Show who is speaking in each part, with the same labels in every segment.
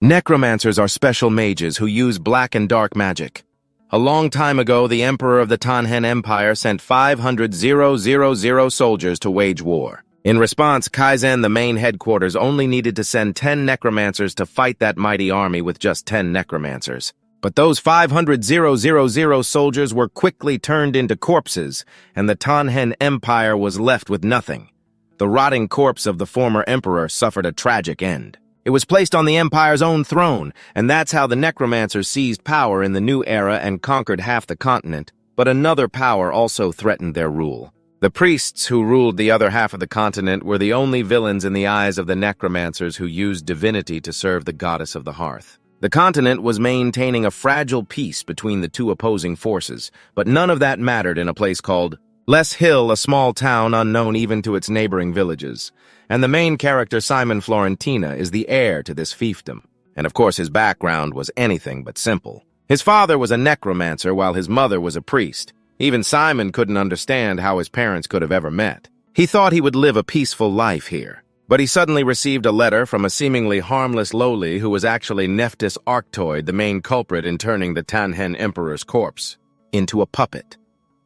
Speaker 1: Necromancers are special mages who use black and dark magic. A long time ago, the Emperor of the Tanhen Empire sent 500,000 soldiers to wage war. In response, Kaizen, the main headquarters, only needed to send 10 necromancers to fight that mighty army with just 10 necromancers. But those 500,000 soldiers were quickly turned into corpses, and the Tanhen Empire was left with nothing. The rotting corpse of the former emperor suffered a tragic end. It was placed on the empire's own throne, and that's how the necromancers seized power in the new era and conquered half the continent. But another power also threatened their rule. The priests who ruled the other half of the continent were the only villains in the eyes of the necromancers who used divinity to serve the goddess of the hearth. The continent was maintaining a fragile peace between the two opposing forces, but none of that mattered in a place called Les Hill, a small town unknown even to its neighboring villages. And the main character, Simon Florentina, is the heir to this fiefdom. And of course his background was anything but simple. His father was a necromancer while his mother was a priest. Even Simon couldn't understand how his parents could have ever met. He thought he would live a peaceful life here. But he suddenly received a letter from a seemingly harmless lowly who was actually Nephthys Arctoid, the main culprit in turning the Tanhen Emperor's corpse into a puppet.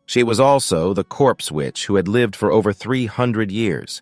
Speaker 1: She was also the corpse witch who had lived for over 300 years.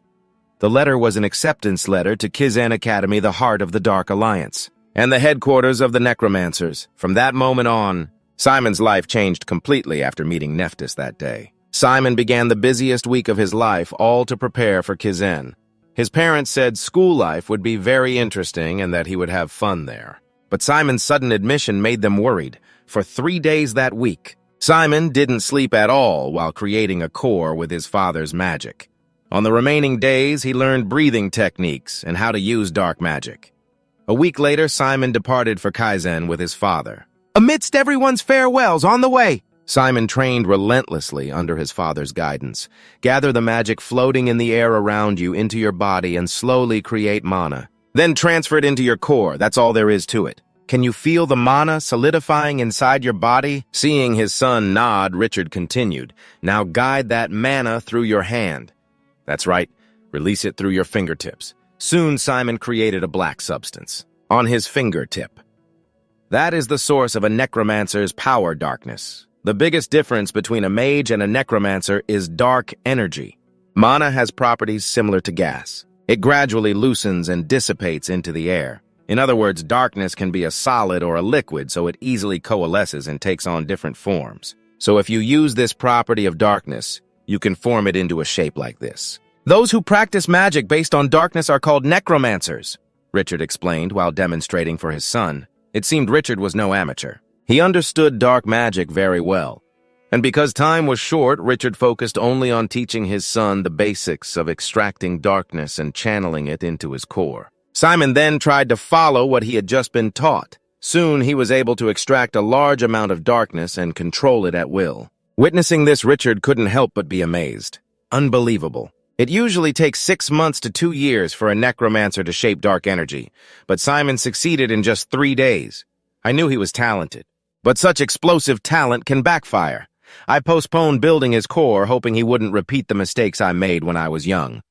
Speaker 1: The letter was an acceptance letter to Kaizen Academy, the heart of the Dark Alliance, and the headquarters of the Necromancers. From that moment on, Simon's life changed completely after meeting Nephthys that day. Simon began the busiest week of his life, all to prepare for Kaizen. His parents said school life would be very interesting and that he would have fun there. But Simon's sudden admission made them worried. For 3 days that week, Simon didn't sleep at all while creating a core with his father's magic. On the remaining days, he learned breathing techniques and how to use dark magic. A week later, Simon departed for Kaizen with his father. Amidst everyone's farewells on the way, Simon trained relentlessly under his father's guidance. Gather the magic floating in the air around you into your body and slowly create mana. Then transfer it into your core. That's all there is to it. Can you feel the mana solidifying inside your body? Seeing his son nod, Richard continued. Now guide that mana through your hand. That's right. Release it through your fingertips. Soon Simon created a black substance on his fingertip. That is the source of a necromancer's power darkness. The biggest difference between a mage and a necromancer is dark energy. Mana has properties similar to gas. It gradually loosens and dissipates into the air. In other words, darkness can be a solid or a liquid, so it easily coalesces and takes on different forms. So if you use this property of darkness, you can form it into a shape like this. Those who practice magic based on darkness are called necromancers, Richard explained while demonstrating for his son. It seemed Richard was no amateur. He understood dark magic very well. And because time was short, Richard focused only on teaching his son the basics of extracting darkness and channeling it into his core. Simon then tried to follow what he had just been taught. Soon he was able to extract a large amount of darkness and control it at will. Witnessing this, Richard couldn't help but be amazed. Unbelievable. It usually takes 6 months to 2 years for a necromancer to shape dark energy, but Simon succeeded in just 3 days. I knew he was talented, but such explosive talent can backfire. I postponed building his core, hoping he wouldn't repeat the mistakes I made when I was young.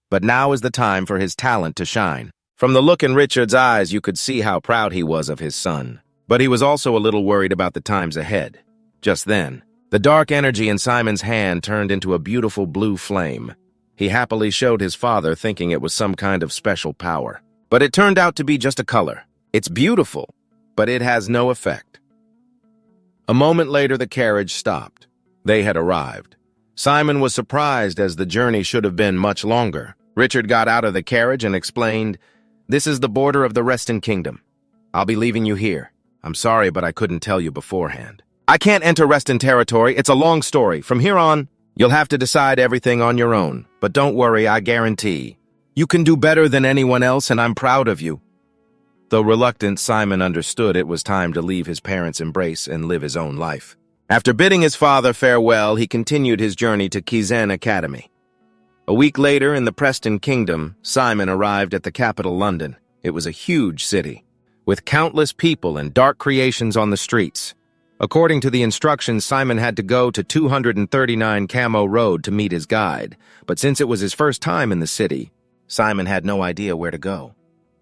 Speaker 1: But now is the time for his talent to shine. From the look in Richard's eyes, you could see how proud he was of his son. But he was also a little worried about the times ahead. Just then, the dark energy in Simon's hand turned into a beautiful blue flame. He happily showed his father, thinking it was some kind of special power. But it turned out to be just a color. It's beautiful, but it has no effect. A moment later, the carriage stopped. They had arrived. Simon was surprised, as the journey should have been much longer. Richard got out of the carriage and explained, "This is the border of the Reston Kingdom. I'll be leaving you here. I'm sorry, but I couldn't tell you beforehand. I can't enter Reston territory. It's a long story. From here on, you'll have to decide everything on your own. But don't worry, I guarantee. You can do better than anyone else, and I'm proud of you." Though reluctant, Simon understood it was time to leave his parents' embrace and live his own life. After bidding his father farewell, he continued his journey to Kaizen Academy. A week later, in the Preston Kingdom, Simon arrived at the capital, London. It was a huge city, with countless people and dark creations on the streets. According to the instructions, Simon had to go to 239 Camo Road to meet his guide, but since it was his first time in the city, Simon had no idea where to go.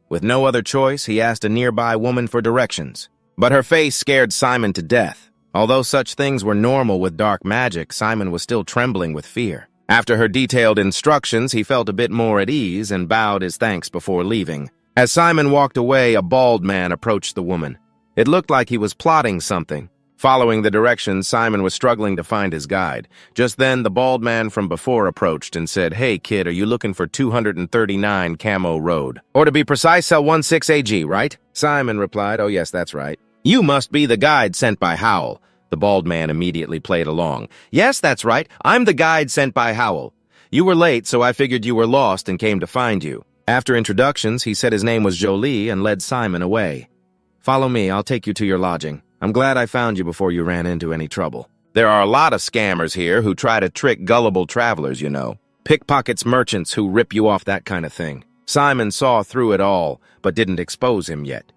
Speaker 1: With no other choice, he asked a nearby woman for directions. But her face scared Simon to death. Although such things were normal with dark magic, Simon was still trembling with fear. After her detailed instructions, he felt a bit more at ease and bowed his thanks before leaving. As Simon walked away, a bald man approached the woman. It looked like he was plotting something. Following the directions, Simon was struggling to find his guide. Just then, the bald man from before approached and said, "Hey, kid, are you looking for 239 Camo Road? Or to be precise, cell 16AG, right?" Simon replied, "Oh, yes, that's right." "You must be the guide sent by Howell." The bald man immediately played along. "Yes, that's right. I'm the guide sent by Howell. You were late, so I figured you were lost and came to find you." After introductions, he said his name was Jolie and led Simon away. "Follow me, I'll take you to your lodging. I'm glad I found you before you ran into any trouble. There are a lot of scammers here who try to trick gullible travelers, you know. Pickpockets, merchants who rip you off, that kind of thing." Simon saw through it all, but didn't expose him yet.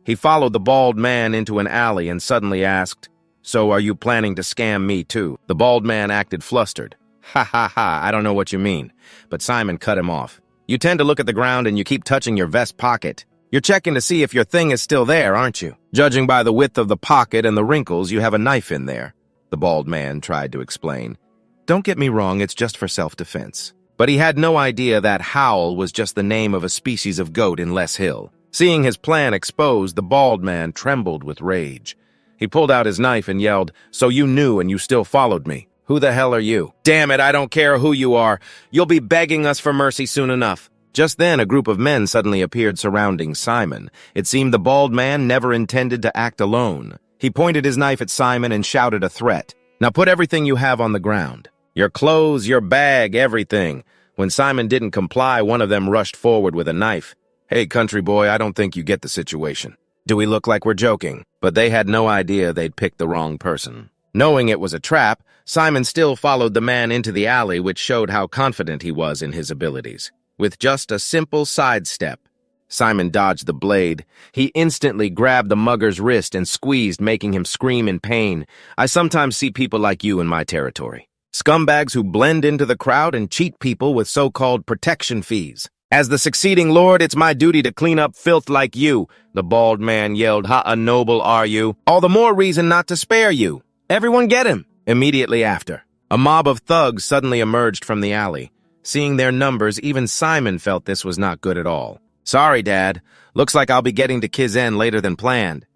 Speaker 1: He followed the bald man into an alley and suddenly asked, "So are you planning to scam me too?" The bald man acted flustered. "Ha ha ha, I don't know what you mean." But Simon cut him off. "You tend to look at the ground and you keep touching your vest pocket. You're checking to see if your thing is still there, aren't you? Judging by the width of the pocket and the wrinkles, you have a knife in there," the bald man tried to explain. "Don't get me wrong, it's just for self-defense." But he had no idea that Howl was just the name of a species of goat in Les Hill. Seeing his plan exposed, the bald man trembled with rage. He pulled out his knife and yelled, "So you knew and you still followed me? Who the hell are you?" "Damn it, I don't care who you are. You'll be begging us for mercy soon enough." Just then, a group of men suddenly appeared surrounding Simon. It seemed the bald man never intended to act alone. He pointed his knife at Simon and shouted a threat. "Now put everything you have on the ground. Your clothes, your bag, everything." When Simon didn't comply, one of them rushed forward with a knife. "Hey, country boy, I don't think you get the situation. Do we look like we're joking?" But they had no idea they'd picked the wrong person. Knowing it was a trap, Simon still followed the man into the alley, which showed how confident he was in his abilities. With just a simple sidestep, Simon dodged the blade. He instantly grabbed the mugger's wrist and squeezed, making him scream in pain. I sometimes see people like you in my territory. Scumbags who blend into the crowd and cheat people with so-called protection fees. As the succeeding lord, it's my duty to clean up filth like you, the bald man yelled. "Ha, noble are you? All the more reason not to spare you. Everyone get him." Immediately after, a mob of thugs suddenly emerged from the alley. Seeing their numbers, even Simon felt this was not good at all. "Sorry, Dad. Looks like I'll be getting to Kizen later than planned."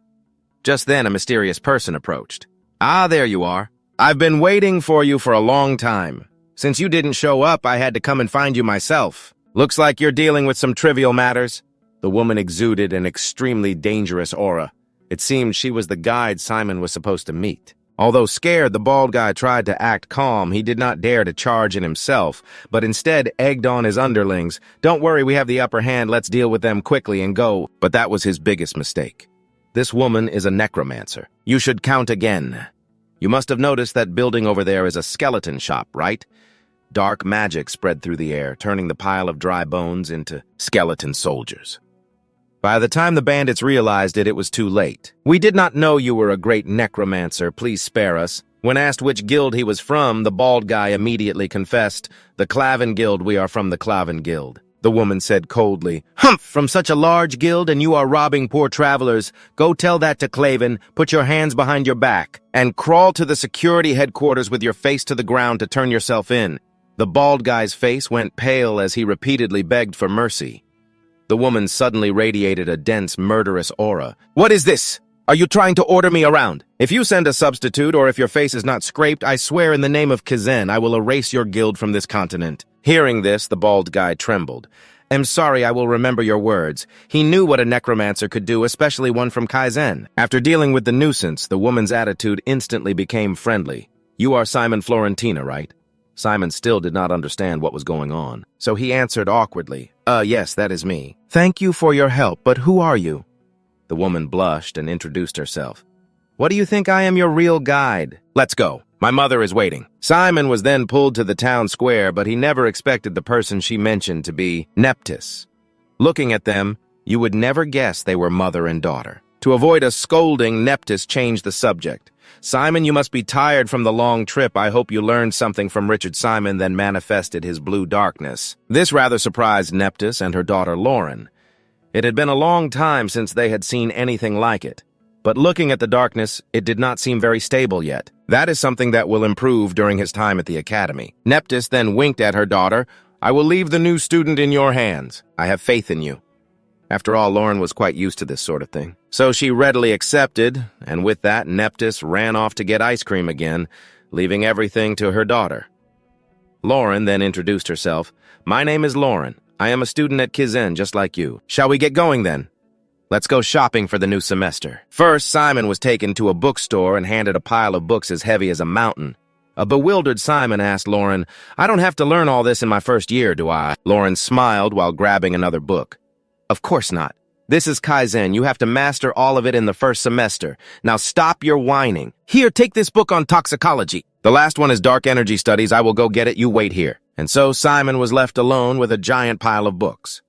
Speaker 1: Just then, a mysterious person approached. "Ah, there you are. I've been waiting for you for a long time. Since you didn't show up, I had to come and find you myself. Looks like you're dealing with some trivial matters." The woman exuded an extremely dangerous aura. It seemed she was the guide Simon was supposed to meet. Although scared, the bald guy tried to act calm. He did not dare to charge in himself, but instead egged on his underlings. "Don't worry, we have the upper hand. Let's deal with them quickly and go." But that was his biggest mistake. This woman is a necromancer. You should count again. You must have noticed that building over there is a skeleton shop, right? Dark magic spread through the air, turning the pile of dry bones into skeleton soldiers. By the time the bandits realized it, it was too late. "We did not know you were a great necromancer. Please spare us." When asked which guild he was from, the bald guy immediately confessed, "The Clavan Guild, we are from the Clavan Guild." The woman said coldly, "Humph! From such a large guild and you are robbing poor travelers. Go tell that to Clavan, put your hands behind your back, and crawl to the security headquarters with your face to the ground to turn yourself in." The bald guy's face went pale as he repeatedly begged for mercy. The woman suddenly radiated a dense, murderous aura. "What is this? Are you trying to order me around? If you send a substitute or if your face is not scraped, I swear in the name of Kizen I will erase your guild from this continent." Hearing this, the bald guy trembled. "I'm sorry, I will remember your words." He knew what a necromancer could do, especially one from Kaizen. After dealing with the nuisance, the woman's attitude instantly became friendly. "You are Simon Florentina, right?" Simon still did not understand what was going on, so he answered awkwardly, Yes, that is me." "Thank you for your help, but who are you?" The woman blushed and introduced herself. "What do you think? I am your real guide. Let's go. My mother is waiting." Simon was then pulled to the town square, but he never expected the person she mentioned to be Neptis. Looking at them, you would never guess they were mother and daughter. To avoid a scolding, Neptis changed the subject. "Simon, you must be tired from the long trip. I hope you learned something from Richard Simon, then manifested his blue darkness." This rather surprised Neptis and her daughter Lauren. It had been a long time since they had seen anything like it. But looking at the darkness, it did not seem very stable yet. That is something that will improve during his time at the academy. Nephthys then winked at her daughter. I will leave the new student in your hands. I have faith in you. After all, Lauren was quite used to this sort of thing. So she readily accepted, and with that, Nephthys ran off to get ice cream again, leaving everything to her daughter. Lauren then introduced herself. My name is Lauren. I am a student at Kizen, just like you. Shall we get going then? Let's go shopping for the new semester. First, Simon was taken to a bookstore and handed a pile of books as heavy as a mountain. A bewildered Simon asked Lauren, I don't have to learn all this in my first year, do I? Lauren smiled while grabbing another book. Of course not. This is Kaizen. You have to master all of it in the first semester. Now stop your whining. Here, take this book on toxicology. The last one is Dark Energy Studies. I will go get it. You wait here. And so Simon was left alone with a giant pile of books.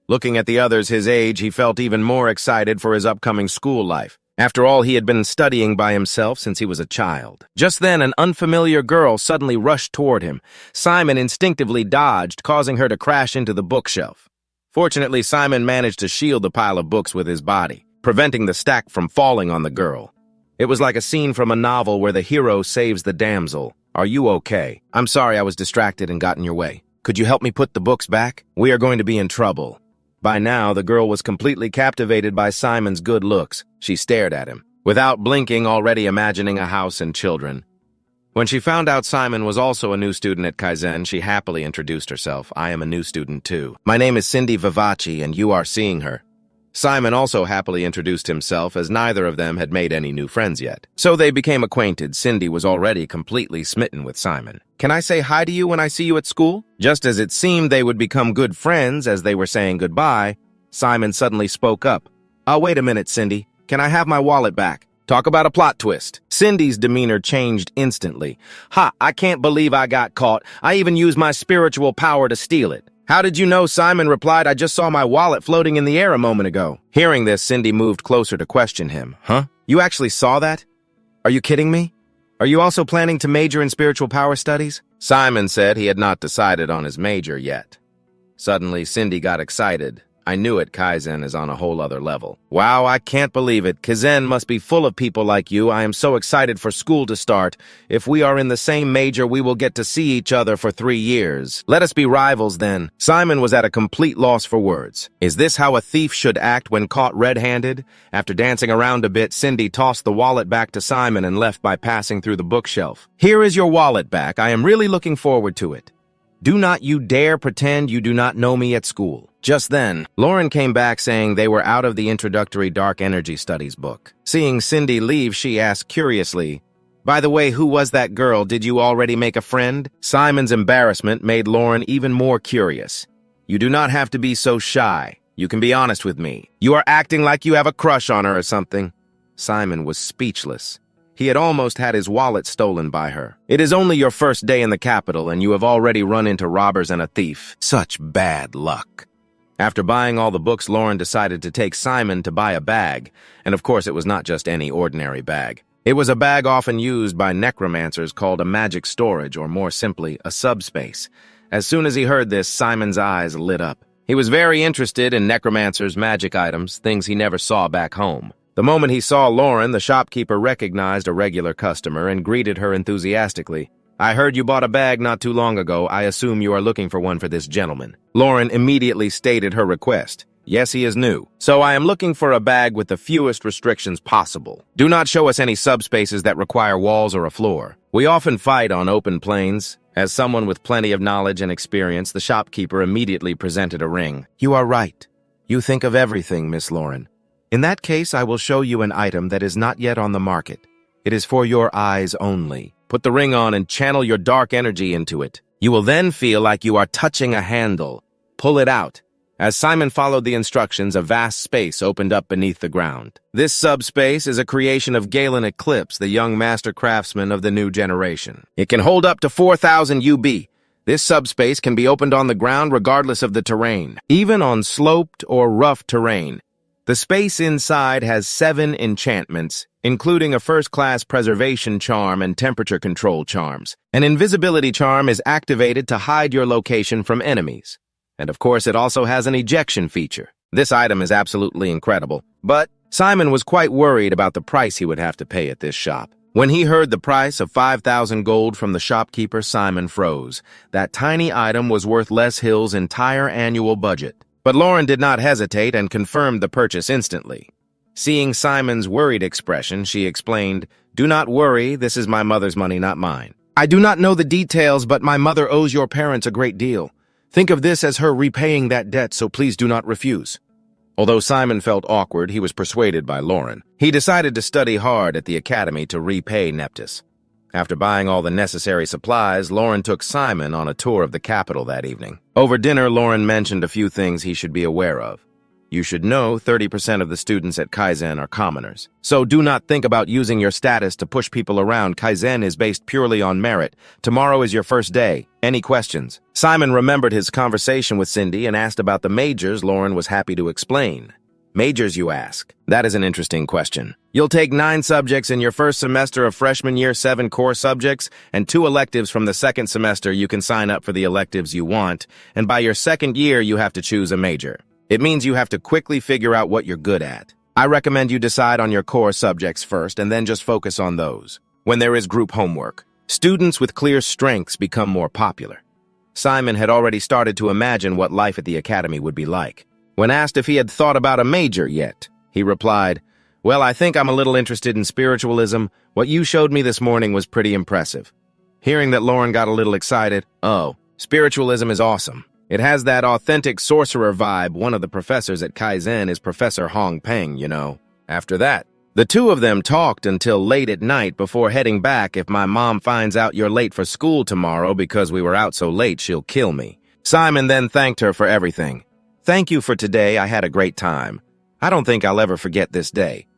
Speaker 1: Looking at the others his age, he felt even more excited for his upcoming school life. After all, he had been studying by himself since he was a child. Just then, an unfamiliar girl suddenly rushed toward him. Simon instinctively dodged, causing her to crash into the bookshelf. Fortunately, Simon managed to shield the pile of books with his body, preventing the stack from falling on the girl. It was like a scene from a novel where the hero saves the damsel. Are you okay? I'm sorry I was distracted and got in your way. Could you help me put the books back? We are going to be in trouble. By now, the girl was completely captivated by Simon's good looks. She stared at him, without blinking, already imagining a house and children. When she found out Simon was also a new student at Kaizen, she happily introduced herself. I am a new student too. My name is Cindy Vivace, and you are seeing her. Simon also happily introduced himself, as neither of them had made any new friends yet. So they became acquainted. Cindy was already completely smitten with Simon. Can I say hi to you when I see you at school? Just as it seemed they would become good friends as they were saying goodbye, Simon suddenly spoke up. Wait a minute, Cindy. Can I have my wallet back? Talk about a plot twist. Cindy's demeanor changed instantly. Ha, I can't believe I got caught. I even used my spiritual power to steal it. How did you know? Simon replied, I just saw my wallet floating in the air a moment ago. Hearing this, Cindy moved closer to question him. Huh? You actually saw that? Are you kidding me? Are you also planning to major in spiritual power studies? Simon said he had not decided on his major yet. Suddenly, Cindy got excited. I knew it, Kaizen is on a whole other level. Wow, I can't believe it. Kaizen must be full of people like you. I am so excited for school to start. If we are in the same major, we will get to see each other for 3 years. Let us be rivals then. Simon was at a complete loss for words. Is this how a thief should act when caught red-handed? After dancing around a bit, Cindy tossed the wallet back to Simon and left by passing through the bookshelf. Here is your wallet back. I am really looking forward to it. Do not you dare pretend you do not know me at school. Just then, Lauren came back saying they were out of the introductory Dark Energy Studies book. Seeing Cindy leave, she asked curiously, By the way, who was that girl? Did you already make a friend? Simon's embarrassment made Lauren even more curious. You do not have to be so shy. You can be honest with me. You are acting like you have a crush on her or something. Simon was speechless. He had almost had his wallet stolen by her. It is only your first day in the capital, and you have already run into robbers and a thief. Such bad luck. After buying all the books, Lauren decided to take Simon to buy a bag. And of course, it was not just any ordinary bag. It was a bag often used by necromancers called a magic storage, or more simply, a subspace. As soon as he heard this, Simon's eyes lit up. He was very interested in necromancers' magic items, things he never saw back home. The moment he saw Lauren, the shopkeeper recognized a regular customer and greeted her enthusiastically. I heard you bought a bag not too long ago. I assume you are looking for one for this gentleman. Lauren immediately stated her request. Yes, he is new. So I am looking for a bag with the fewest restrictions possible. Do not show us any subspaces that require walls or a floor. We often fight on open plains. As someone with plenty of knowledge and experience, the shopkeeper immediately presented a ring. You are right. You think of everything, Miss Lauren. In that case, I will show you an item that is not yet on the market. It is for your eyes only. Put the ring on and channel your dark energy into it. You will then feel like you are touching a handle. Pull it out. As Simon followed the instructions, a vast space opened up beneath the ground. This subspace is a creation of Galen Eclipse, the young master craftsman of the new generation. It can hold up to 4,000 UB. This subspace can be opened on the ground regardless of the terrain, even on sloped or rough terrain. The space inside has 7 enchantments, including a first-class preservation charm and temperature control charms. An invisibility charm is activated to hide your location from enemies. And of course, it also has an ejection feature. This item is absolutely incredible. But Simon was quite worried about the price he would have to pay at this shop. When he heard the price of 5,000 gold from the shopkeeper, Simon froze. That tiny item was worth Les Hill's entire annual budget. But Lauren did not hesitate and confirmed the purchase instantly. Seeing Simon's worried expression, she explained, "Do not worry, this is my mother's money, not mine. I do not know the details, but my mother owes your parents a great deal. Think of this as her repaying that debt, so please do not refuse." Although Simon felt awkward, he was persuaded by Lauren. He decided to study hard at the academy to repay Neptys. After buying all the necessary supplies, Lauren took Simon on a tour of the capital that evening. Over dinner, Lauren mentioned a few things he should be aware of. You should know 30% of the students at Kaizen are commoners. So do not think about using your status to push people around. Kaizen is based purely on merit. Tomorrow is your first day. Any questions? Simon remembered his conversation with Cindy and asked about the majors. Lauren was happy to explain. Majors, you ask? That is an interesting question. You'll take 9 subjects in your first semester of freshman year, 7 core subjects, and 2 electives from the second semester. You can sign up for the electives you want, and by your second year, you have to choose a major. It means you have to quickly figure out what you're good at. I recommend you decide on your core subjects first and then just focus on those. When there is group homework, students with clear strengths become more popular. Simon had already started to imagine what life at the academy would be like. When asked if he had thought about a major yet, he replied, "Well, I think I'm a little interested in spiritualism. What you showed me this morning was pretty impressive." Hearing that, Lauren got a little excited. "Oh, spiritualism is awesome. It has that authentic sorcerer vibe. One of the professors at Kaizen is Professor Hong Peng, you know." After that, the two of them talked until late at night before heading back. "If my mom finds out you're late for school tomorrow because we were out so late, she'll kill me." Simon then thanked her for everything. "Thank you for today. I had a great time. I don't think I'll ever forget this day."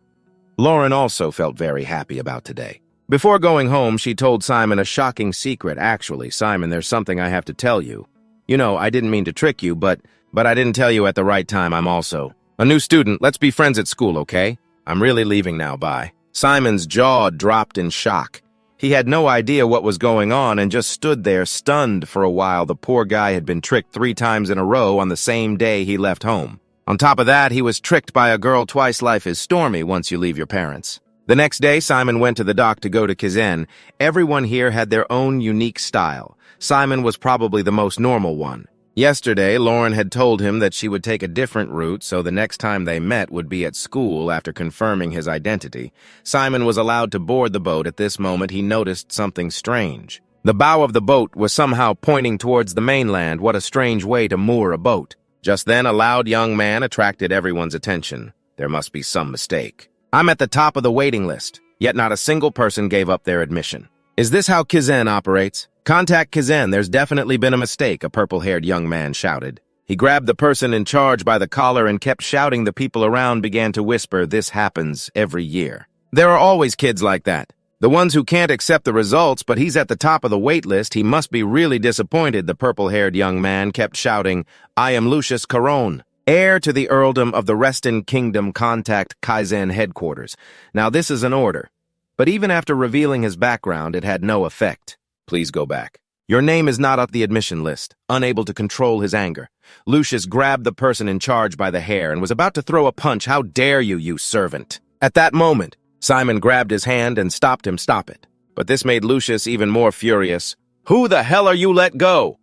Speaker 1: Lauren also felt very happy about today. Before going home, she told Simon a shocking secret. "Actually, Simon, there's something I have to tell you. You know, I didn't mean to trick you, but I didn't tell you at the right time. I'm also a new student. Let's be friends at school, okay? I'm really leaving now, bye." Simon's jaw dropped in shock. He had no idea what was going on and just stood there stunned for a while. The poor guy had been tricked 3 times in a row on the same day he left home. On top of that, he was tricked by a girl twice. Life is stormy once you leave your parents. The next day, Simon went to the dock to go to Kaizen. Everyone here had their own unique style. Simon was probably the most normal one. Yesterday, Lauren had told him that she would take a different route, so the next time they met would be at school. After confirming his identity, Simon was allowed to board the boat. At this moment, he noticed something strange. The bow of the boat was somehow pointing towards the mainland. What a strange way to moor a boat. Just then, a loud young man attracted everyone's attention. There must be some mistake. "I'm at the top of the waiting list, yet not a single person gave up their admission. Is this how Kaizen operates? Contact Kaizen, there's definitely been a mistake," a purple-haired young man shouted. He grabbed the person in charge by the collar and kept shouting. The people around began to whisper, "This happens every year. There are always kids like that. The ones who can't accept the results, but he's at the top of the wait list. He must be really disappointed," the purple-haired young man kept shouting. "I am Lucius Caron, heir to the earldom of the Reston Kingdom. Contact Kaizen headquarters." Now this is an order. But even after revealing his background, it had no effect. "Please go back. Your name is not on the admission list." Unable to control his anger, Lucius grabbed the person in charge by the hair and was about to throw a punch. "How dare you, you servant!" At that moment, Simon grabbed his hand and stopped him. "Stop it." But this made Lucius even more furious. "Who the hell are you? Let go!"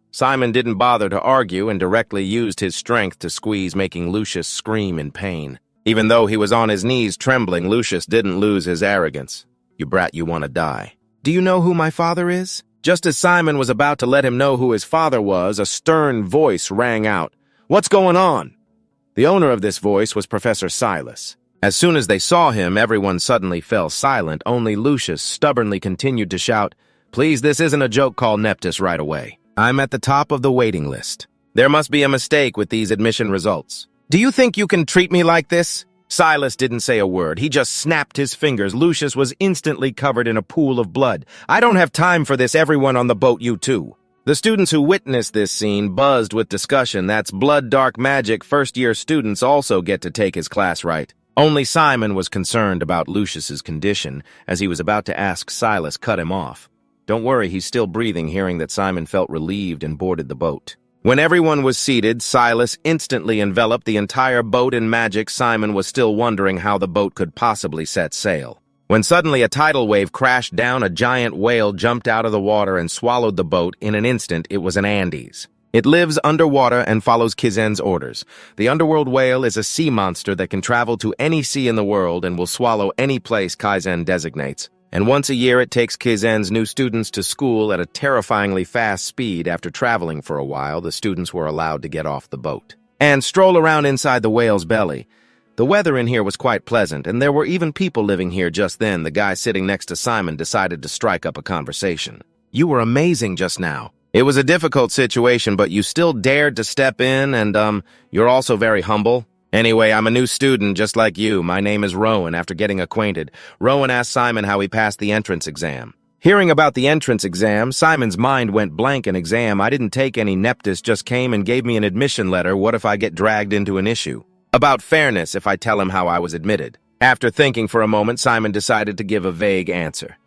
Speaker 1: Simon didn't bother to argue and directly used his strength to squeeze, making Lucius scream in pain. Even though he was on his knees trembling, Lucius didn't lose his arrogance. "You brat, you want to die. Do you know who my father is?" Just as Simon was about to let him know who his father was, a stern voice rang out. "What's going on?" The owner of this voice was Professor Silas. As soon as they saw him, everyone suddenly fell silent. Only Lucius stubbornly continued to shout, "Please, this isn't a joke. Call Neptys right away. I'm at the top of the waiting list. There must be a mistake with these admission results. Do you think you can treat me like this?" Silas didn't say a word. He just snapped his fingers. Lucius was instantly covered in a pool of blood. "I don't have time for this. Everyone on the boat, you too." The students who witnessed this scene buzzed with discussion. "That's blood dark magic. First-year students also get to take his class right." Only Simon was concerned about Lucius's condition. As he was about to ask, Silas cut him off. "Don't worry, he's still breathing." Hearing that, Simon felt relieved and boarded the boat. When everyone was seated, Silas instantly enveloped the entire boat in magic. Simon was still wondering how the boat could possibly set sail, when suddenly a tidal wave crashed down. A giant whale jumped out of the water and swallowed the boat. In an instant, it was an Andes. It lives underwater and follows Kizen's orders. The underworld whale is a sea monster that can travel to any sea in the world and will swallow any place Kaizen designates. And once a year, it takes Kizen's new students to school at a terrifyingly fast speed. After traveling for a while, the students were allowed to get off the boat and stroll around inside the whale's belly. The weather in here was quite pleasant, and there were even people living here just then. The guy sitting next to Simon decided to strike up a conversation. "You were amazing just now. It was a difficult situation, but you still dared to step in, and, you're also very humble. Anyway, I'm a new student just like you. My name is Rowan." After getting acquainted, Rowan asked Simon how he passed the entrance exam. Hearing about the entrance exam, Simon's mind went blank. "An exam? I didn't take any. Neptus just came and gave me an admission letter. What if I get dragged into an issue about fairness if I tell him how I was admitted?" After thinking for a moment, Simon decided to give a vague answer.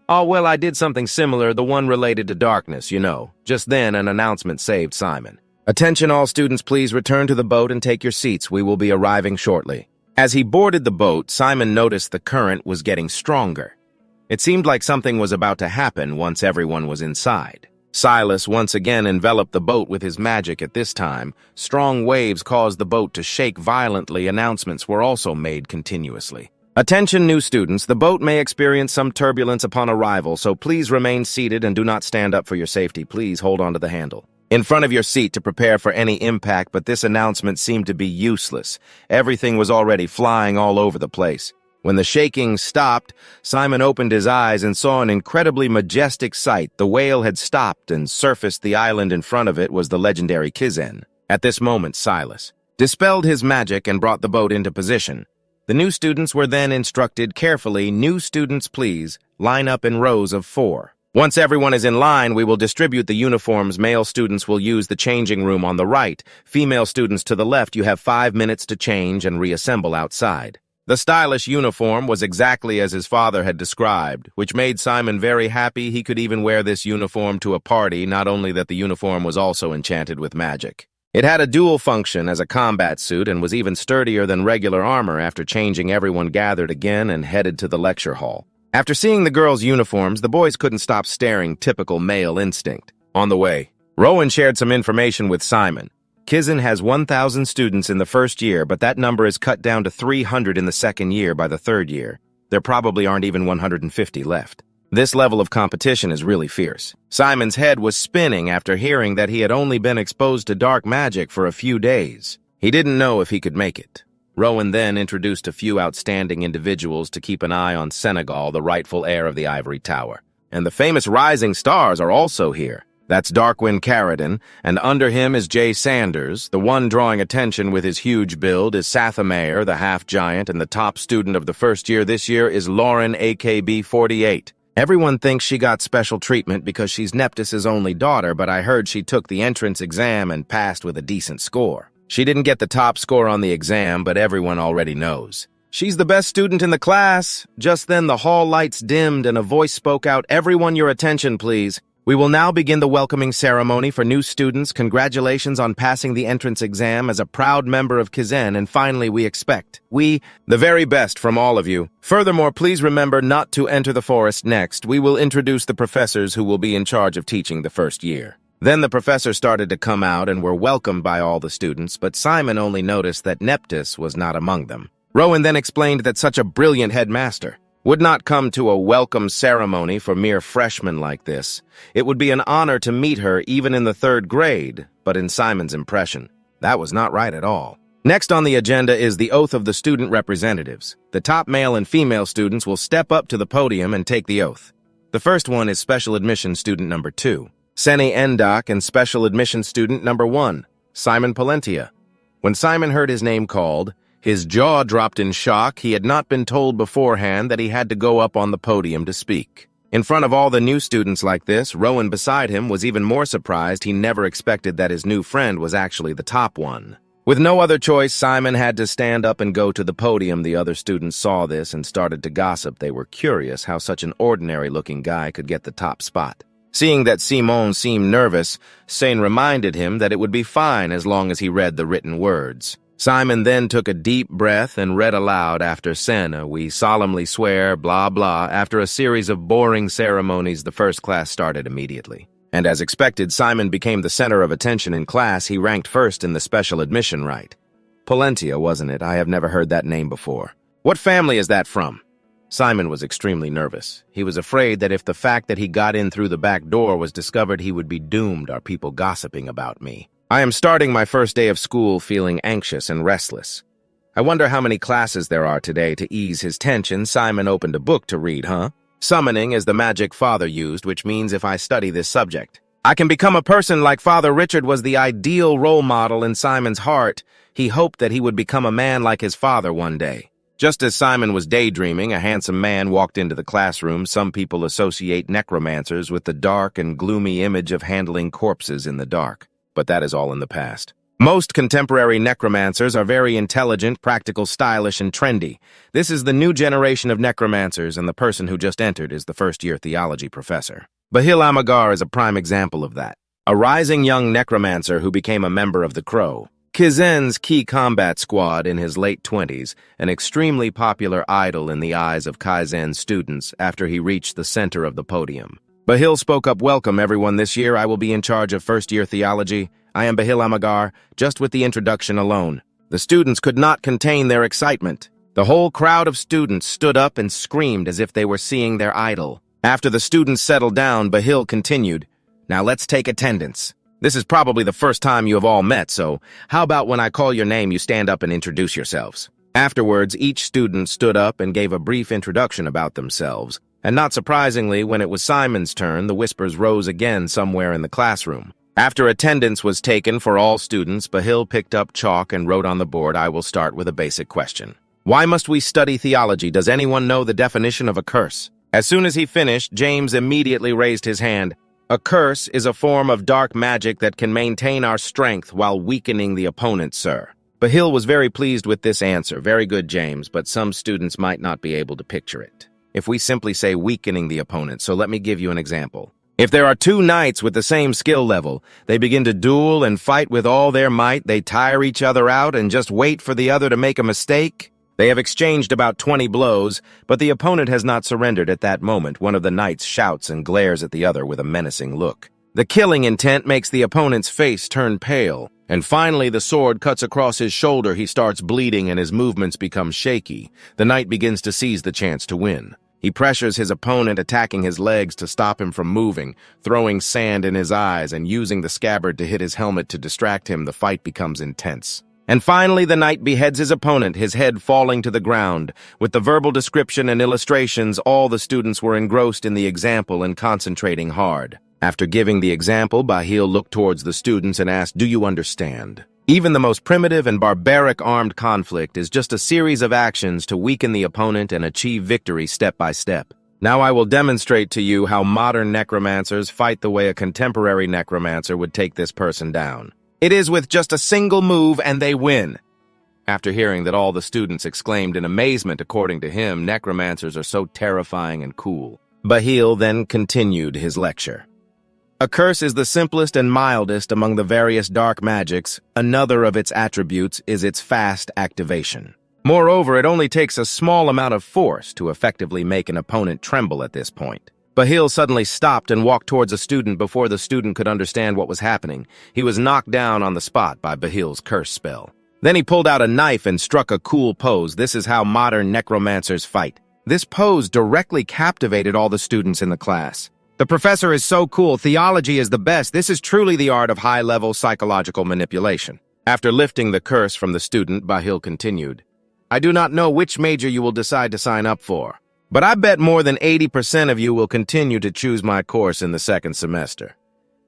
Speaker 1: "Oh, well, I did something similar, the one related to darkness, you know." Just then, an announcement saved Simon. "Attention all students, please return to the boat and take your seats. We will be arriving shortly." As he boarded the boat, Simon noticed the current was getting stronger. It seemed like something was about to happen once everyone was inside. Silas once again enveloped the boat with his magic. At this time, strong waves caused the boat to shake violently. Announcements were also made continuously. "Attention new students, the boat may experience some turbulence upon arrival, so please remain seated and do not stand up for your safety. Please hold on to the handle in front of your seat to prepare for any impact." But this announcement seemed to be useless. Everything was already flying all over the place. When the shaking stopped, Simon opened his eyes and saw an incredibly majestic sight. The whale had stopped and surfaced. The island in front of it was the legendary Kizen. At this moment, Silas dispelled his magic and brought the boat into position. The new students were then instructed carefully. "New students, please, line up in rows of 4. Once everyone is in line, we will distribute the uniforms. Male students will use the changing room on the right. Female students to the left. You have 5 minutes to change and reassemble outside." The stylish uniform was exactly as his father had described, which made Simon very happy. He could even wear this uniform to a party. Not only that, the uniform was also enchanted with magic. It had a dual function as a combat suit and was even sturdier than regular armor. After changing, everyone gathered again and headed to the lecture hall. After seeing the girls' uniforms, the boys couldn't stop staring. Typical male instinct. On the way, Rowan shared some information with Simon. Kizen has 1,000 students in the first year, but that number is cut down to 300 in the second year. By the third year, there probably aren't even 150 left. This level of competition is really fierce. Simon's head was spinning after hearing that he had only been exposed to dark magic for a few days. He didn't know if he could make it. Rowan then introduced a few outstanding individuals to keep an eye on Senegal, the rightful heir of the Ivory Tower. And the famous rising stars are also here. That's Darkwyn Carradine, and under him is Jay Sanders. The one drawing attention with his huge build is Sathameyer, the half-giant, and the top student of the first year this year is Lauren, AKB 48. Everyone thinks she got special treatment because she's Neptus's only daughter, but I heard she took the entrance exam and passed with a decent score. She didn't get the top score on the exam, but everyone already knows. She's the best student in the class. Just then the hall lights dimmed and a voice spoke out, "Everyone, your attention, please. We will now begin the welcoming ceremony for new students. Congratulations on passing the entrance exam as a proud member of Kizen, and finally we expect the very best from all of you. Furthermore, please remember not to enter the forest next. We will introduce the professors who will be in charge of teaching the first year." Then the professors started to come out and were welcomed by all the students, but Simon only noticed that Neptus was not among them. Rowan then explained that such a brilliant headmaster would not come to a welcome ceremony for mere freshmen like this. It would be an honor to meet her even in the 3rd grade, but in Simon's impression, that was not right at all. Next on the agenda is the oath of the student representatives. The top male and female students will step up to the podium and take the oath. The first one is special admission student number 2, Seni Endok, and special admission student number 1, Simon Palentia. When Simon heard his name called, his jaw dropped in shock. He had not been told beforehand that he had to go up on the podium to speak. In front of all the new students like this, Rowan beside him was even more surprised. He never expected that his new friend was actually the top one. With no other choice, Simon had to stand up and go to the podium. The other students saw this and started to gossip. They were curious how such an ordinary-looking guy could get the top spot. Seeing that Simon seemed nervous, Sane reminded him that it would be fine as long as he read the written words. Simon then took a deep breath and read aloud after Senna, "We solemnly swear, blah blah." After a series of boring ceremonies, the first class started immediately. And as expected, Simon became the center of attention in class. He ranked first in the special admission right. Polentia, wasn't it? I have never heard that name before. What family is that from? Simon was extremely nervous. He was afraid that if the fact that he got in through the back door was discovered, he would be doomed. Are people gossiping about me? I am starting my first day of school feeling anxious and restless. I wonder how many classes there are today. To ease his tension, Simon opened a book to read, Summoning is the magic Father used, which means if I study this subject, I can become a person like Father Richard was the ideal role model in Simon's heart. He hoped that he would become a man like his father one day. Just as Simon was daydreaming, a handsome man walked into the classroom. Some people associate necromancers with the dark and gloomy image of handling corpses in the dark. But that is all in the past. Most contemporary necromancers are very intelligent, practical, stylish, and trendy. This is the new generation of necromancers, and the person who just entered is the first-year theology professor. Bahil Amagar is a prime example of that. A rising young necromancer who became a member of the Crow. Kizen's key combat squad in his late 20s, an extremely popular idol in the eyes of Kaizen's students after he reached the center of the podium. Bahil spoke up, "Welcome everyone, this year I will be in charge of first-year theology. I am Bahil Amagar." Just with the introduction alone, the students could not contain their excitement. The whole crowd of students stood up and screamed as if they were seeing their idol. After the students settled down, Bahil continued, "Now let's take attendance. This is probably the first time you have all met, so how about when I call your name, you stand up and introduce yourselves?" Afterwards, each student stood up and gave a brief introduction about themselves. And not surprisingly, when it was Simon's turn, the whispers rose again somewhere in the classroom. After attendance was taken for all students, Bahil picked up chalk and wrote on the board, "I will start with a basic question. Why must we study theology? Does anyone know the definition of a curse?" As soon as he finished, James immediately raised his hand. "A curse is a form of dark magic that can maintain our strength while weakening the opponent, sir." Bahil was very pleased with this answer. "Very good, James, but some students might not be able to picture it. If we simply say weakening the opponent, so let me give you an example. If there are two knights with the same skill level, they begin to duel and fight with all their might, they tire each other out and just wait for the other to make a mistake. They have exchanged about 20 blows, but the opponent has not surrendered at that moment. One of the knights shouts and glares at the other with a menacing look. The killing intent makes the opponent's face turn pale, and finally the sword cuts across his shoulder. He starts bleeding and his movements become shaky. The knight begins to seize the chance to win. He pressures his opponent, attacking his legs to stop him from moving, throwing sand in his eyes and using the scabbard to hit his helmet to distract him. The fight becomes intense. And finally, the knight beheads his opponent, his head falling to the ground. With the verbal description and illustrations, all the students were engrossed in the example and concentrating hard. After giving the example, Bahil looked towards the students and asked, "Do you understand? Even the most primitive and barbaric armed conflict is just a series of actions to weaken the opponent and achieve victory step by step. Now I will demonstrate to you how modern necromancers fight the way a contemporary necromancer would take this person down. It is with just a single move and they win." After hearing that, all the students exclaimed in amazement. According to him, necromancers are so terrifying and cool. Bahil then continued his lecture. "A curse is the simplest and mildest among the various dark magics. Another of its attributes is its fast activation. Moreover, it only takes a small amount of force to effectively make an opponent tremble at this point." Bahil suddenly stopped and walked towards a student before the student could understand what was happening. He was knocked down on the spot by Bahil's curse spell. Then he pulled out a knife and struck a cool pose. This is how modern necromancers fight. This pose directly captivated all the students in the class. "The professor is so cool. Theology is the best. This is truly the art of high-level psychological manipulation." After lifting the curse from the student, Bahil continued, "I do not know which major you will decide to sign up for, but I bet more than 80% of you will continue to choose my course in the second semester.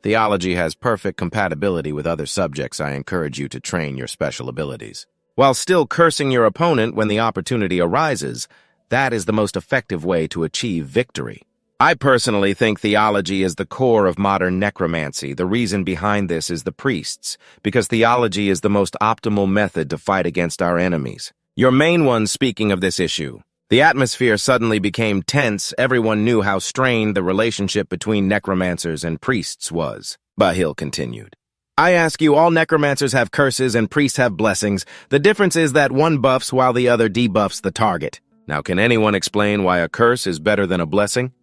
Speaker 1: Theology has perfect compatibility with other subjects. I encourage you to train your special abilities, while still cursing your opponent when the opportunity arises. That is the most effective way to achieve victory. I personally think theology is the core of modern necromancy. The reason behind this is the priests, because theology is the most optimal method to fight against our enemies. Your main one speaking of this issue. The atmosphere suddenly became tense. Everyone knew how strained the relationship between necromancers and priests was. Bahil continued. I ask you, all necromancers have curses and priests have blessings. The difference is that one buffs while the other debuffs the target. Now, can anyone explain why a curse is better than a blessing?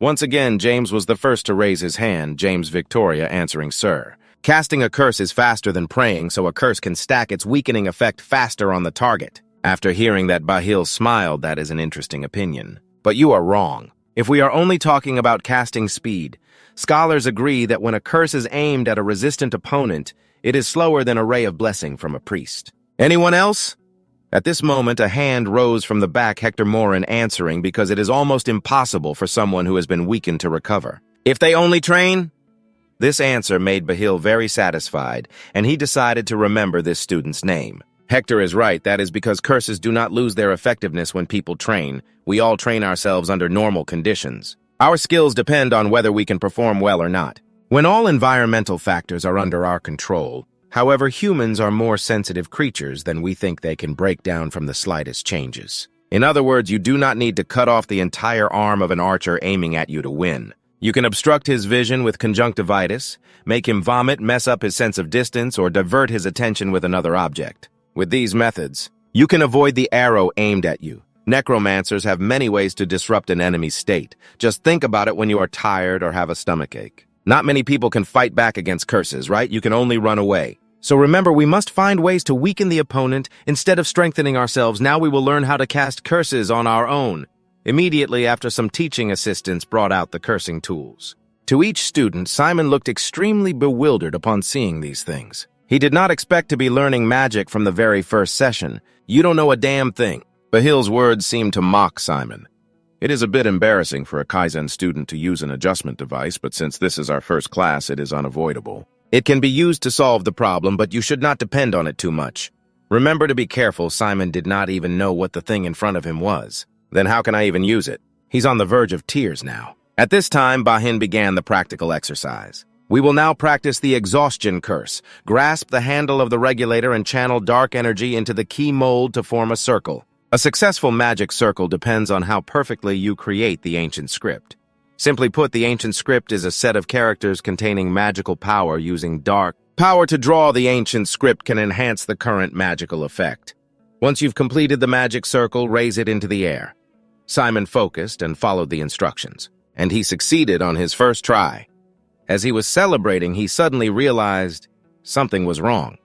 Speaker 1: Once again, James was the first to raise his hand, James Victoria answering, Sir. Casting a curse is faster than praying, so a curse can stack its weakening effect faster on the target. After hearing that, Bahil smiled. That is an interesting opinion. But you are wrong. If we are only talking about casting speed, scholars agree that when a curse is aimed at a resistant opponent, it is slower than a ray of blessing from a priest. Anyone else? At this moment, a hand rose from the back, Hector Morin answering, because it is almost impossible for someone who has been weakened to recover. If they only train? This answer made Bahil very satisfied, and he decided to remember this student's name. Hector is right. That is because curses do not lose their effectiveness when people train. We all train ourselves under normal conditions. Our skills depend on whether we can perform well or not. When all environmental factors are under our control, however, humans are more sensitive creatures than we think they can break down from the slightest changes. In other words, you do not need to cut off the entire arm of an archer aiming at you to win. You can obstruct his vision with conjunctivitis, make him vomit, mess up his sense of distance, or divert his attention with another object. With these methods, you can avoid the arrow aimed at you. Necromancers have many ways to disrupt an enemy's state. Just think about it when you are tired or have a stomachache. Not many people can fight back against curses, right? You can only run away. So remember, we must find ways to weaken the opponent instead of strengthening ourselves. Now we will learn how to cast curses on our own. Immediately after, some teaching assistants brought out the cursing tools. To each student, Simon looked extremely bewildered upon seeing these things. He did not expect to be learning magic from the very first session. You don't know a damn thing. Bahil's words seemed to mock Simon. It is a bit embarrassing for a Kaizen student to use an adjustment device, but since this is our first class, it is unavoidable. It can be used to solve the problem, but you should not depend on it too much. Remember to be careful. Simon did not even know what the thing in front of him was. Then how can I even use it? He's on the verge of tears now. At this time, Bahin began the practical exercise. We will now practice the exhaustion curse. Grasp the handle of the regulator and channel dark energy into the key mold to form a circle. A successful magic circle depends on how perfectly you create the ancient script. Simply put, the ancient script is a set of characters containing magical power using dark power to draw. The ancient script can enhance the current magical effect. Once you've completed the magic circle, raise it into the air. Simon focused and followed the instructions, and he succeeded on his first try. As he was celebrating, he suddenly realized something was wrong.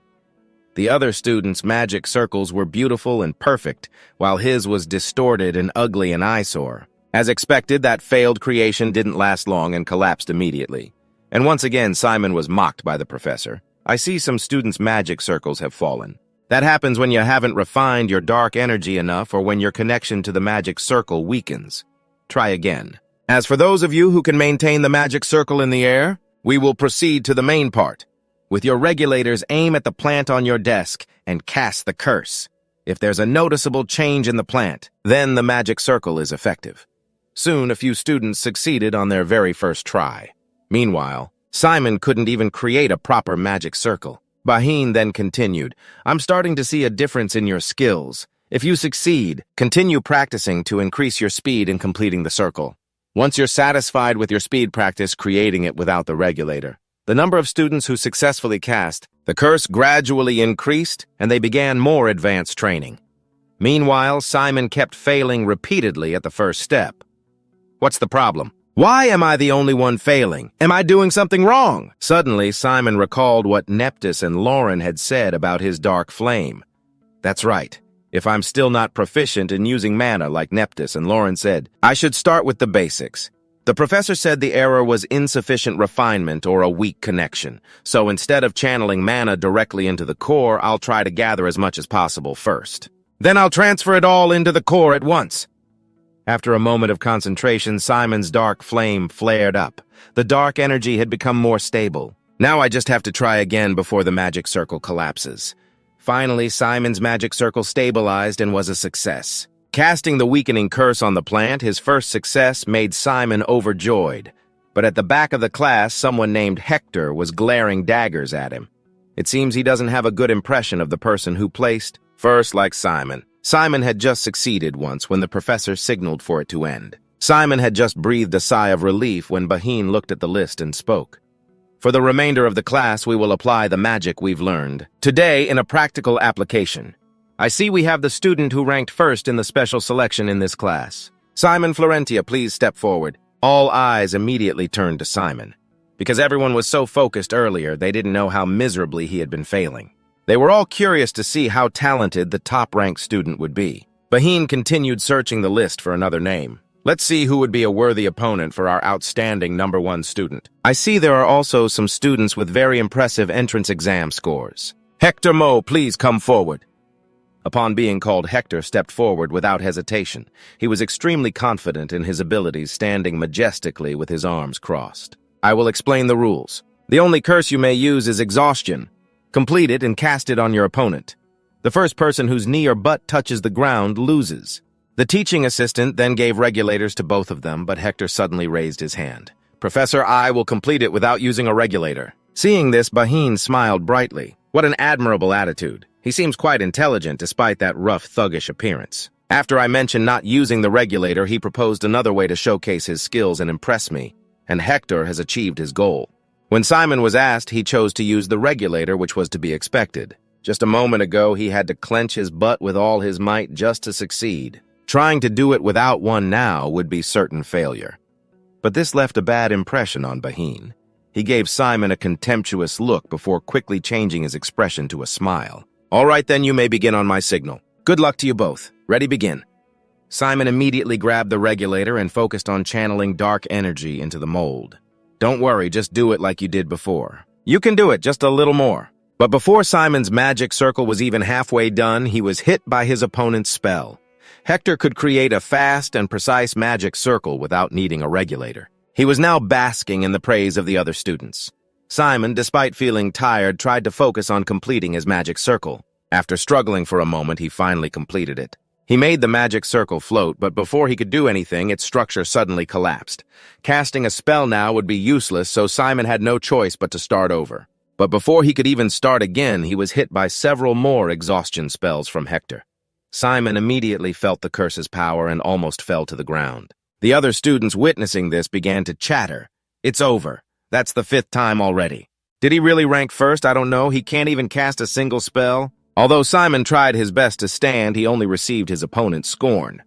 Speaker 1: The other students' magic circles were beautiful and perfect, while his was distorted and ugly and eyesore. As expected, that failed creation didn't last long and collapsed immediately. And once again, Simon was mocked by the professor. I see some students' magic circles have fallen. That happens when you haven't refined your dark energy enough or when your connection to the magic circle weakens. Try again. As for those of you who can maintain the magic circle in the air, we will proceed to the main part. With your regulators, aim at the plant on your desk and cast the curse. If there's a noticeable change in the plant, then the magic circle is effective. Soon, a few students succeeded on their very first try. Meanwhile, Simon couldn't even create a proper magic circle. Bahin then continued, I'm starting to see a difference in your skills. If you succeed, continue practicing to increase your speed in completing the circle. Once you're satisfied with your speed, practice creating it without the regulator. The number of students who successfully cast the curse gradually increased, and they began more advanced training. Meanwhile, Simon kept failing repeatedly at the first step. What's the problem? Why am I the only one failing? Am I doing something wrong? Suddenly, Simon recalled what Neptus and Lauren had said about his dark flame. That's right. If I'm still not proficient in using mana like Neptus and Lauren said, I should start with the basics. The professor said the error was insufficient refinement or a weak connection. So instead of channeling mana directly into the core, I'll try to gather as much as possible first. Then I'll transfer it all into the core at once. After a moment of concentration, Simon's dark flame flared up. The dark energy had become more stable. Now I just have to try again before the magic circle collapses. Finally, Simon's magic circle stabilized and was a success. Casting the weakening curse on the plant, his first success made Simon overjoyed. But at the back of the class, someone named Hector was glaring daggers at him. It seems he doesn't have a good impression of the person who placed first like Simon. Simon had just succeeded once when the professor signaled for it to end. Simon had just breathed a sigh of relief when Baheen looked at the list and spoke. For the remainder of the class, we will apply the magic we've learned. Today, in a practical application. I see we have the student who ranked first in the special selection in this class. Simon Florentia, please step forward. All eyes immediately turned to Simon. Because everyone was so focused earlier, they didn't know how miserably he had been failing. They were all curious to see how talented the top-ranked student would be. Baheen continued searching the list for another name. Let's see who would be a worthy opponent for our outstanding #1 student. I see there are also some students with very impressive entrance exam scores. Hector Mo, please come forward. Upon being called, Hector stepped forward without hesitation. He was extremely confident in his abilities, standing majestically with his arms crossed. I will explain the rules. The only curse you may use is exhaustion. Complete it and cast it on your opponent. The first person whose knee or butt touches the ground loses. The teaching assistant then gave regulators to both of them, but Hector suddenly raised his hand. Professor, I will complete it without using a regulator. Seeing this, Baheen smiled brightly. What an admirable attitude. He seems quite intelligent despite that rough, thuggish appearance. After I mentioned not using the regulator, he proposed another way to showcase his skills and impress me, and Hector has achieved his goal. When Simon was asked, he chose to use the regulator, which was to be expected. Just a moment ago, he had to clench his butt with all his might just to succeed. Trying to do it without one now would be certain failure. But this left a bad impression on Baheen. He gave Simon a contemptuous look before quickly changing his expression to a smile. All right, then you may begin on my signal. Good luck to you both. Ready, begin. Simon immediately grabbed the regulator and focused on channeling dark energy into the mold. Don't worry, just do it like you did before. You can do it, just a little more. But before Simon's magic circle was even halfway done, he was hit by his opponent's spell. Hector could create a fast and precise magic circle without needing a regulator. He was now basking in the praise of the other students. Simon, despite feeling tired, tried to focus on completing his magic circle. After struggling for a moment, he finally completed it. He made the magic circle float, but before he could do anything, its structure suddenly collapsed. Casting a spell now would be useless, so Simon had no choice but to start over. But before he could even start again, he was hit by several more exhaustion spells from Hector. Simon immediately felt the curse's power and almost fell to the ground. The other students witnessing this began to chatter. It's over. That's the 5th time already. Did he really rank first? I don't know. He can't even cast a single spell. Although Simon tried his best to stand, he only received his opponent's scorn.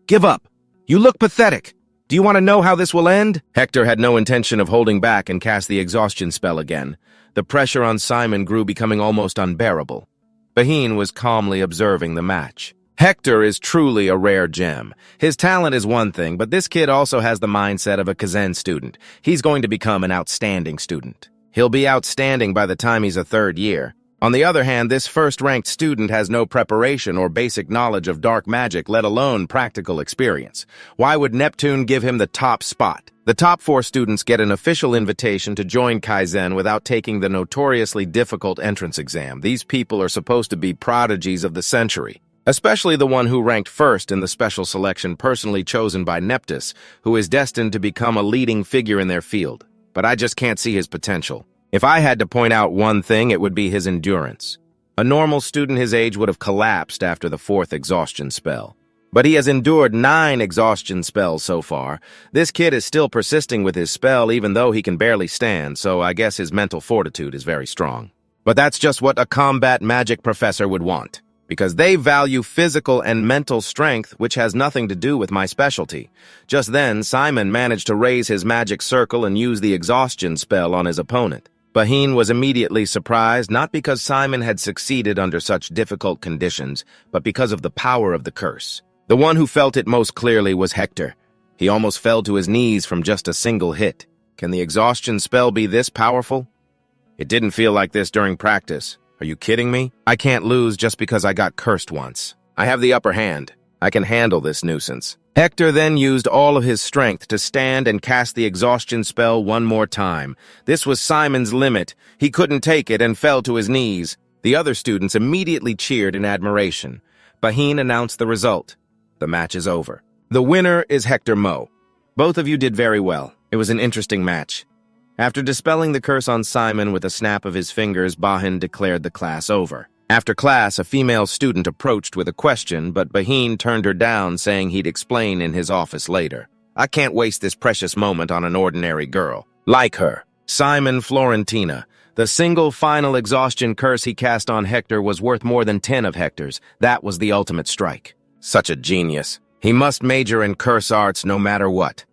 Speaker 1: Give up. You look pathetic. Do you want to know how this will end? Hector had no intention of holding back and cast the exhaustion spell again. The pressure on Simon grew, becoming almost unbearable. Baheen was calmly observing the match. Hector is truly a rare gem. His talent is one thing, but this kid also has the mindset of a Kaizen student. He's going to become an outstanding student. He'll be outstanding by the time he's a 3rd year. On the other hand, this first-ranked student has no preparation or basic knowledge of dark magic, let alone practical experience. Why would Neptune give him the top spot? The top 4 students get an official invitation to join Kaizen without taking the notoriously difficult entrance exam. These people are supposed to be prodigies of the century. Especially the one who ranked first in the special selection personally chosen by Neptus, who is destined to become a leading figure in their field. But I just can't see his potential. If I had to point out one thing, it would be his endurance. A normal student his age would have collapsed after the 4th exhaustion spell. But he has endured 9 exhaustion spells so far. This kid is still persisting with his spell even though he can barely stand, so I guess his mental fortitude is very strong. But that's just what a combat magic professor would want, because they value physical and mental strength, which has nothing to do with my specialty. Just then, Simon managed to raise his magic circle and use the exhaustion spell on his opponent. Baheen was immediately surprised, not because Simon had succeeded under such difficult conditions, but because of the power of the curse. The one who felt it most clearly was Hector. He almost fell to his knees from just a single hit. Can the exhaustion spell be this powerful? It didn't feel like this during practice. Are you kidding me? I can't lose just because I got cursed once. I have the upper hand. I can handle this nuisance. Hector then used all of his strength to stand and cast the exhaustion spell one more time. This was Simon's limit. He couldn't take it and fell to his knees. The other students immediately cheered in admiration. Baheen announced the result. The match is over. The winner is Hector Mo. Both of you did very well. It was an interesting match. After dispelling the curse on Simon with a snap of his fingers, Baheen declared the class over. After class, a female student approached with a question, but Baheen turned her down, saying he'd explain in his office later. I can't waste this precious moment on an ordinary girl. Like her, Simon Florentina. The single final exhaustion curse he cast on Hector was worth more than 10 of Hector's. That was the ultimate strike. Such a genius. He must major in curse arts no matter what.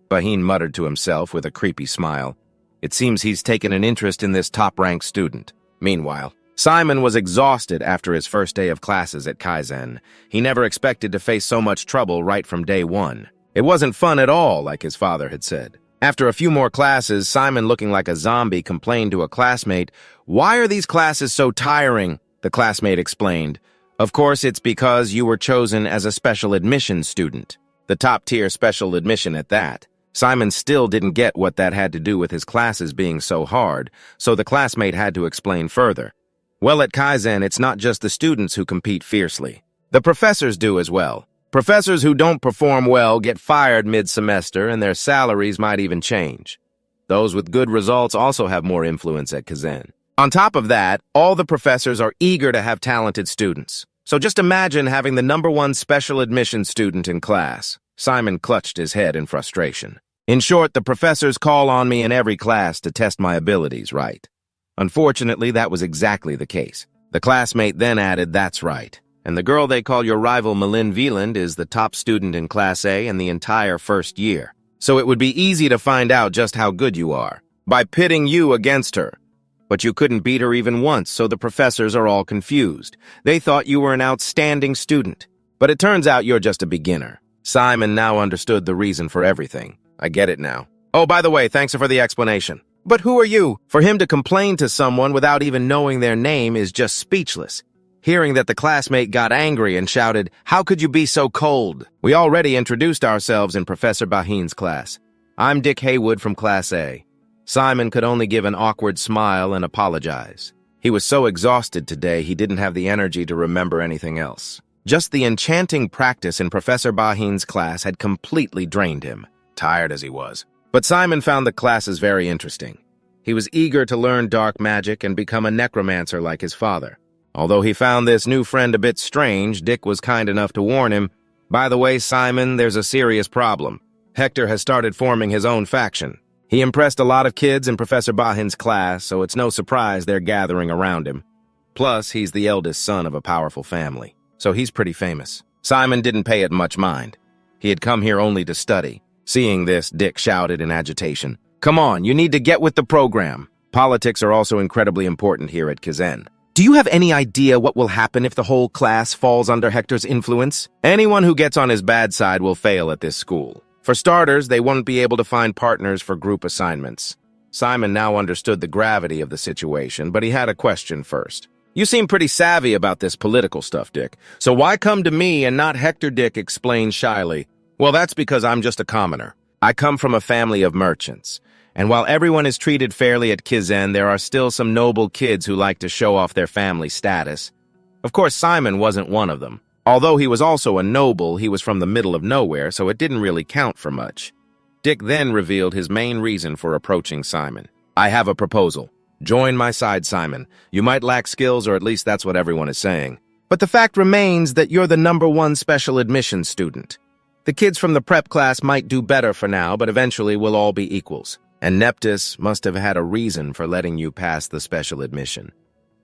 Speaker 1: Baheen muttered to himself with a creepy smile. It seems he's taken an interest in this top-ranked student. Meanwhile, Simon was exhausted after his first day of classes at Kaizen. He never expected to face so much trouble right from day one. It wasn't fun at all, like his father had said. After a few more classes, Simon, looking like a zombie, complained to a classmate. "Why are these classes so tiring?" The classmate explained. "Of course, it's because you were chosen as a special admission student. The top-tier special admission at that." Simon still didn't get what that had to do with his classes being so hard, so the classmate had to explain further. Well, at Kaizen, it's not just the students who compete fiercely. The professors do as well. Professors who don't perform well get fired mid-semester, and their salaries might even change. Those with good results also have more influence at Kaizen. On top of that, all the professors are eager to have talented students. So just imagine having the #1 special admission student in class. Simon clutched his head in frustration. In short, the professors call on me in every class to test my abilities, right? Unfortunately, that was exactly the case. The classmate then added, "That's right. And the girl they call your rival, Malin Wieland, is the top student in Class A in the entire first year. So it would be easy to find out just how good you are by pitting you against her. But you couldn't beat her even once, so the professors are all confused. They thought you were an outstanding student. But it turns out you're just a beginner." Simon now understood the reason for everything. "I get it now. Oh, by the way, thanks for the explanation. But who are you?" For him to complain to someone without even knowing their name is just speechless. Hearing that, the classmate got angry and shouted, "How could you be so cold?" We already introduced ourselves in Professor Baheen's class. "I'm Dick Haywood from Class A." Simon could only give an awkward smile and apologize. He was so exhausted today he didn't have the energy to remember anything else. Just the enchanting practice in Professor Baheen's class had completely drained him, tired as he was. But Simon found the classes very interesting. He was eager to learn dark magic and become a necromancer like his father. Although he found this new friend a bit strange, Dick was kind enough to warn him, "By the way, Simon, there's a serious problem. Hector has started forming his own faction. He impressed a lot of kids in Professor Baheen's class, so it's no surprise they're gathering around him. Plus, he's the eldest son of a powerful family, so he's pretty famous." Simon didn't pay it much mind. He had come here only to study. Seeing this, Dick shouted in agitation, "Come on, you need to get with the program. Politics are also incredibly important here at Kaizen. Do you have any idea what will happen if the whole class falls under Hector's influence? Anyone who gets on his bad side will fail at this school. For starters, they won't be able to find partners for group assignments." Simon now understood the gravity of the situation, but he had a question first. "You seem pretty savvy about this political stuff, Dick. So why come to me and not Hector?" Dick explained shyly. "Well, that's because I'm just a commoner. I come from a family of merchants. And while everyone is treated fairly at Kaizen, there are still some noble kids who like to show off their family status. Of course, Simon wasn't one of them. Although he was also a noble, he was from the middle of nowhere, so it didn't really count for much." Dick then revealed his main reason for approaching Simon. "I have a proposal. Join my side, Simon. You might lack skills, or at least that's what everyone is saying. But the fact remains that you're the #1 special admission student. The kids from the prep class might do better for now, but eventually we'll all be equals. And Neptus must have had a reason for letting you pass the special admission.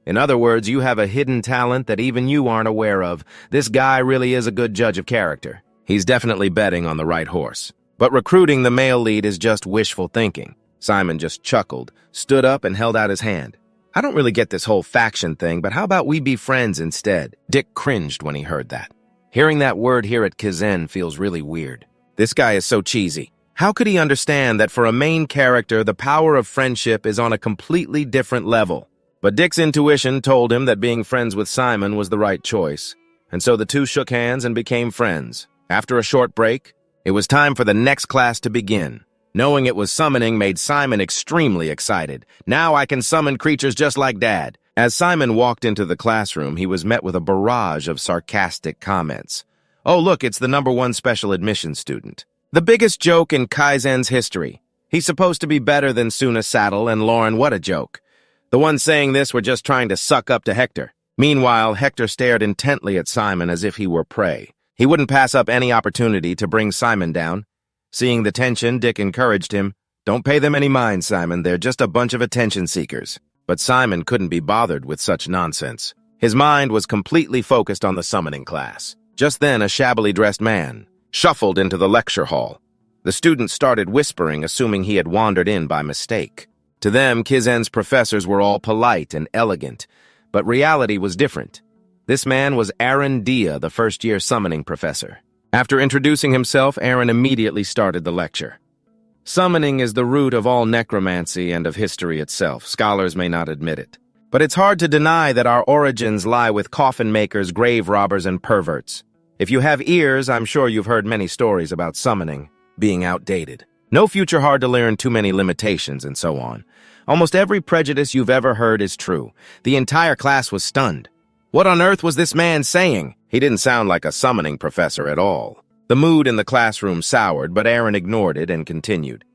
Speaker 1: In other words, you have a hidden talent that even you aren't aware of. This guy really is a good judge of character. He's definitely betting on the right horse. But recruiting the male lead is just wishful thinking." Simon just chuckled, stood up, and held out his hand. "I don't really get this whole faction thing, but how about we be friends instead?" Dick cringed when he heard that. Hearing that word here at Kaizen feels really weird. This guy is so cheesy. How could he understand that for a main character, the power of friendship is on a completely different level? But Dick's intuition told him that being friends with Simon was the right choice, and so the two shook hands and became friends. After a short break, it was time for the next class to begin. Knowing it was summoning made Simon extremely excited. "Now I can summon creatures just like Dad." As Simon walked into the classroom, he was met with a barrage of sarcastic comments. "Oh, look, it's the #1 special admission student. The biggest joke in Kaizen's history. He's supposed to be better than Suna Saddle and Lauren. What a joke. The ones saying this were just trying to suck up to Hector. Meanwhile, Hector stared intently at Simon as if he were prey. He wouldn't pass up any opportunity to bring Simon down. Seeing the tension, Dick encouraged him. "Don't pay them any mind, Simon. They're just a bunch of attention seekers." But Simon couldn't be bothered with such nonsense. His mind was completely focused on the summoning class. Just then, a shabbily dressed man shuffled into the lecture hall. The students started whispering, assuming he had wandered in by mistake. To them, Kizen's professors were all polite and elegant, but reality was different. This man was Aaron Dia, the first-year summoning professor. After introducing himself, Aaron immediately started the lecture. Summoning is the root of all necromancy and of history itself. Scholars may not admit it. But it's hard to deny that our origins lie with coffin makers, grave robbers, and perverts. If you have ears, I'm sure you've heard many stories about summoning being outdated. No future hard to learn, too many limitations, and so on. Almost every prejudice you've ever heard is true. The entire class was stunned. What on earth was this man saying? He didn't sound like a summoning professor at all. The mood in the classroom soured, but Aaron ignored it and continued.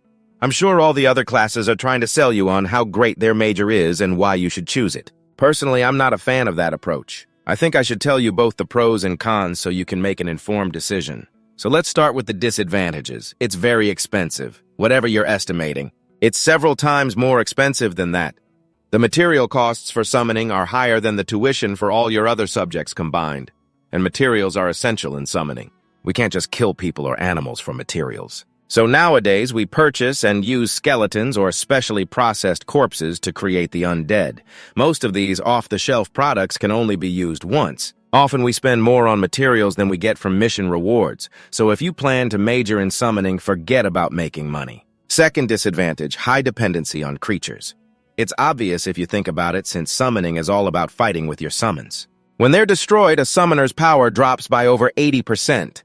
Speaker 1: "I'm sure all the other classes are trying to sell you on how great their major is and why you should choose it. Personally, I'm not a fan of that approach. I think I should tell you both the pros and cons so you can make an informed decision. So let's start with the disadvantages. It's very expensive, whatever you're estimating. It's several times more expensive than that. The material costs for summoning are higher than the tuition for all your other subjects combined, and materials are essential in summoning. We can't just kill people or animals for materials. So nowadays, we purchase and use skeletons or specially processed corpses to create the undead. Most of these off-the-shelf products can only be used once. Often we spend more on materials than we get from mission rewards, so if you plan to major in summoning, forget about making money. Second disadvantage, high dependency on creatures. It's obvious if you think about it, since summoning is all about fighting with your summons. When they're destroyed, a summoner's power drops by over 80%.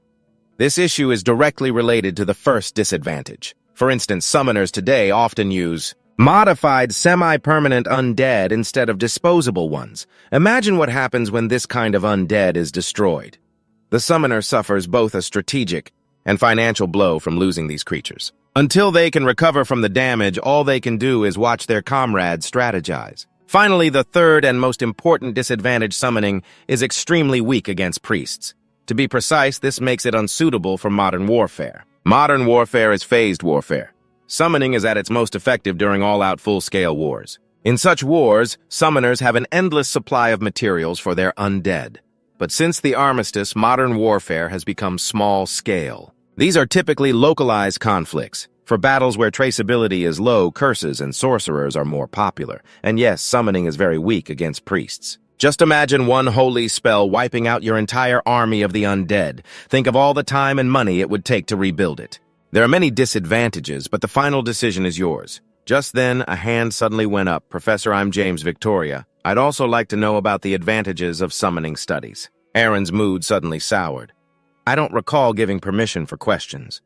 Speaker 1: This issue is directly related to the first disadvantage. For instance, summoners today often use modified semi-permanent undead instead of disposable ones. Imagine what happens when this kind of undead is destroyed. The summoner suffers both a strategic and financial blow from losing these creatures. Until they can recover from the damage, all they can do is watch their comrades strategize. Finally, the third and most important disadvantage, summoning is extremely weak against priests. To be precise, this makes it unsuitable for modern warfare. Modern warfare is phased warfare. Summoning is at its most effective during all-out full-scale wars. In such wars, summoners have an endless supply of materials for their undead. But since the armistice, modern warfare has become small-scale. These are typically localized conflicts. For battles where traceability is low, curses and sorcerers are more popular. And yes, summoning is very weak against priests. Just imagine one holy spell wiping out your entire army of the undead. Think of all the time and money it would take to rebuild it. There are many disadvantages, but the final decision is yours. Just then, a hand suddenly went up. "Professor, I'm James Victoria. I'd also like to know about the advantages of summoning studies." Aaron's mood suddenly soured. "I don't recall giving permission for questions."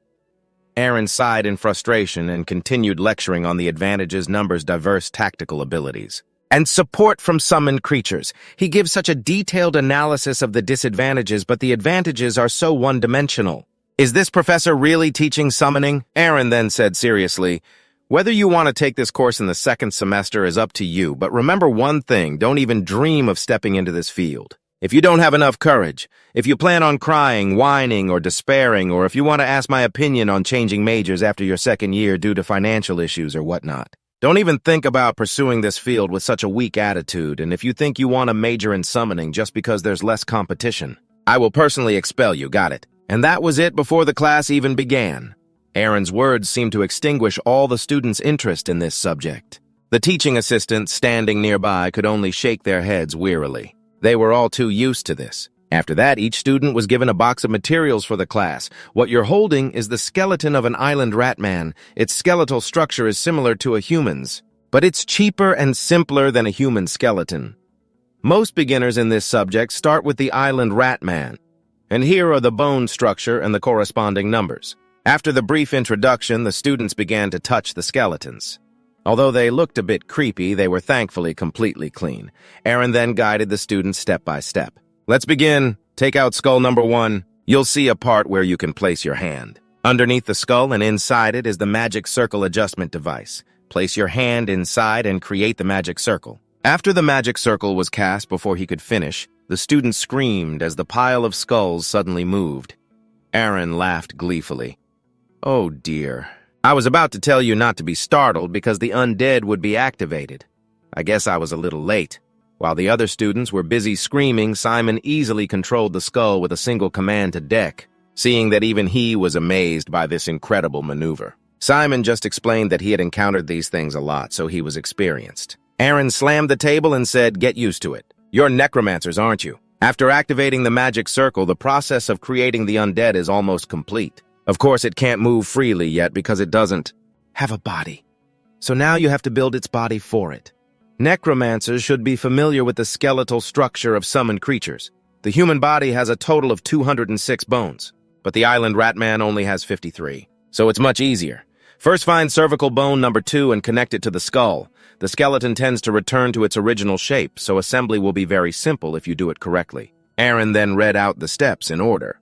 Speaker 1: Aaron sighed in frustration and continued lecturing on the advantages numbers diverse tactical abilities. And support from summoned creatures. He gives such a detailed analysis of the disadvantages, but the advantages are so one-dimensional. "Is this professor really teaching summoning?" Aaron then said seriously, "Whether you want to take this course in the second semester is up to you, but remember one thing, don't even dream of stepping into this field. If you don't have enough courage, if you plan on crying, whining, or despairing, or if you want to ask my opinion on changing majors after your second year due to financial issues or whatnot, don't even think about pursuing this field with such a weak attitude, and if you think you want to major in summoning just because there's less competition, I will personally expel you, got it?" And that was it before the class even began. Aaron's words seemed to extinguish all the students' interest in this subject. The teaching assistants standing nearby could only shake their heads wearily. They were all too used to this. After that, each student was given a box of materials for the class. "What you're holding is the skeleton of an island ratman. Its skeletal structure is similar to a human's, but it's cheaper and simpler than a human skeleton. Most beginners in this subject start with the island ratman, and here are the bone structure and the corresponding numbers." After the brief introduction, the students began to touch the skeletons. Although they looked a bit creepy, they were thankfully completely clean. Aaron then guided the students step by step. "Let's begin. Take out skull number 1. You'll see a part where you can place your hand. Underneath the skull and inside it is the magic circle adjustment device. Place your hand inside and create the magic circle. After the magic circle was cast before he could finish, the student screamed as the pile of skulls suddenly moved. Aaron laughed gleefully. Oh dear. I was about to tell you not to be startled because the undead would be activated. I guess I was a little late. While the other students were busy screaming, Simon easily controlled the skull with a single command to deck, seeing that even he was amazed by this incredible maneuver. Simon just explained that he had encountered these things a lot, so he was experienced. Aaron slammed the table and said, "Get used to it. You're necromancers, aren't you?" After activating the magic circle, the process of creating the undead is almost complete. Of course, it can't move freely yet because it doesn't have a body. So now you have to build its body for it. Necromancers should be familiar with the skeletal structure of summoned creatures. The human body has a total of 206 bones, but the island ratman only has 53. So it's much easier. First find cervical bone number 2 and connect it to the skull. The skeleton tends to return to its original shape, so assembly will be very simple if you do it correctly. Aaron then read out the steps in order.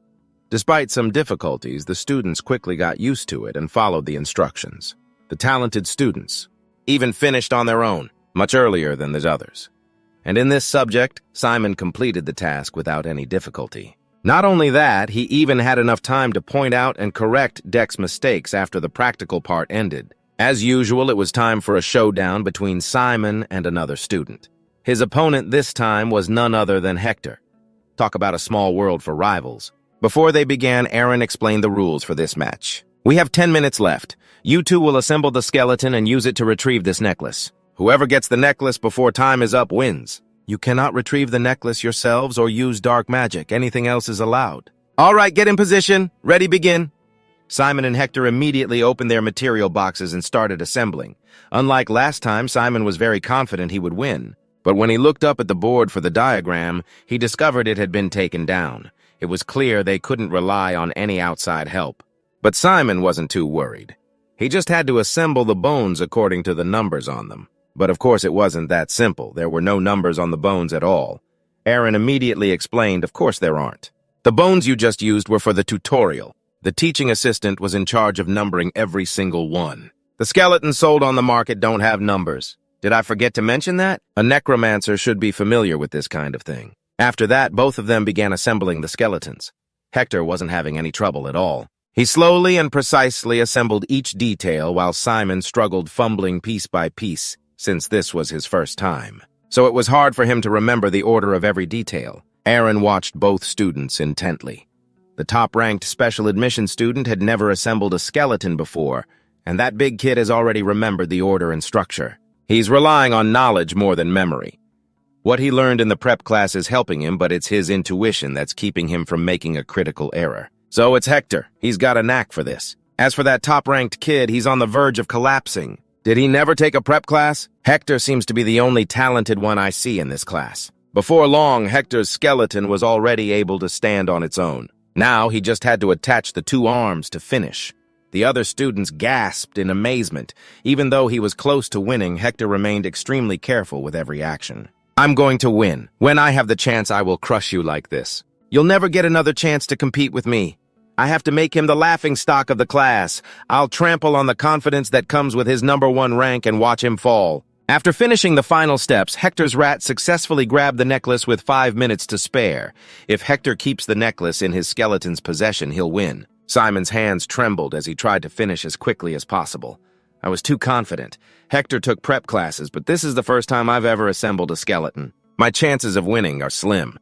Speaker 1: Despite some difficulties, the students quickly got used to it and followed the instructions. The talented students even finished on their own, much earlier than the others. And in this subject, Simon completed the task without any difficulty. Not only that, he even had enough time to point out and correct Deck's mistakes after the practical part ended. As usual, it was time for a showdown between Simon and another student. His opponent this time was none other than Hector. Talk about a small world for rivals. Before they began, Aaron explained the rules for this match. We have 10 minutes left. You two will assemble the skeleton and use it to retrieve this necklace. Whoever gets the necklace before time is up wins. You cannot retrieve the necklace yourselves or use dark magic. Anything else is allowed. All right, get in position. Ready, begin. Simon and Hector immediately opened their material boxes and started assembling. Unlike last time, Simon was very confident he would win. But when he looked up at the board for the diagram, he discovered it had been taken down. It was clear they couldn't rely on any outside help. But Simon wasn't too worried. He just had to assemble the bones according to the numbers on them. But of course it wasn't that simple. There were no numbers on the bones at all. Aaron immediately explained, of course there aren't. The bones you just used were for the tutorial. The teaching assistant was in charge of numbering every single one. The skeletons sold on the market don't have numbers. Did I forget to mention that? A necromancer should be familiar with this kind of thing. After that, both of them began assembling the skeletons. Hector wasn't having any trouble at all. He slowly and precisely assembled each detail while Simon struggled, fumbling piece by piece, since this was his first time. So it was hard for him to remember the order of every detail. Aaron watched both students intently. The top-ranked special admission student had never assembled a skeleton before, and that big kid has already remembered the order and structure. He's relying on knowledge more than memory. What he learned in the prep class is helping him, but it's his intuition that's keeping him from making a critical error. So it's Hector. He's got a knack for this. As for that top-ranked kid, he's on the verge of collapsing. Did he never take a prep class? Hector seems to be the only talented one I see in this class. Before long, Hector's skeleton was already able to stand on its own. Now he just had to attach the 2 arms to finish. The other students gasped in amazement. Even though he was close to winning, Hector remained extremely careful with every action. I'm going to win. When I have the chance, I will crush you like this. You'll never get another chance to compete with me. I have to make him the laughingstock of the class. I'll trample on the confidence that comes with his #1 rank and watch him fall. After finishing the final steps, Hector's rat successfully grabbed the necklace with 5 minutes to spare. If Hector keeps the necklace in his skeleton's possession, he'll win. Simon's hands trembled as he tried to finish as quickly as possible. I was too confident. Hector took prep classes, but this is the first time I've ever assembled a skeleton. My chances of winning are slim.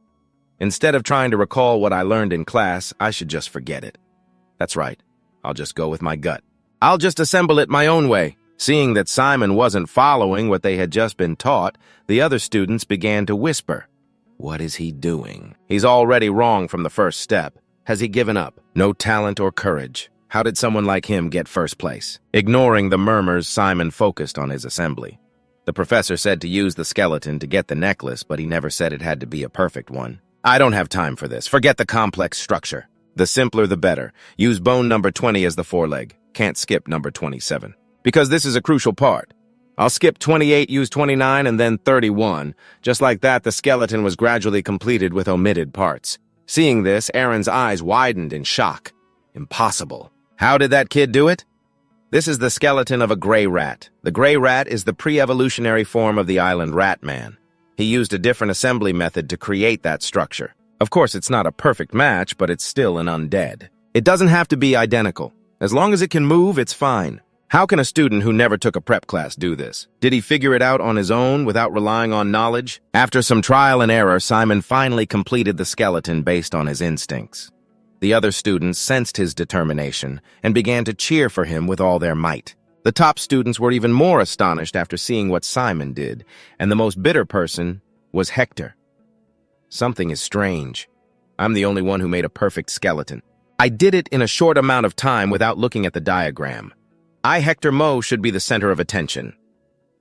Speaker 1: Instead of trying to recall what I learned in class, I should just forget it. That's right. I'll just go with my gut. I'll just assemble it my own way. Seeing that Simon wasn't following what they had just been taught, the other students began to whisper. What is he doing? He's already wrong from the first step. Has he given up? No talent or courage. How did someone like him get first place? Ignoring the murmurs, Simon focused on his assembly. The professor said to use the skeleton to get the necklace, but he never said it had to be a perfect one. I don't have time for this. Forget the complex structure. The simpler, the better. Use bone number 20 as the foreleg. Can't skip number 27. Because this is a crucial part. I'll skip 28, use 29, and then 31. Just like that, the skeleton was gradually completed with omitted parts. Seeing this, Aaron's eyes widened in shock. Impossible. How did that kid do it? This is the skeleton of a gray rat. The gray rat is the pre-evolutionary form of the island rat man. He used a different assembly method to create that structure. Of course, it's not a perfect match, but it's still an undead. It doesn't have to be identical. As long as it can move, it's fine. How can a student who never took a prep class do this? Did he figure it out on his own without relying on knowledge? After some trial and error, Simon finally completed the skeleton based on his instincts. The other students sensed his determination and began to cheer for him with all their might. The top students were even more astonished after seeing what Simon did, and the most bitter person was Hector. Something is strange. I'm the only one who made a perfect skeleton. I did it in a short amount of time without looking at the diagram. I, Hector Mo, should be the center of attention.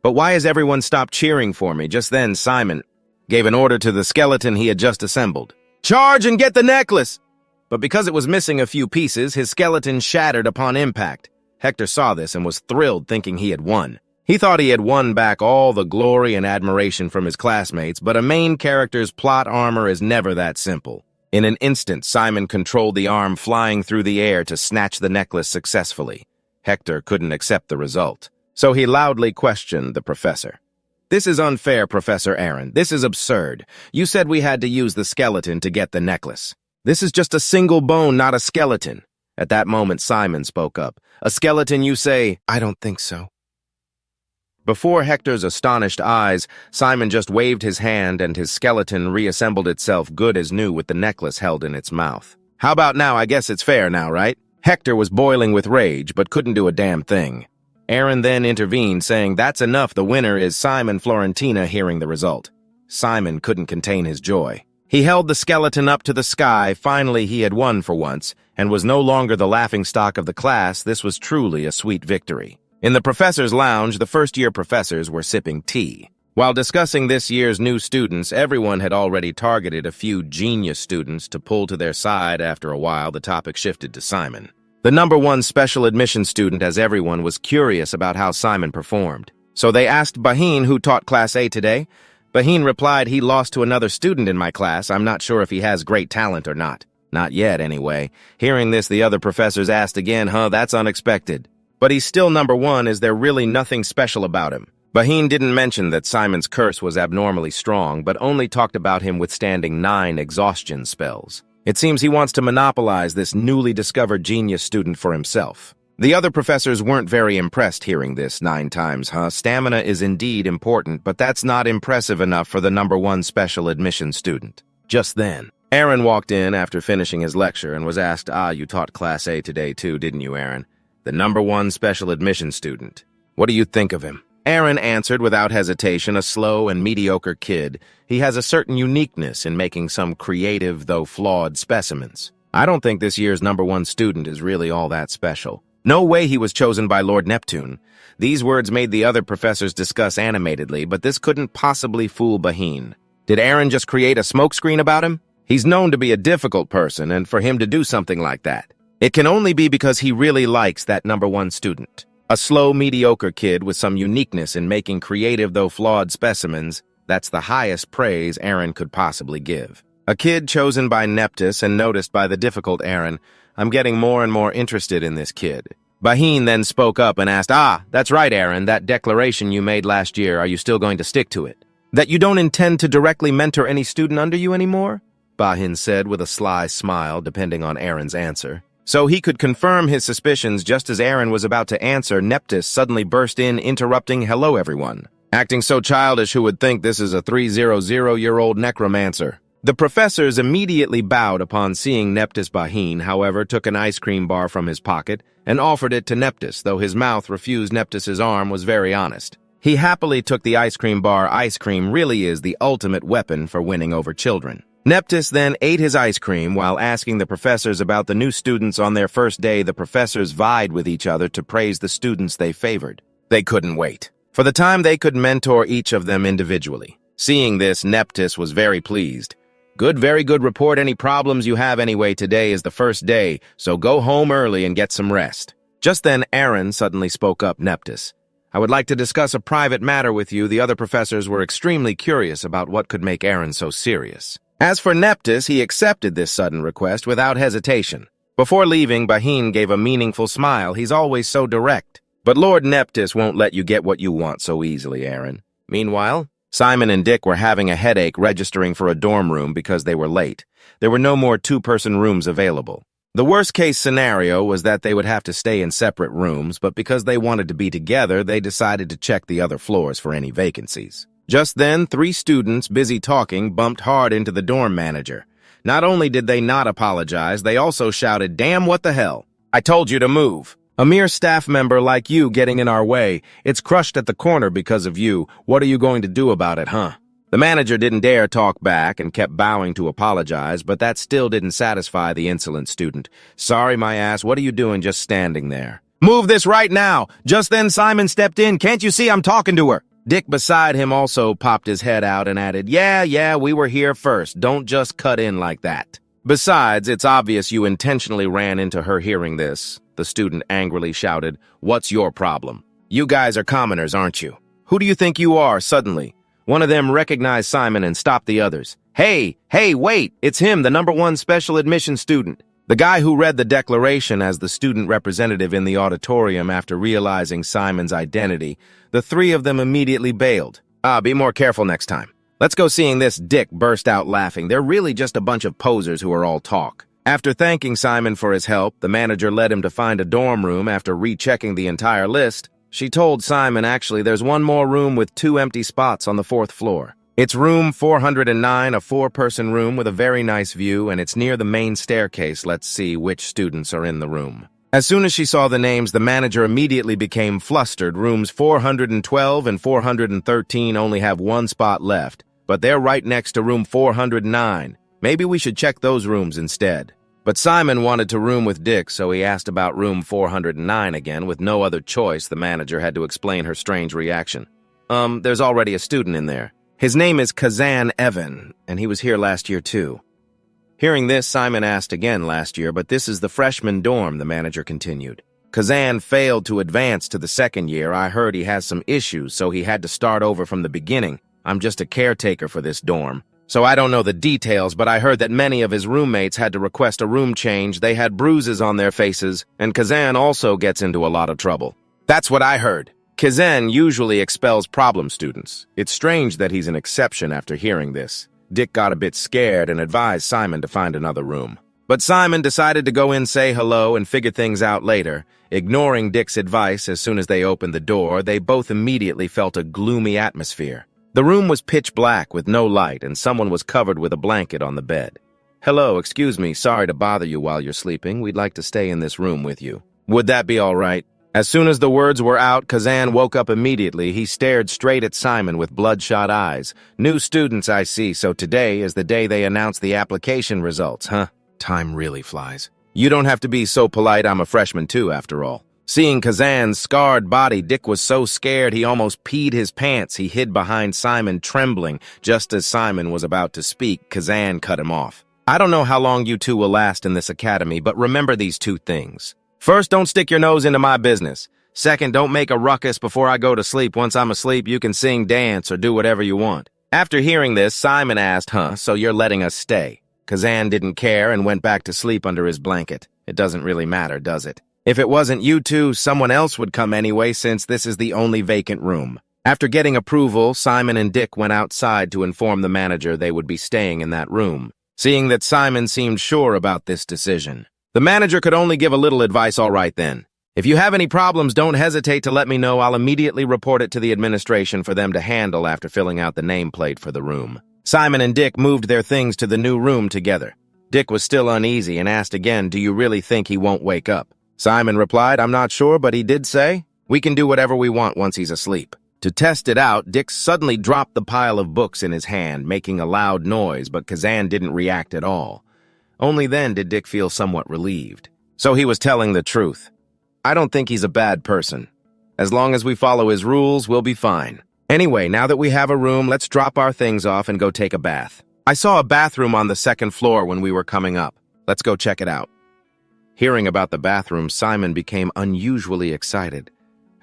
Speaker 1: But why has everyone stopped cheering for me? Just then, Simon gave an order to the skeleton he had just assembled. Charge and get the necklace! But because it was missing a few pieces, his skeleton shattered upon impact. Hector saw this and was thrilled, thinking he had won. He thought he had won back all the glory and admiration from his classmates, but a main character's plot armor is never that simple. In an instant, Simon controlled the arm flying through the air to snatch the necklace successfully. Hector couldn't accept the result, so he loudly questioned the professor. This is unfair, Professor Aaron. This is absurd. You said we had to use the skeleton to get the necklace. This is just a single bone, not a skeleton. At that moment, Simon spoke up. A skeleton, you say? I don't think so. Before Hector's astonished eyes, Simon just waved his hand and his skeleton reassembled itself good as new with the necklace held in its mouth. How about now? I guess it's fair now, right? Hector was boiling with rage, but couldn't do a damn thing. Aaron then intervened, saying, That's enough, the winner is Simon Florentina. Hearing the result, Simon couldn't contain his joy. He held the skeleton up to the sky. Finally, he had won for once, and was no longer the laughingstock of the class. This was truly a sweet victory. In the professor's lounge, the first-year professors were sipping tea. While discussing this year's new students, everyone had already targeted a few genius students to pull to their side. After a while, the topic shifted to Simon. The #1 special admission student, as everyone was curious about how Simon performed. So they asked Baheen, who taught Class A today. Baheen replied, he lost to another student in my class. I'm not sure if he has great talent or not. Not yet, anyway. Hearing this, the other professors asked again, that's unexpected. But he's still #1. Is there really nothing special about him? Baheen didn't mention that Simon's curse was abnormally strong, but only talked about him withstanding 9 exhaustion spells. It seems he wants to monopolize this newly discovered genius student for himself. The other professors weren't very impressed hearing this 9 times, Stamina is indeed important, but that's not impressive enough for the #1 special admission student. Just then, Aaron walked in after finishing his lecture and was asked, you taught Class A today too, didn't you, Aaron? The #1 special admission student. What do you think of him? Aaron answered without hesitation, a slow and mediocre kid. He has a certain uniqueness in making some creative, though flawed, specimens. I don't think this year's #1 student is really all that special. No way he was chosen by Lord Neptune. These words made the other professors discuss animatedly, but this couldn't possibly fool Baheen. Did Aaron just create a smokescreen about him? He's known to be a difficult person, and for him to do something like that, it can only be because he really likes that #1 student. A slow, mediocre kid with some uniqueness in making creative, though flawed specimens, that's the highest praise Aaron could possibly give. A kid chosen by Neptus and noticed by the difficult Aaron. I'm getting more and more interested in this kid. Baheen then spoke up and asked, that's right, Aaron, that declaration you made last year, are you still going to stick to it? That you don't intend to directly mentor any student under you anymore? Baheen said with a sly smile, depending on Aaron's answer. So he could confirm his suspicions. Just as Aaron was about to answer, Neptus suddenly burst in, interrupting, Hello, everyone. Acting so childish, who would think this is a 300-year-old necromancer? The professors immediately bowed upon seeing Neptus. Baheen, however, took an ice cream bar from his pocket and offered it to Neptus, though his mouth refused. Neptus's arm was very honest. He happily took the ice cream bar. Ice cream really is the ultimate weapon for winning over children. Neptus then ate his ice cream while asking the professors about the new students on their first day. The professors vied with each other to praise the students they favored. They couldn't wait for the time they could mentor each of them individually. Seeing this, Neptus was very pleased. Good, very good report. Any problems you have anyway? Today is the first day, so go home early and get some rest. Just then, Aaron suddenly spoke up. Neptus, I would like to discuss a private matter with you. The other professors were extremely curious about what could make Aaron so serious. As for Neptus, he accepted this sudden request without hesitation. Before leaving, Baheen gave a meaningful smile. He's always so direct. But Lord Neptus won't let you get what you want so easily, Aaron. Meanwhile, Simon and Dick were having a headache registering for a dorm room because they were late. There were no more two-person rooms available. The worst-case scenario was that they would have to stay in separate rooms, but because they wanted to be together, they decided to check the other floors for any vacancies. Just then, 3 students, busy talking, bumped hard into the dorm manager. Not only did they not apologize, they also shouted, "Damn, what the hell? I told you to move. A mere staff member like you getting in our way. It's crushed at the corner because of you. What are you going to do about it, huh?" The manager didn't dare talk back and kept bowing to apologize, but that still didn't satisfy the insolent student. "Sorry, my ass, what are you doing just standing there?" "Move this right now!" Just then Simon stepped in. "Can't you see I'm talking to her?" Dick beside him also popped his head out and added, Yeah, we were here first. Don't just cut in like that." "Besides, it's obvious you intentionally ran into her hearing this," the student angrily shouted. "What's your problem? You guys are commoners, aren't you? Who do you think you are, suddenly?" One of them recognized Simon and stopped the others. Hey, wait, it's him, the #1 special admission student. The guy who read the declaration as the student representative in the auditorium after realizing Simon's identity. The 3 of them immediately bailed. Be more careful next time. Let's go." Seeing this, Dick burst out laughing. They're really just a bunch of posers who are all talk. After thanking Simon for his help, the manager led him to find a dorm room after rechecking the entire list. She told Simon, actually, there's one more room with 2 empty spots on the 4th floor. It's room 409, a 4-person room with a very nice view, and it's near the main staircase. Let's see which students are in the room. As soon as she saw the names, the manager immediately became flustered. Rooms 412 and 413 only have 1 spot left, but they're right next to room 409. Maybe we should check those rooms instead. But Simon wanted to room with Dick, so he asked about room 409 again. With no other choice, the manager had to explain her strange reaction. There's already a student in there. His name is Kazan Evan, and he was here last year too." Hearing this, Simon asked again last year, but this is the freshman dorm, the manager continued. "Kazan failed to advance to the 2nd year. I heard he has some issues, so he had to start over from the beginning. I'm just a caretaker for this dorm. So I don't know the details, but I heard that many of his roommates had to request a room change. They had bruises on their faces, and Kazan also gets into a lot of trouble." "That's what I heard. Kazan usually expels problem students. It's strange that he's an exception." After hearing this, Dick got a bit scared and advised Simon to find another room. But Simon decided to go in, say hello, and figure things out later. Ignoring Dick's advice, as soon as they opened the door, they both immediately felt a gloomy atmosphere. The room was pitch black with no light, and someone was covered with a blanket on the bed. "Hello, excuse me, sorry to bother you while you're sleeping. We'd like to stay in this room with you. Would that be all right?" As soon as the words were out, Kazan woke up immediately. He stared straight at Simon with bloodshot eyes. "New students, I see, so today is the day they announce the application results, huh? Time really flies. You don't have to be so polite. I'm a freshman too, after all." Seeing Kazan's scarred body, Dick was so scared he almost peed his pants. He hid behind Simon, trembling. Just as Simon was about to speak, Kazan cut him off. "I don't know how long you two will last in this academy, but remember these 2 things. First, don't stick your nose into my business. Second, don't make a ruckus before I go to sleep. Once I'm asleep, you can sing, dance, or do whatever you want." After hearing this, Simon asked, "So you're letting us stay?" Kazan didn't care and went back to sleep under his blanket. It doesn't really matter, does it? If it wasn't you two, someone else would come anyway, since this is the only vacant room. After getting approval, Simon and Dick went outside to inform the manager they would be staying in that room. Seeing that Simon seemed sure about this decision, the manager could only give a little advice. "All right then. If you have any problems, don't hesitate to let me know. I'll immediately report it to the administration for them to handle after filling out the nameplate for the room." Simon and Dick moved their things to the new room together. Dick was still uneasy and asked again, "Do you really think he won't wake up?" Simon replied, "I'm not sure, but he did say we can do whatever we want once he's asleep." To test it out, Dick suddenly dropped the pile of books in his hand, making a loud noise, but Kazan didn't react at all. Only then did Dick feel somewhat relieved. So he was telling the truth. "I don't think he's a bad person. As long as we follow his rules, we'll be fine. Anyway, now that we have a room, let's drop our things off and go take a bath. I saw a bathroom on the 2nd floor when we were coming up. Let's go check it out." Hearing about the bathroom, Simon became unusually excited.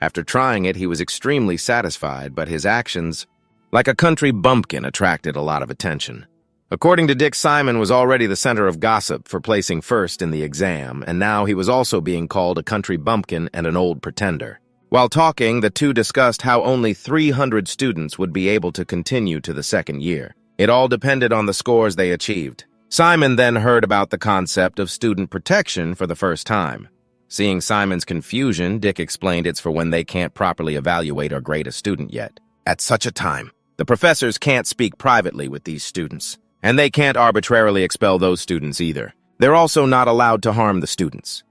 Speaker 1: After trying it, he was extremely satisfied, but his actions, like a country bumpkin, attracted a lot of attention. According to Dick, Simon was already the center of gossip for placing first in the exam, and now he was also being called a country bumpkin and an old pretender. While talking, the two discussed how only 300 students would be able to continue to the second year. It all depended on the scores they achieved. Simon then heard about the concept of student protection for the first time. Seeing Simon's confusion, Dick explained it's for when they can't properly evaluate or grade a student yet. At such a time, the professors can't speak privately with these students, and they can't arbitrarily expel those students either. They're also not allowed to harm the students.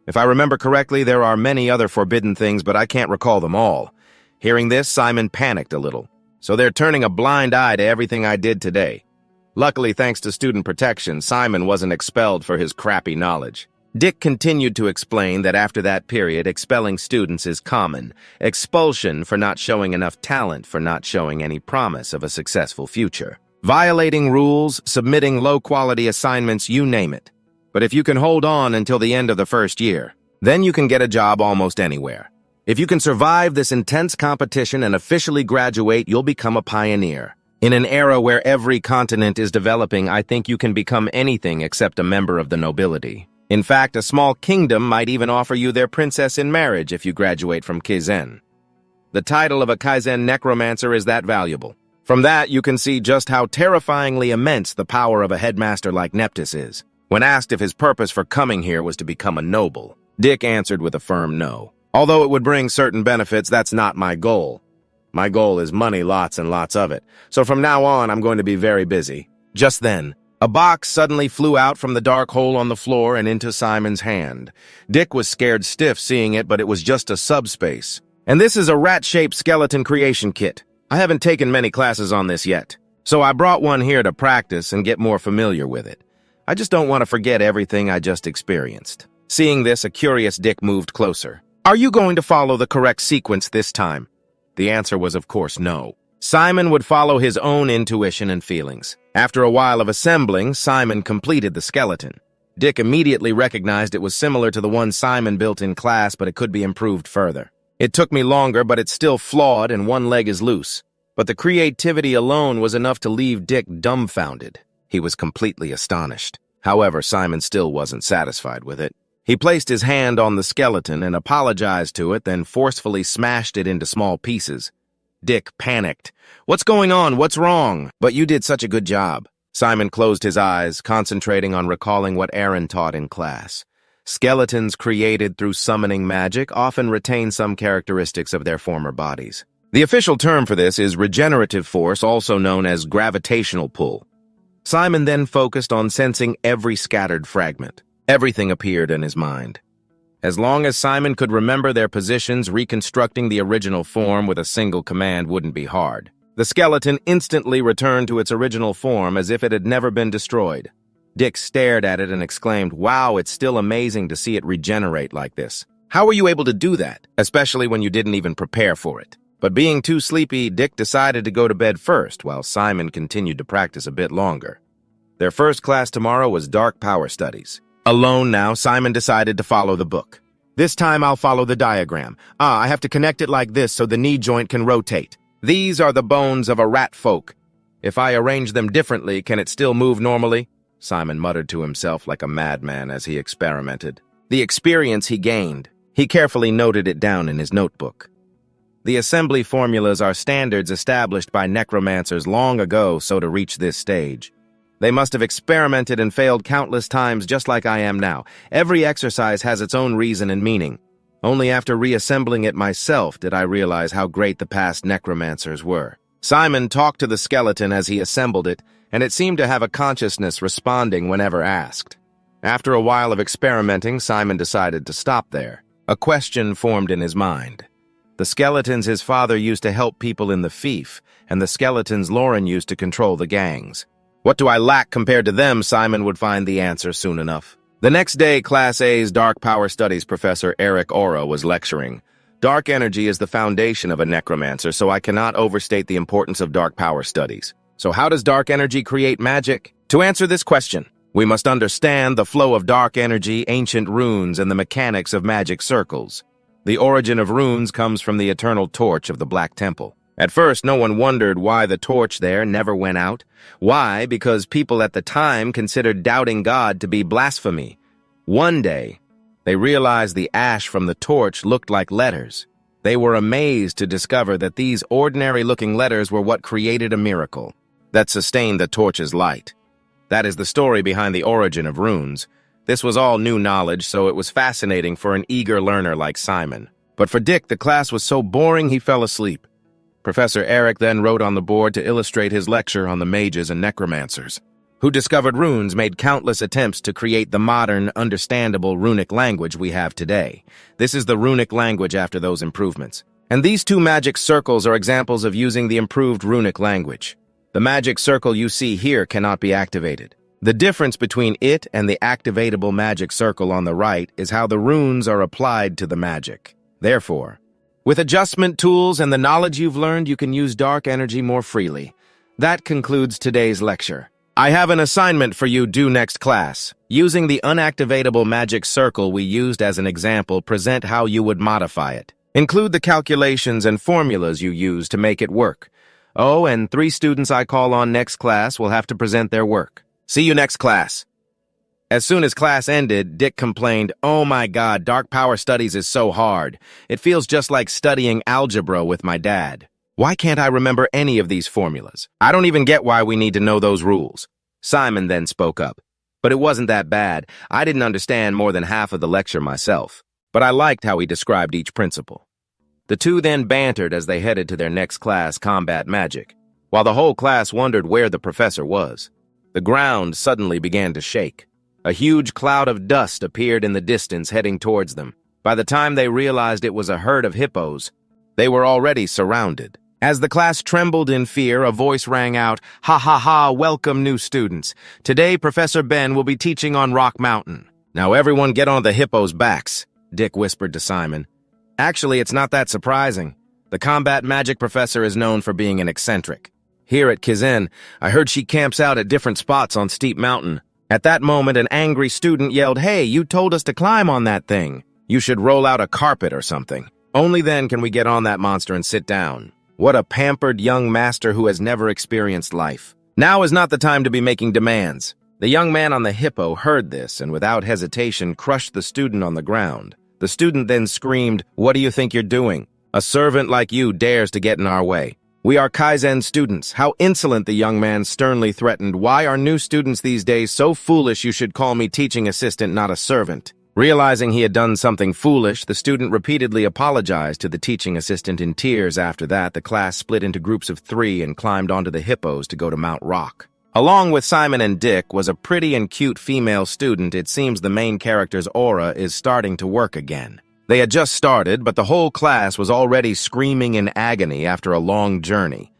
Speaker 1: If I remember correctly, there are many other forbidden things, but I can't recall them all. Hearing this, Simon panicked a little. So they're turning a blind eye to everything I did today. Luckily, thanks to student protection, Simon wasn't expelled for his crappy knowledge. Dick continued to explain that after that period, expelling students is common. Expulsion for not showing enough talent, for not showing any promise of a successful future. Violating rules, submitting low-quality assignments, you name it. But if you can hold on until the end of the first year, then you can get a job almost anywhere. If you can survive this intense competition and officially graduate, you'll become a pioneer. In an era where every continent is developing, I think you can become anything except a member of the nobility. In fact, a small kingdom might even offer you their princess in marriage if you graduate from Kaizen. The title of a Kaizen necromancer is that valuable. From that, you can see just how terrifyingly immense the power of a headmaster like Neptus is. When asked if his purpose for coming here was to become a noble, Dick answered with a firm no. Although it would bring certain benefits, that's not my goal. My goal is money, lots and lots of it. So from now on, I'm going to be very busy. Just then, a box suddenly flew out from the dark hole on the floor and into Simon's hand. Dick was scared stiff seeing it, but it was just a subspace. And this is a rat-shaped skeleton creation kit. I haven't taken many classes on this yet, so I brought one here to practice and get more familiar with it. I just don't want to forget everything I just experienced. Seeing this, a curious Dick moved closer. Are you going to follow the correct sequence this time? The answer was, of course, no. Simon would follow his own intuition and feelings. After a while of assembling, Simon completed the skeleton. Dick immediately recognized it was similar to the one Simon built in class, but it could be improved further. It took me longer, but it's still flawed and one leg is loose. But the creativity alone was enough to leave Dick dumbfounded. He was completely astonished. However, Simon still wasn't satisfied with it. He placed his hand on the skeleton and apologized to it, then forcefully smashed it into small pieces. Dick panicked. What's going on? What's wrong? But you did such a good job. Simon closed his eyes, concentrating on recalling what Aaron taught in class. Skeletons created through summoning magic often retain some characteristics of their former bodies. The official term for this is regenerative force, also known as gravitational pull. Simon then focused on sensing every scattered fragment. Everything appeared in his mind. As long as Simon could remember their positions, reconstructing the original form with a single command wouldn't be hard. The skeleton instantly returned to its original form as if it had never been destroyed. Dick stared at it and exclaimed, "Wow, it's still amazing to see it regenerate like this. How were you able to do that, especially when you didn't even prepare for it?" But being too sleepy, Dick decided to go to bed first, while Simon continued to practice a bit longer. Their first class tomorrow was Dark Power Studies. Alone now, Simon decided to follow the book. This time I'll follow the diagram. I have to connect it like this so the knee joint can rotate. These are the bones of a rat folk. If I arrange them differently, can it still move normally? Simon muttered to himself like a madman as he experimented. The experience he gained. He carefully noted it down in his notebook. The assembly formulas are standards established by necromancers long ago, so to reach this stage. They must have experimented and failed countless times just like I am now. Every exercise has its own reason and meaning. Only after reassembling it myself did I realize how great the past necromancers were. Simon talked to the skeleton as he assembled it, and it seemed to have a consciousness responding whenever asked. After a while of experimenting, Simon decided to stop there. A question formed in his mind. The skeletons his father used to help people in the fief, and the skeletons Lauren used to control the gangs. What do I lack compared to them? Simon would find the answer soon enough. The next day, Class A's Dark Power Studies professor Eric Ora was lecturing. Dark energy is the foundation of a necromancer, so I cannot overstate the importance of dark power studies. So how does dark energy create magic? To answer this question, we must understand the flow of dark energy, ancient runes, and the mechanics of magic circles. The origin of runes comes from the eternal torch of the Black Temple. At first, no one wondered why the torch there never went out. Why? Because people at the time considered doubting God to be blasphemy. One day, they realized the ash from the torch looked like letters. They were amazed to discover that these ordinary-looking letters were what created a miracle that sustained the torch's light. That is the story behind the origin of runes. This was all new knowledge, so it was fascinating for an eager learner like Simon. But for Dick, the class was so boring he fell asleep. Professor Eric then wrote on the board to illustrate his lecture on the mages and necromancers, who discovered runes, made countless attempts to create the modern, understandable runic language we have today. This is the runic language after those improvements. And these two magic circles are examples of using the improved runic language. The magic circle you see here cannot be activated. The difference between it and the activatable magic circle on the right is how the runes are applied to the magic. Therefore, with adjustment tools and the knowledge you've learned, you can use dark energy more freely. That concludes today's lecture. I have an assignment for you due next class. Using the unactivatable magic circle we used as an example, present how you would modify it. Include the calculations and formulas you use to make it work. Oh, and 3 students I call on next class will have to present their work. See you next class. As soon as class ended, Dick complained, "Oh my God, dark power studies is so hard. It feels just like studying algebra with my dad. Why can't I remember any of these formulas? I don't even get why we need to know those rules." Simon then spoke up. But it wasn't that bad. I didn't understand more than half of the lecture myself. But I liked how he described each principle. The two then bantered as they headed to their next class, Combat Magic, while the whole class wondered where the professor was. The ground suddenly began to shake. A huge cloud of dust appeared in the distance, heading towards them. By the time they realized it was a herd of hippos, they were already surrounded. As the class trembled in fear, a voice rang out, "Ha ha ha, welcome new students. Today Professor Ben will be teaching on Rock Mountain. Now everyone get on the hippos' backs," Dick whispered to Simon. Actually, it's not that surprising. The combat magic professor is known for being an eccentric. Here at Kizen, I heard she camps out at different spots on Steep Mountain. At that moment, an angry student yelled, "Hey, you told us to climb on that thing. You should roll out a carpet or something. Only then can we get on that monster and sit down." What a pampered young master who has never experienced life. Now is not the time to be making demands. The young man on the hippo heard this and without hesitation crushed the student on the ground. The student then screamed, "What do you think you're doing? A servant like you dares to get in our way. We are Kaizen students." How insolent, the young man sternly threatened. "Why are new students these days so foolish you should call me teaching assistant, not a servant?" Realizing he had done something foolish, the student repeatedly apologized to the teaching assistant in tears. After that, the class split into groups of 3 and climbed onto the hippos to go to Mount Rock. Along with Simon and Dick was a pretty and cute female student. It seems the main character's aura is starting to work again. They had just started, but the whole class was already screaming in agony after a long journey.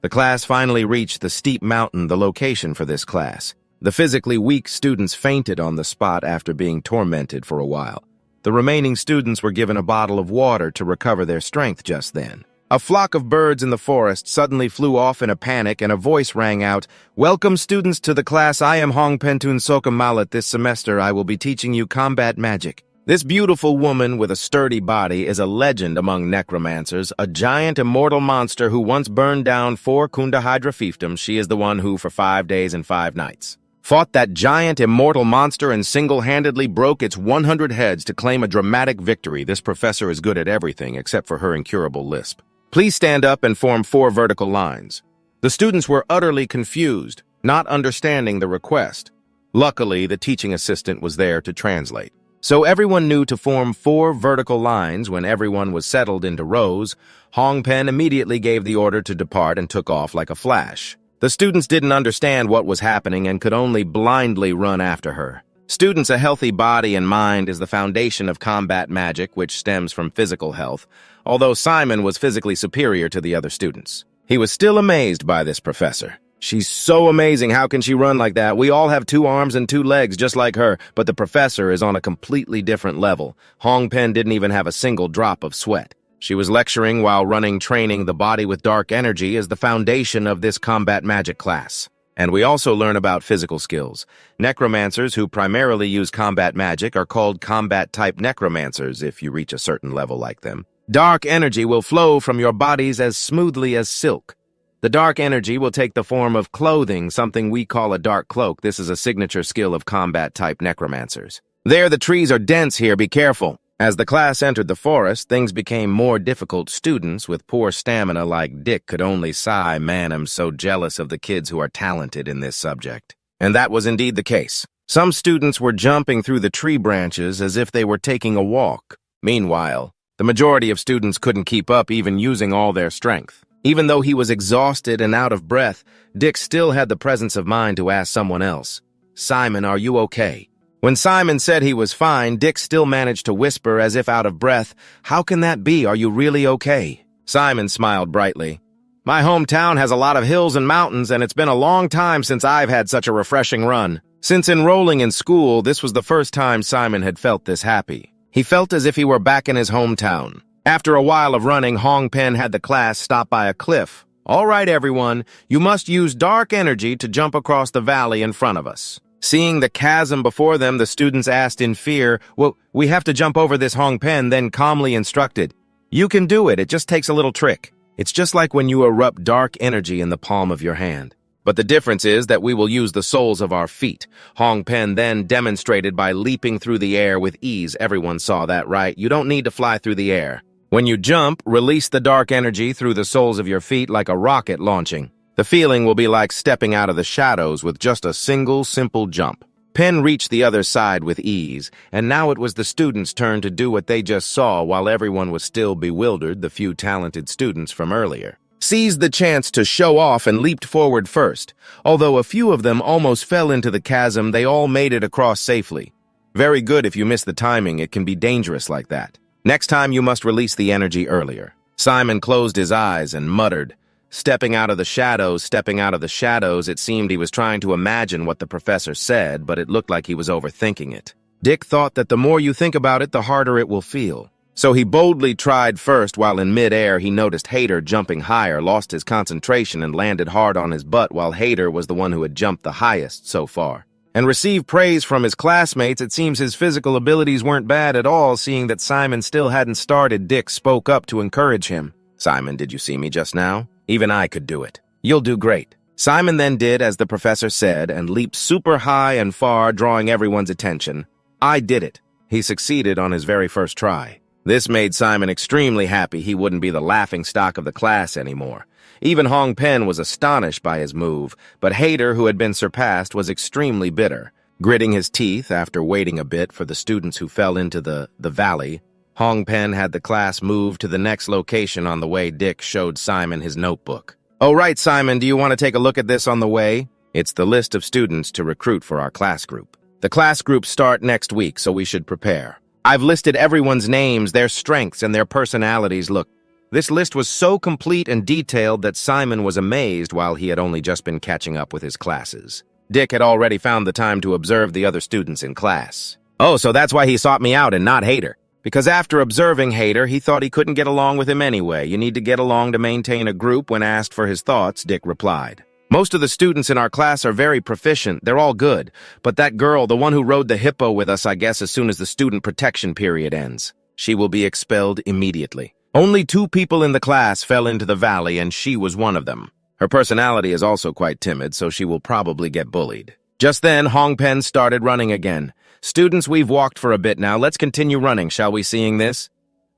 Speaker 1: The class finally reached the steep mountain, the location for this class. The physically weak students fainted on the spot after being tormented for a while. The remaining students were given a bottle of water to recover their strength just then. A flock of birds in the forest suddenly flew off in a panic, and a voice rang out, "Welcome students to the class. I am Hong Pentun Soka Malat. This semester I will be teaching you combat magic." This beautiful woman with a sturdy body is a legend among necromancers, a giant immortal monster who once burned down 4 Kunda Hydra fiefdoms. She is the one who, for 5 days and 5 nights, fought that giant immortal monster and single-handedly broke its 100 heads to claim a dramatic victory. This professor is good at everything except for her incurable lisp. Please stand up and form 4 vertical lines. The students were utterly confused, not understanding the request. Luckily, the teaching assistant was there to translate. So everyone knew to form 4 vertical lines. When everyone was settled into rows, Hong Pen immediately gave the order to depart and took off like a flash. The students didn't understand what was happening and could only blindly run after her. Students, a healthy body and mind is the foundation of combat magic, which stems from physical health, although Simon was physically superior to the other students. He was still amazed by this professor. "She's so amazing. How can she run like that? We all have 2 arms and 2 legs just like her." But the professor is on a completely different level. Hong Pen didn't even have a single drop of sweat. She was lecturing while running, training the body with dark energy as the foundation of this combat magic class. And we also learn about physical skills. Necromancers who primarily use combat magic are called combat-type necromancers if you reach a certain level like them. Dark energy will flow from your bodies as smoothly as silk. The dark energy will take the form of clothing, something we call a dark cloak. This is a signature skill of combat-type necromancers. There, the trees are dense here. Be careful. As the class entered the forest, things became more difficult. Students with poor stamina like Dick could only sigh, "Man, I'm so jealous of the kids who are talented in this subject." And that was indeed the case. Some students were jumping through the tree branches as if they were taking a walk. Meanwhile, the majority of students couldn't keep up, even using all their strength. Even though he was exhausted and out of breath, Dick still had the presence of mind to ask someone else, "Simon, are you okay?" When Simon said he was fine, Dick still managed to whisper as if out of breath, "How can that be? Are you really okay?" Simon smiled brightly. "My hometown has a lot of hills and mountains, and it's been a long time since I've had such a refreshing run." Since enrolling in school, this was the first time Simon had felt this happy. He felt as if he were back in his hometown. After a while of running, Hong Pen had the class stop by a cliff. "All right, everyone, you must use dark energy to jump across the valley in front of us." Seeing the chasm before them, the students asked in fear, "Well, we have to jump over this." Hong Pen then calmly instructed, "You can do it, it just takes a little trick. It's just like when you erupt dark energy in the palm of your hand. But the difference is that we will use the soles of our feet." Hong Pen then demonstrated by leaping through the air with ease. Everyone saw that, right? You don't need to fly through the air. When you jump, release the dark energy through the soles of your feet like a rocket launching. The feeling will be like stepping out of the shadows with just a single, simple jump. Pen reached the other side with ease, and now it was the students' turn to do what they just saw while everyone was still bewildered, the few talented students from earlier. Seized the chance to show off and leaped forward first. Although a few of them almost fell into the chasm, they all made it across safely. Very good if you miss the timing, it can be dangerous like that. Next time you must release the energy earlier. Simon closed his eyes and muttered, stepping out of the shadows, it seemed he was trying to imagine what the professor said, but it looked like he was overthinking it. Dick thought that the more you think about it, the harder it will feel. So he boldly tried first. While in mid-air, he noticed Hader jumping higher, lost his concentration, and landed hard on his butt while Hader was the one who had jumped the highest so far. And received praise from his classmates. It seems his physical abilities weren't bad at all. Seeing that Simon still hadn't started, Dick spoke up to encourage him. "Simon, did you see me just now? Even I could do it. You'll do great." Simon then did as the professor said and leaped super high and far, drawing everyone's attention. "I did it." He succeeded on his very first try. This made Simon extremely happy. He wouldn't be the laughingstock of the class anymore. Even Hong Pen was astonished by his move, but Hader, who had been surpassed, was extremely bitter. Gritting his teeth after waiting a bit for the students who fell into the valley, Hong Pen had the class move to the next location. On the way, Dick showed Simon his notebook. "Oh, right, Simon, do you want to take a look at this on the way? It's the list of students to recruit for our class group. The class groups start next week, so we should prepare. I've listed everyone's names, their strengths, and their personalities. Look, this list was so complete and detailed that Simon was amazed while he had only just been catching up with his classes. Dick had already found the time to observe the other students in class. Oh, so that's why he sought me out and not Hader. Because after observing Hader, he thought he couldn't get along with him anyway. You need to get along to maintain a group. When asked for his thoughts, Dick replied, "Most of the students in our class are very proficient. They're all good. But that girl, the one who rode the hippo with us, I guess as soon as the student protection period ends, she will be expelled immediately. Only 2 people in the class fell into the valley, and she was one of them. Her personality is also quite timid, so she will probably get bullied." Just then, Hong Pen started running again. "Students, we've walked for a bit now. Let's continue running, shall we? Seeing this?"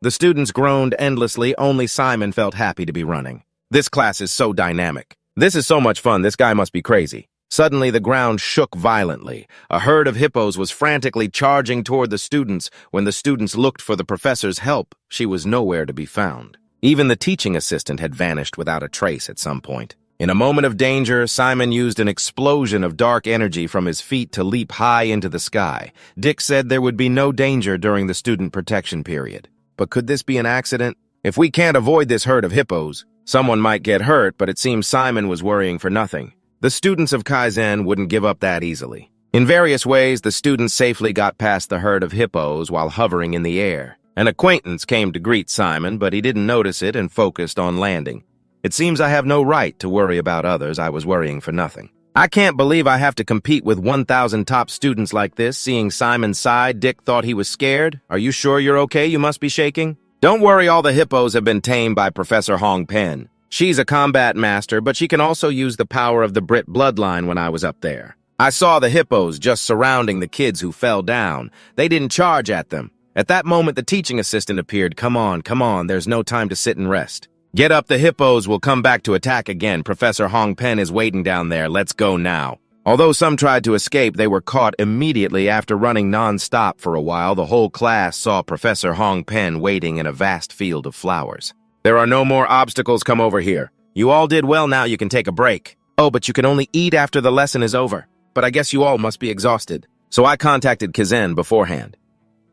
Speaker 1: The students groaned endlessly. Only Simon felt happy to be running. "This class is so dynamic. This is so much fun. This guy must be crazy." Suddenly, the ground shook violently. A herd of hippos was frantically charging toward the students. When the students looked for the professor's help, she was nowhere to be found. Even the teaching assistant had vanished without a trace at some point. In a moment of danger, Simon used an explosion of dark energy from his feet to leap high into the sky. Dick said there would be no danger during the student protection period. But could this be an accident? If we can't avoid this herd of hippos, someone might get hurt, but it seems Simon was worrying for nothing. The students of Kaizen wouldn't give up that easily. In various ways, the students safely got past the herd of hippos while hovering in the air. An acquaintance came to greet Simon, but he didn't notice it and focused on landing. "It seems I have no right to worry about others. I was worrying for nothing. I can't believe I have to compete with 1,000 top students like this." Seeing Simon sigh, Dick thought he was scared. "Are you sure you're okay? You must be shaking." "Don't worry, all the hippos have been tamed by Professor Hong Pen. She's a combat master, but she can also use the power of the Brit bloodline. When I was up there, I saw the hippos just surrounding the kids who fell down. They didn't charge at them. At that moment, the teaching assistant appeared. Come on, there's no time to sit and rest. Get up, the hippos will come back to attack again. Professor Hong Pen is waiting down there. Let's go now. Although some tried to escape, they were caught immediately. After running non-stop for a while. The whole class saw Professor Hong Pen waiting in a vast field of flowers. There are no more obstacles. Come over here. You all did well. Now you can take a break. Oh, but you can only eat after the lesson is over. But I guess you all must be exhausted. So I contacted Kaizen beforehand.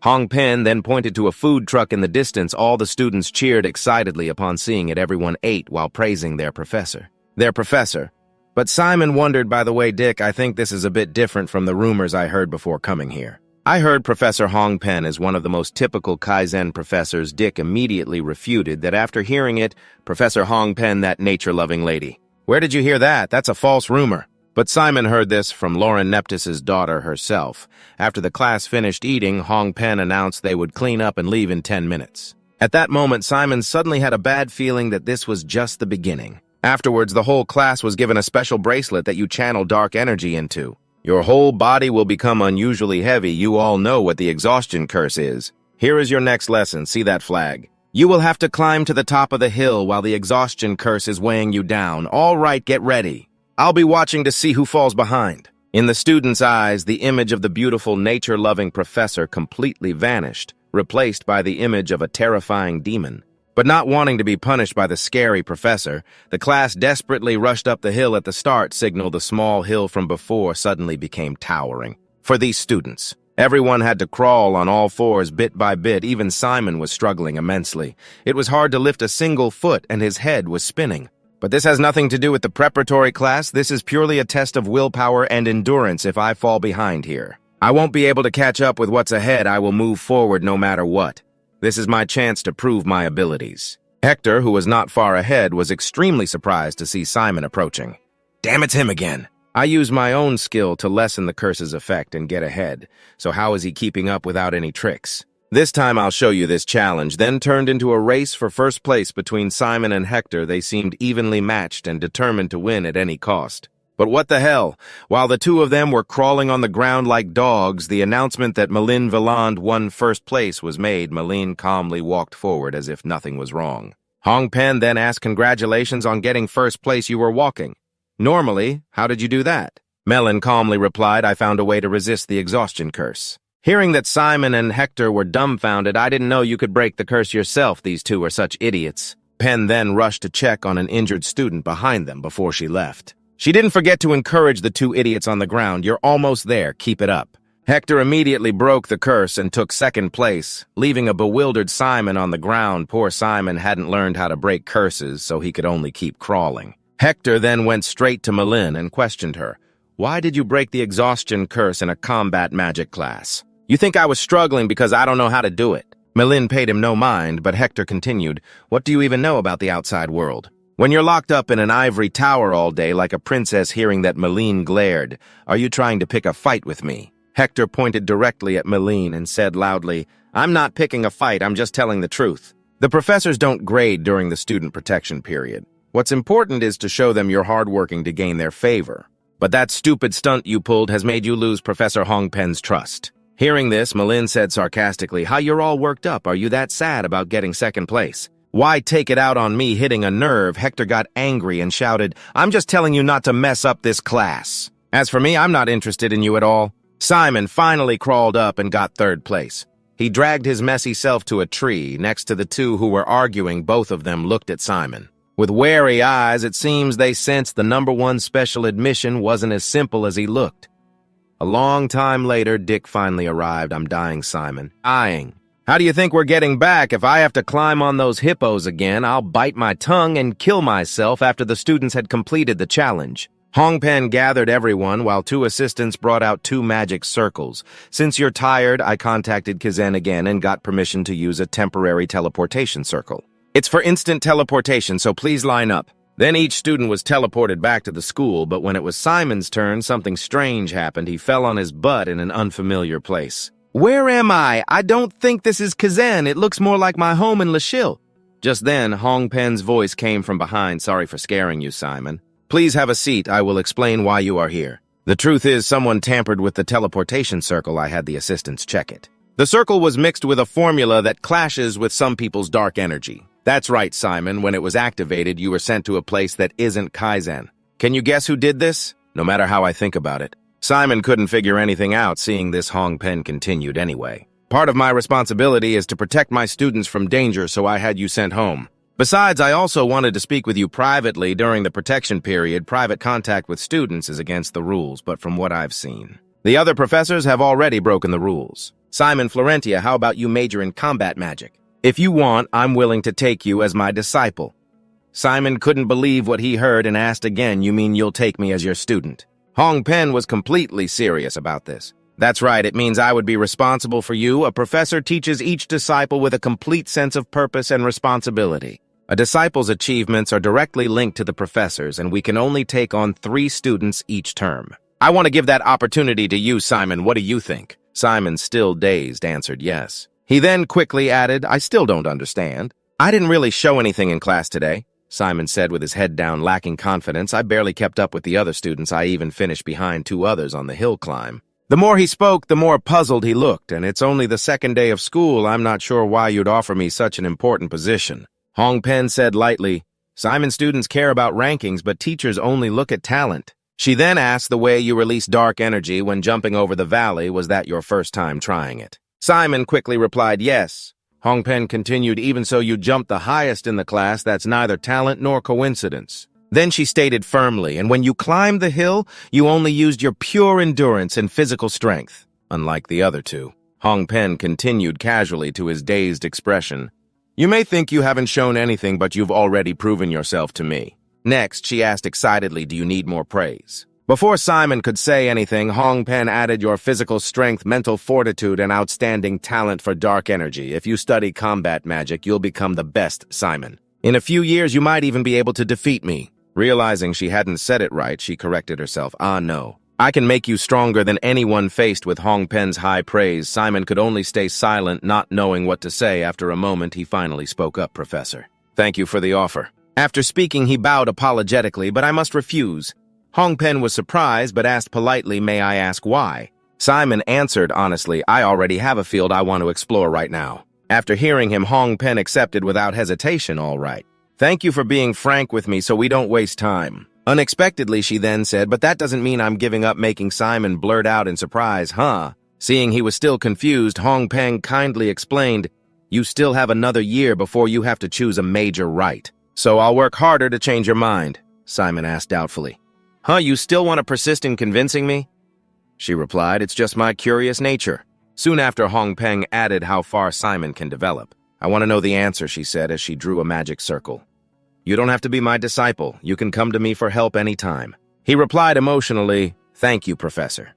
Speaker 1: Hong Pen then pointed to a food truck in the distance. All the students cheered excitedly upon seeing it. Everyone ate while praising their professor. But Simon wondered, by the way, Dick, I think this is a bit different from the rumors I heard before coming here. I heard Professor Hong Pen is one of the most typical Kaizen professors. Dick immediately refuted that after hearing it. Professor Hong Pen, that nature-loving lady. Where did you hear that? That's a false rumor. But Simon heard this from Lauren Neptus's daughter herself. After the class finished eating, Hong Pen announced they would clean up and leave in 10 minutes. At that moment, Simon suddenly had a bad feeling that this was just the beginning. Afterwards, the whole class was given a special bracelet that you channel dark energy into. Your whole body will become unusually heavy. You all know what the exhaustion curse is. Here is your next lesson. See that flag? You will have to climb to the top of the hill while the exhaustion curse is weighing you down. All right, get ready. I'll be watching to see who falls behind. In the students' eyes, the image of the beautiful nature-loving professor completely vanished, replaced by the image of a terrifying demon. But not wanting to be punished by the scary professor, the class desperately rushed up the hill at the start signal. The small hill from before suddenly became towering. For these students, everyone had to crawl on all fours bit by bit. Even Simon was struggling immensely. It was hard to lift a single foot, and his head was spinning. But this has nothing to do with the preparatory class. This is purely a test of willpower and endurance. If I fall behind here, I won't be able to catch up with what's ahead. I will move forward no matter what. This is my chance to prove my abilities. Hector, who was not far ahead, was extremely surprised to see Simon approaching. Damn, it's him again. I use my own skill to lessen the curse's effect and get ahead. So how is he keeping up without any tricks? This time I'll show you. This challenge then turned into a race for first place between Simon and Hector. They seemed evenly matched and determined to win at any cost. But what the hell? While the two of them were crawling on the ground like dogs, the announcement that Malin Villand won first place was made. Malin calmly walked forward as if nothing was wrong. Hong Pen then asked, congratulations on getting first place. You were walking. Normally, how did you do that? Melon calmly replied, I found a way to resist the exhaustion curse. Hearing that Simon and Hector were dumbfounded, I didn't know you could break the curse yourself. These two are such idiots. Pen then rushed to check on an injured student behind them before she left. She didn't forget to encourage the two idiots on the ground. You're almost there. Keep it up. Hector immediately broke the curse and took second place, leaving a bewildered Simon on the ground. Poor Simon hadn't learned how to break curses, so he could only keep crawling. Hector then went straight to Malin and questioned her. Why did you break the exhaustion curse in a combat magic class? You think I was struggling because I don't know how to do it. Malin paid him no mind, but Hector continued. What do you even know about the outside world? When you're locked up in an ivory tower all day like a princess. Hearing that, Malin glared. Are you trying to pick a fight with me? Hector pointed directly at Malin and said loudly, I'm not picking a fight, I'm just telling the truth. The professors don't grade during the student protection period. What's important is to show them you're hardworking to gain their favor. But that stupid stunt you pulled has made you lose Professor Hong Pen's trust. Hearing this, Malin said sarcastically, how you're all worked up? Are you that sad about getting second place? Why take it out on me hitting a nerve? Hector got angry and shouted, I'm just telling you not to mess up this class. As for me, I'm not interested in you at all. Simon finally crawled up and got third place. He dragged his messy self to a tree next to the two who were arguing. Both of them looked at Simon. With wary eyes, it seems they sensed the #1 special admission wasn't as simple as he looked. A long time later, Dick finally arrived. I'm dying, Simon. Dying. How do you think we're getting back? If I have to climb on those hippos again, I'll bite my tongue and kill myself. After the students had completed the challenge, Hong Pen gathered everyone while two assistants brought out 2 magic circles. Since you're tired, I contacted Kaizen again and got permission to use a temporary teleportation circle. It's for instant teleportation, so please line up. Then each student was teleported back to the school, but when it was Simon's turn, something strange happened. He fell on his butt in an unfamiliar place. Where am I? I don't think this is Kaizen. It looks more like my home in Lachille. Just then, Hong Pen's voice came from behind. Sorry for scaring you, Simon. Please have a seat. I will explain why you are here. The truth is, someone tampered with the teleportation circle. I had the assistants check it. The circle was mixed with a formula that clashes with some people's dark energy. That's right, Simon. When it was activated, you were sent to a place that isn't Kaizen. Can you guess who did this? No matter how I think about it. Simon couldn't figure anything out, seeing this Hong Pen continued anyway. Part of my responsibility is to protect my students from danger, so I had you sent home. Besides, I also wanted to speak with you privately during the protection period. Private contact with students is against the rules, but from what I've seen, the other professors have already broken the rules. Simon Florentia, how about you major in combat magic? If you want, I'm willing to take you as my disciple. Simon couldn't believe what he heard and asked again, you mean you'll take me as your student? Hong Pen was completely serious about this. That's right, it means I would be responsible for you. A professor teaches each disciple with a complete sense of purpose and responsibility. A disciple's achievements are directly linked to the professor's, and we can only take on 3 students each term. I want to give that opportunity to you, Simon. What do you think? Simon, still dazed, answered yes. He then quickly added, I still don't understand. I didn't really show anything in class today, Simon said with his head down, lacking confidence. I barely kept up with the other students. I even finished behind 2 others on the hill climb. The more he spoke, the more puzzled he looked, and it's only the 2nd day of school. I'm not sure why you'd offer me such an important position. Hong Pen said lightly, Simon, students care about rankings, but teachers only look at talent. She then asked, the way you released dark energy when jumping over the valley, was that your first time trying it? Simon quickly replied, yes. Hong Pen continued, even so you jumped the highest in the class, that's neither talent nor coincidence. Then she stated firmly, and when you climbed the hill, you only used your pure endurance and physical strength, unlike the other 2. Hong Pen continued casually to his dazed expression. You may think you haven't shown anything, but you've already proven yourself to me. Next, she asked excitedly, do you need more praise? Before Simon could say anything, Hong Pen added your physical strength, mental fortitude, and outstanding talent for dark energy. If you study combat magic, you'll become the best, Simon. In a few years, you might even be able to defeat me. Realizing she hadn't said it right, she corrected herself. No. I can make you stronger than anyone. Faced with Hong Pen's high praise, Simon could only stay silent, not knowing what to say. After a moment, he finally spoke up, Professor. Thank you for the offer. After speaking, he bowed apologetically, but I must refuse. Hong Pen was surprised, but asked politely, may I ask why? Simon answered honestly, I already have a field I want to explore right now. After hearing him, Hong Pen accepted without hesitation, all right. Thank you for being frank with me so we don't waste time. Unexpectedly, she then said, but that doesn't mean I'm giving up, making Simon blurt out in surprise, huh? Seeing he was still confused, Hong Pen kindly explained, you still have another year before you have to choose a major right. So I'll work harder to change your mind, Simon asked doubtfully. Huh, you still want to persist in convincing me? She replied, it's just my curious nature. Soon after, Hong Pen added how far Simon can develop. I want to know the answer, she said as she drew a magic circle. You don't have to be my disciple. You can come to me for help anytime. He replied emotionally, thank you, Professor.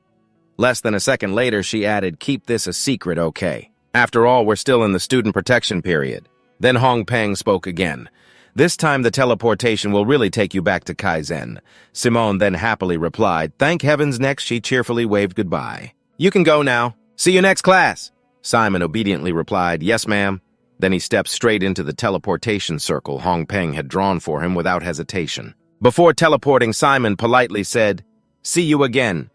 Speaker 1: Less than a second later, she added, keep this a secret, okay? After all, we're still in the student protection period. Then Hong Pen spoke again. This time the teleportation will really take you back to Kaizen. Simone then happily replied, thank heavens. Next, she cheerfully waved goodbye. You can go now. See you next class. Simon obediently replied, yes, ma'am. Then he stepped straight into the teleportation circle Hong Pen had drawn for him without hesitation. Before teleporting, Simon politely said, see you again.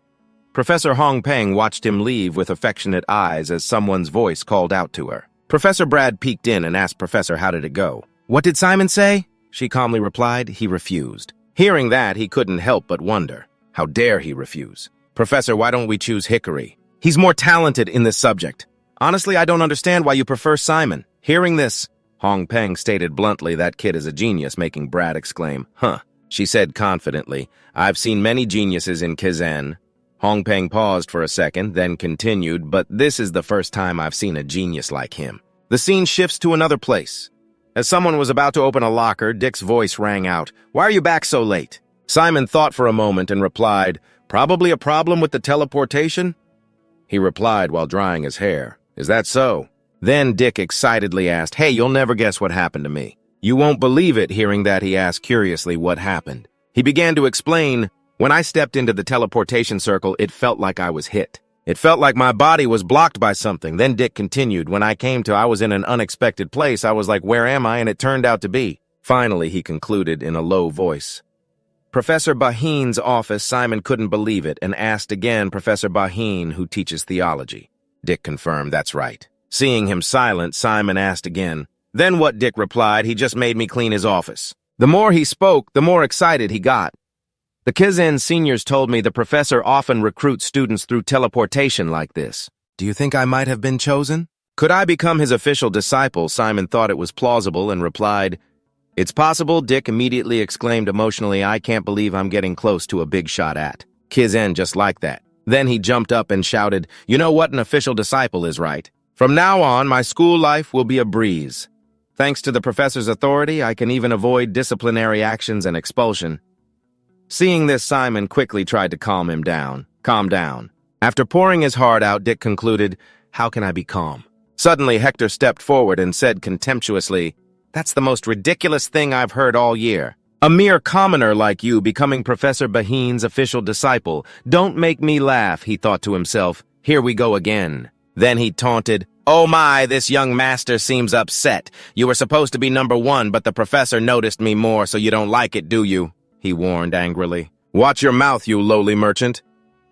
Speaker 1: Professor Hong Pen watched him leave with affectionate eyes as someone's voice called out to her. Professor Brad peeked in and asked Professor, how did it go? What did Simon say? She calmly replied, he refused. Hearing that, he couldn't help but wonder, how dare he refuse? Professor, why don't we choose Hickory? He's more talented in this subject. Honestly, I don't understand why you prefer Simon. Hearing this, Hong Pen stated bluntly, that kid is a genius, making Brad exclaim, huh. She said confidently, I've seen many geniuses in Kaizen. Hong Pen paused for a second, then continued, but this is the first time I've seen a genius like him. The scene shifts to another place. As someone was about to open a locker, Dick's voice rang out, why are you back so late? Simon thought for a moment and replied, probably a problem with the teleportation? He replied while drying his hair, is that so? Then Dick excitedly asked, hey, you'll never guess what happened to me. You won't believe it. Hearing that, he asked curiously what happened. He began to explain, when I stepped into the teleportation circle, it felt like I was hit. It felt like my body was blocked by something. Then Dick continued, when I was in an unexpected place, I was like, where am I? And it turned out to be. Finally, he concluded in a low voice. Professor Baheen's office. Simon couldn't believe it and asked again Professor Baheen, who teaches theology. Dick confirmed, that's right. Seeing him silent, Simon asked again. Then what? Dick replied, he just made me clean his office. The more he spoke, the more excited he got. The Kizen seniors told me the professor often recruits students through teleportation like this. Do you think I might have been chosen? Could I become his official disciple? Simon thought it was plausible and replied, It's possible. Dick immediately exclaimed emotionally, I can't believe I'm getting close to a big shot at. Kizen just like that. Then he jumped up and shouted, You know what an official disciple is, right? From now on, my school life will be a breeze. Thanks to the professor's authority, I can even avoid disciplinary actions and expulsion. Seeing this, Simon quickly tried to calm him down. Calm down. After pouring his heart out, Dick concluded, How can I be calm? Suddenly, Hector stepped forward and said contemptuously, That's the most ridiculous thing I've heard all year. A mere commoner like you becoming Professor Baheen's official disciple. Don't make me laugh, he thought to himself. Here we go again. Then he taunted, Oh my, this young master seems upset. You were supposed to be number 1, but the professor noticed me more, so you don't like it, do you? He warned angrily. Watch your mouth, you lowly merchant.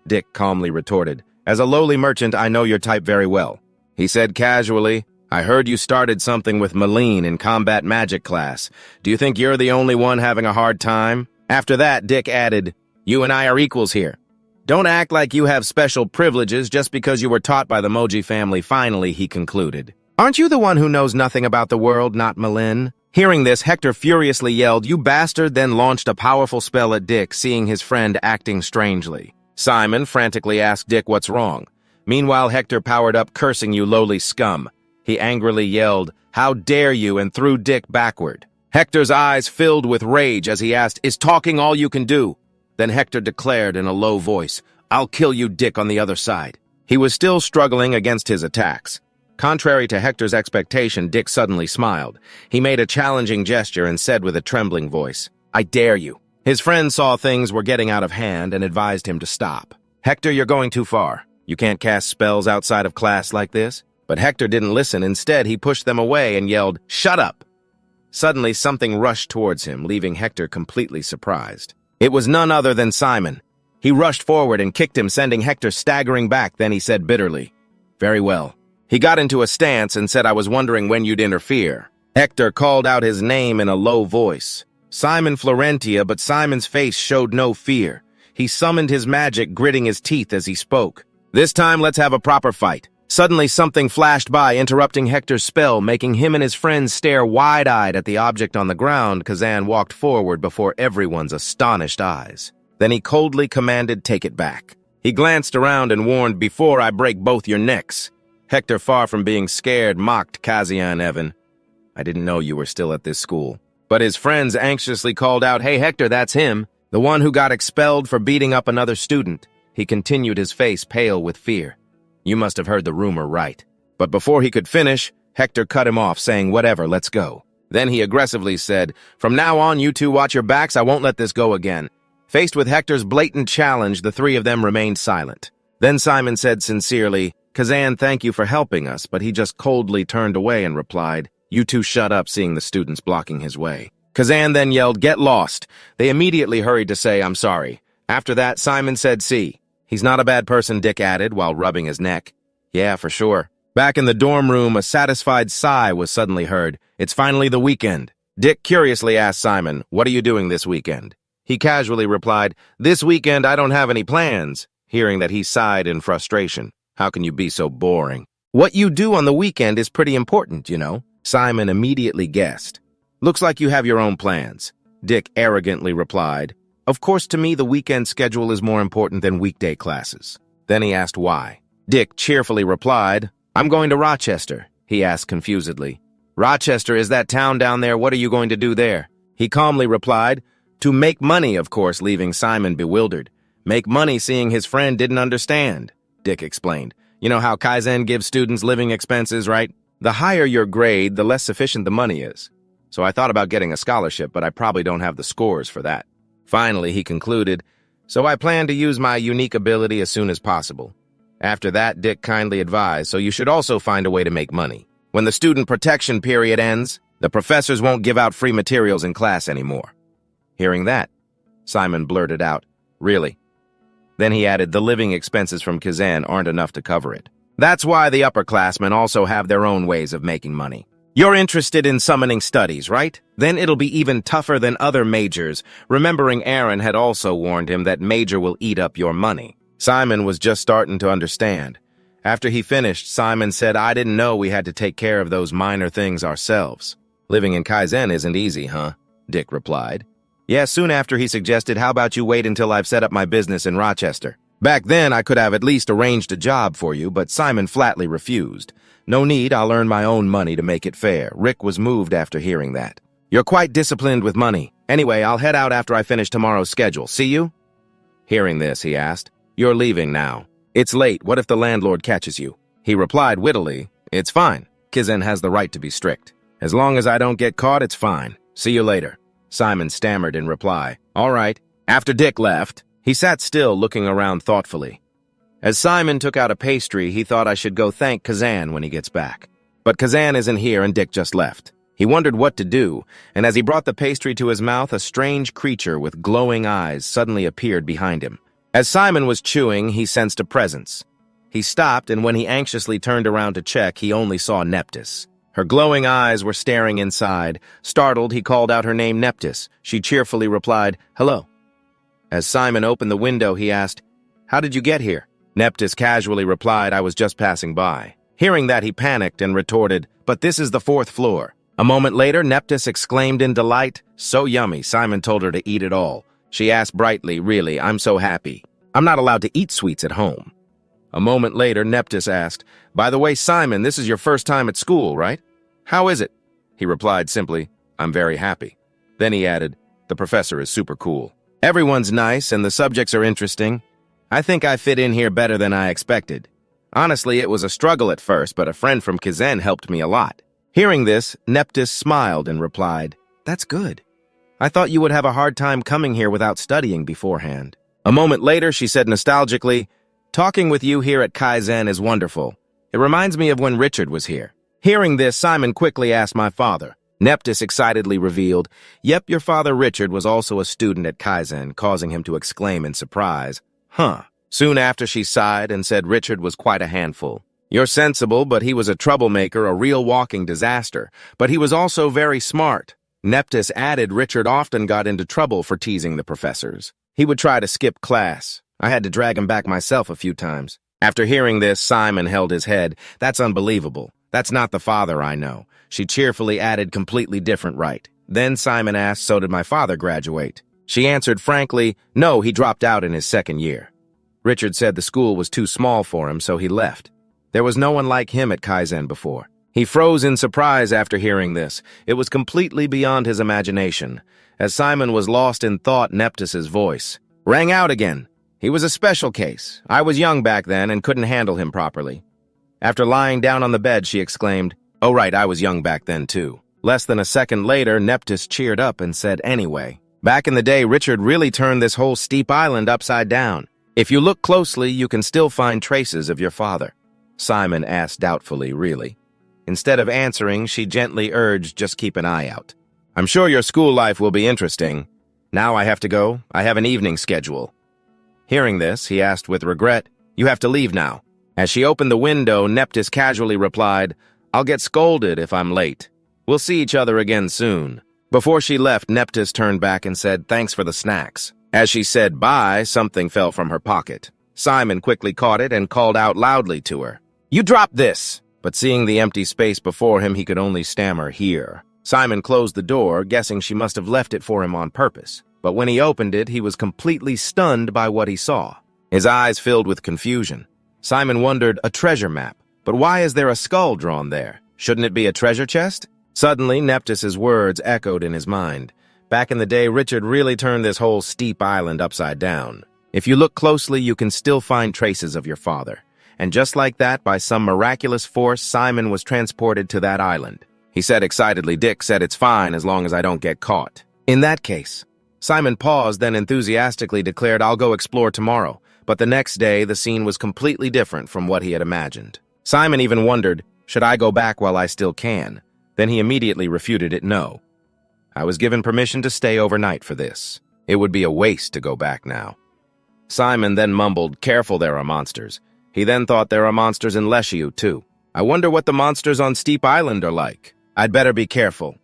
Speaker 1: Dick calmly retorted. As a lowly merchant, I know your type very well. He said casually, I heard you started something with Malene in combat magic class. Do you think you're the only one having a hard time? After that, Dick added, You and I are equals here. Don't act like you have special privileges just because you were taught by the Moji family. Finally, he concluded. Aren't you the one who knows nothing about the world, not Malene? Hearing this, Hector furiously yelled, You bastard, then launched a powerful spell at Dick, seeing his friend acting strangely. Simon frantically asked Dick what's wrong. Meanwhile, Hector powered up, cursing, You lowly scum. He angrily yelled, How dare you, and threw Dick backward. Hector's eyes filled with rage as he asked, Is talking all you can do? Then Hector declared in a low voice, I'll kill you, Dick, on the other side. He was still struggling against his attacks. Contrary to Hector's expectation, Dick suddenly smiled. He made a challenging gesture and said with a trembling voice, I dare you. His friend saw things were getting out of hand and advised him to stop. Hector, you're going too far. You can't cast spells outside of class like this. But Hector didn't listen. Instead, he pushed them away and yelled, Shut up! Suddenly, something rushed towards him, leaving Hector completely surprised. It was none other than Simon. He rushed forward and kicked him, sending Hector staggering back. Then he said bitterly, Very well. He got into a stance and said, I was wondering when you'd interfere. Hector called out his name in a low voice. Simon Florentia, but Simon's face showed no fear. He summoned his magic, gritting his teeth as he spoke. This time, let's have a proper fight. Suddenly, something flashed by, interrupting Hector's spell, making him and his friends stare wide-eyed at the object on the ground. Kazan walked forward before everyone's astonished eyes. Then he coldly commanded, Take it back. He glanced around and warned, Before I break both your necks. Hector, far from being scared, mocked Kazian Evan. I didn't know you were still at this school. But his friends anxiously called out, Hey, Hector, that's him, the one who got expelled for beating up another student. He continued, his face pale with fear. You must have heard the rumor right. But before he could finish, Hector cut him off, saying, Whatever, let's go. Then he aggressively said, From now on, you two watch your backs. I won't let this go again. Faced with Hector's blatant challenge, the three of them remained silent. Then Simon said sincerely, Kazan, thank you for helping us, but he just coldly turned away and replied, You two shut up, seeing the students blocking his way. Kazan then yelled, Get lost. They immediately hurried to say, I'm sorry. After that, Simon said, See. He's not a bad person, Dick added, while rubbing his neck. Yeah, for sure. Back in the dorm room, a satisfied sigh was suddenly heard. It's finally the weekend. Dick curiously asked Simon, What are you doing this weekend? He casually replied, This weekend I don't have any plans. Hearing that, he sighed in frustration. How can you be so boring? What you do on the weekend is pretty important, you know. Simon immediately guessed. Looks like you have your own plans. Dick arrogantly replied, Of course, to me, the weekend schedule is more important than weekday classes. Then he asked why. Dick cheerfully replied, I'm going to Rochester, he asked confusedly. Rochester, is that town down there? What are you going to do there? He calmly replied, To make money, of course, leaving Simon bewildered. Make money, seeing his friend didn't understand. Dick explained. You know how Kaizen gives students living expenses, right? The higher your grade, the less sufficient the money is. So I thought about getting a scholarship, but I probably don't have the scores for that. Finally, he concluded, So I plan to use my unique ability as soon as possible. After that, Dick kindly advised, So you should also find a way to make money. When the student protection period ends, the professors won't give out free materials in class anymore. Hearing that, Simon blurted out, Really? Then he added, The living expenses from Kazan aren't enough to cover it. That's why the upperclassmen also have their own ways of making money. You're interested in summoning studies, right? Then it'll be even tougher than other majors, remembering Aaron had also warned him that major will eat up your money. Simon was just starting to understand. After he finished, Simon said, I didn't know we had to take care of those minor things ourselves. Living in Kaizen isn't easy, huh? Dick replied. Yeah, soon after he suggested, how about you wait until I've set up my business in Rochester? Back then, I could have at least arranged a job for you, but Simon flatly refused. No need, I'll earn my own money to make it fair. Rick was moved after hearing that. You're quite disciplined with money. Anyway, I'll head out after I finish tomorrow's schedule. See you? Hearing this, he asked, You're leaving now. It's late. What if the landlord catches you? He replied wittily, It's fine. Kaizen has the right to be strict. As long as I don't get caught, it's fine. See you later. Simon stammered in reply. All right. After Dick left, he sat still, looking around thoughtfully. As Simon took out a pastry, he thought I should go thank Kaizen when he gets back. But Kaizen isn't here and Dick just left. He wondered what to do, and as he brought the pastry to his mouth, a strange creature with glowing eyes suddenly appeared behind him. As Simon was chewing, he sensed a presence. He stopped, and when he anxiously turned around to check, he only saw Neptis. Her glowing eyes were staring inside. Startled, he called out her name, Neptis. She cheerfully replied, Hello. As Simon opened the window, he asked, How did you get here? Neptis casually replied, I was just passing by. Hearing that, he panicked and retorted, But this is the 4th floor. A moment later, Neptis exclaimed in delight, So yummy. Simon told her to eat it all. She asked brightly, Really, I'm so happy. I'm not allowed to eat sweets at home. A moment later, Neptis asked, By the way, Simon, this is your first time at school, right? How is it? He replied simply, I'm very happy. Then he added, The professor is super cool. Everyone's nice and the subjects are interesting. I think I fit in here better than I expected. Honestly, it was a struggle at first, but a friend from Kaizen helped me a lot. Hearing this, Neptis smiled and replied, That's good. I thought you would have a hard time coming here without studying beforehand. A moment later, she said nostalgically, Talking with you here at Kaizen is wonderful. It reminds me of when Richard was here. Hearing this, Simon quickly asked my father. Neptis excitedly revealed, Yep, your father Richard was also a student at Kaizen, causing him to exclaim in surprise, Huh. Soon after she sighed and said Richard was quite a handful. You're sensible, but he was a troublemaker, a real walking disaster. But he was also very smart. Neptis added Richard often got into trouble for teasing the professors. He would try to skip class. I had to drag him back myself a few times. After hearing this, Simon held his head. That's unbelievable. That's not the father I know. She cheerfully added completely different, right? Then Simon asked, So did my father graduate? She answered frankly, No, he dropped out in his 2nd year. Richard said the school was too small for him, so he left. There was no one like him at Kaizen before. He froze in surprise after hearing this. It was completely beyond his imagination. As Simon was lost in thought, Neptis's voice rang out again. He was a special case. I was young back then and couldn't handle him properly. After lying down on the bed, she exclaimed, Oh right, I was young back then too. Less than a second later, Neptis cheered up and said, Anyway, back in the day, Richard really turned this whole steep island upside down. If you look closely, you can still find traces of your father. Simon asked doubtfully, Really? Instead of answering, she gently urged, Just keep an eye out. I'm sure your school life will be interesting. Now I have to go. I have an evening schedule. Hearing this, he asked with regret, You have to leave now. As she opened the window, Neptis casually replied, I'll get scolded if I'm late. We'll see each other again soon. Before she left, Neptis turned back and said, Thanks for the snacks. As she said bye, something fell from her pocket. Simon quickly caught it and called out loudly to her, You dropped this! But seeing the empty space before him, he could only stammer, Here. Simon closed the door, guessing she must have left it for him on purpose. But when he opened it, he was completely stunned by what he saw. His eyes filled with confusion. Simon wondered, a treasure map. But why is there a skull drawn there? Shouldn't it be a treasure chest? Suddenly, Neptis's words echoed in his mind. Back in the day, Richard really turned this whole steep island upside down. If you look closely, you can still find traces of your father. And just like that, by some miraculous force, Simon was transported to that island. He said excitedly, Dick said it's fine as long as I don't get caught. In that case, Simon paused, then enthusiastically declared, I'll go explore tomorrow. But the next day, the scene was completely different from what he had imagined. Simon even wondered, should I go back while I still can? Then he immediately refuted it, no. I was given permission to stay overnight for this. It would be a waste to go back now. Simon then mumbled, careful, there are monsters. He then thought there are monsters in Leshiu, too. I wonder what the monsters on Steep Island are like. I'd better be careful.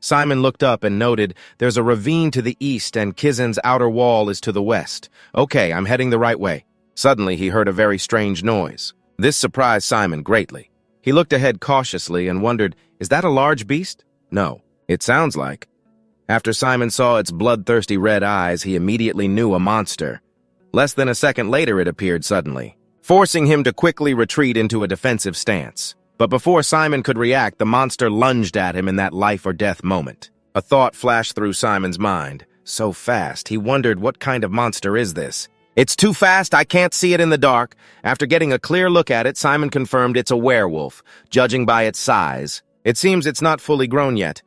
Speaker 1: Simon looked up and noted there's a ravine to the east and Kizen's outer wall is to the west. Okay, I'm heading the right way. Suddenly, he heard a very strange noise. This surprised Simon greatly. He looked ahead cautiously and wondered, is that a large beast? No, it sounds like. After Simon saw its bloodthirsty red eyes, he immediately knew a monster. Less than a second later, it appeared suddenly, forcing him to quickly retreat into a defensive stance. But before Simon could react, the monster lunged at him in that life-or-death moment. A thought flashed through Simon's mind. So fast, he wondered, what kind of monster is this? It's too fast, I can't see it in the dark. After getting a clear look at it, Simon confirmed it's a werewolf, judging by its size. It seems it's not fully grown yet.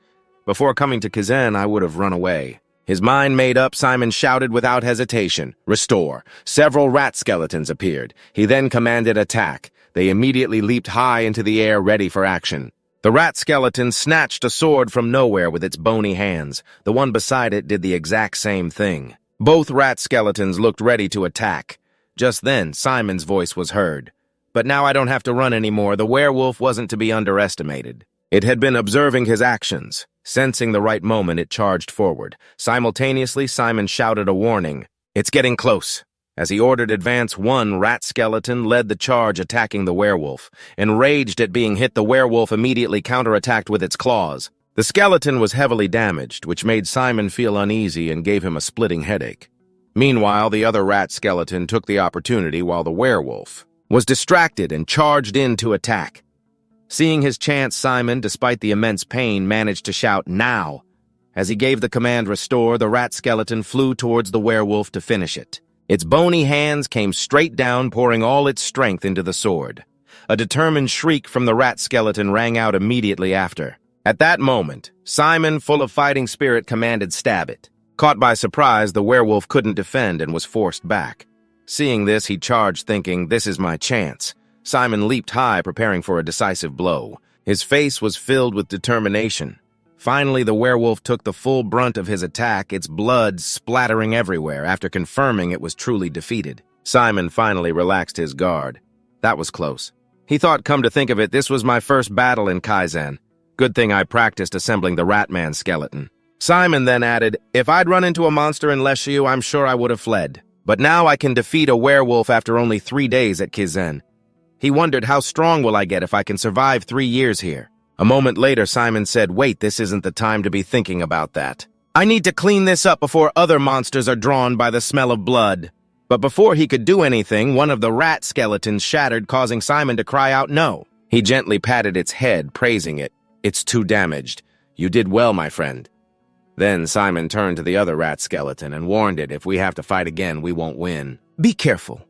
Speaker 1: Before coming to Kizen, I would have run away. His mind made up, Simon shouted without hesitation, "Restore!" Several rat skeletons appeared. He then commanded attack. They immediately leaped high into the air, ready for action. The rat skeleton snatched a sword from nowhere with its bony hands. The one beside it did the exact same thing. Both rat skeletons looked ready to attack. Just then, Simon's voice was heard. But now I don't have to run anymore. The werewolf wasn't to be underestimated. It had been observing his actions. Sensing the right moment, it charged forward. Simultaneously, Simon shouted a warning. It's getting close. As he ordered advance, one rat skeleton led the charge, attacking the werewolf. Enraged at being hit, the werewolf immediately counterattacked with its claws. The skeleton was heavily damaged, which made Simon feel uneasy and gave him a splitting headache. Meanwhile, the other rat skeleton took the opportunity while the werewolf was distracted and charged in to attack. Seeing his chance, Simon, despite the immense pain, managed to shout, "Now!" As he gave the command restore, the rat skeleton flew towards the werewolf to finish it. Its bony hands came straight down, pouring all its strength into the sword. A determined shriek from the rat skeleton rang out immediately after. At that moment, Simon, full of fighting spirit, commanded stab it. Caught by surprise, the werewolf couldn't defend and was forced back. Seeing this, he charged, thinking, this is my chance. Simon leaped high, preparing for a decisive blow. His face was filled with determination. Finally, the werewolf took the full brunt of his attack, its blood splattering everywhere, after confirming it was truly defeated. Simon finally relaxed his guard. That was close. He thought, come to think of it, this was my first battle in Kaizen. Good thing I practiced assembling the Ratman skeleton. Simon then added, if I'd run into a monster in Leshiu, I'm sure I would have fled. But now I can defeat a werewolf after only 3 days at Kizen. He wondered, how strong will I get if I can survive 3 years here? A moment later, Simon said, wait, this isn't the time to be thinking about that. I need to clean this up before other monsters are drawn by the smell of blood. But before he could do anything, one of the rat skeletons shattered, causing Simon to cry out no. He gently patted its head, praising it. It's too damaged. You did well, my friend. Then Simon turned to the other rat skeleton and warned it, if we have to fight again, we won't win. Be careful.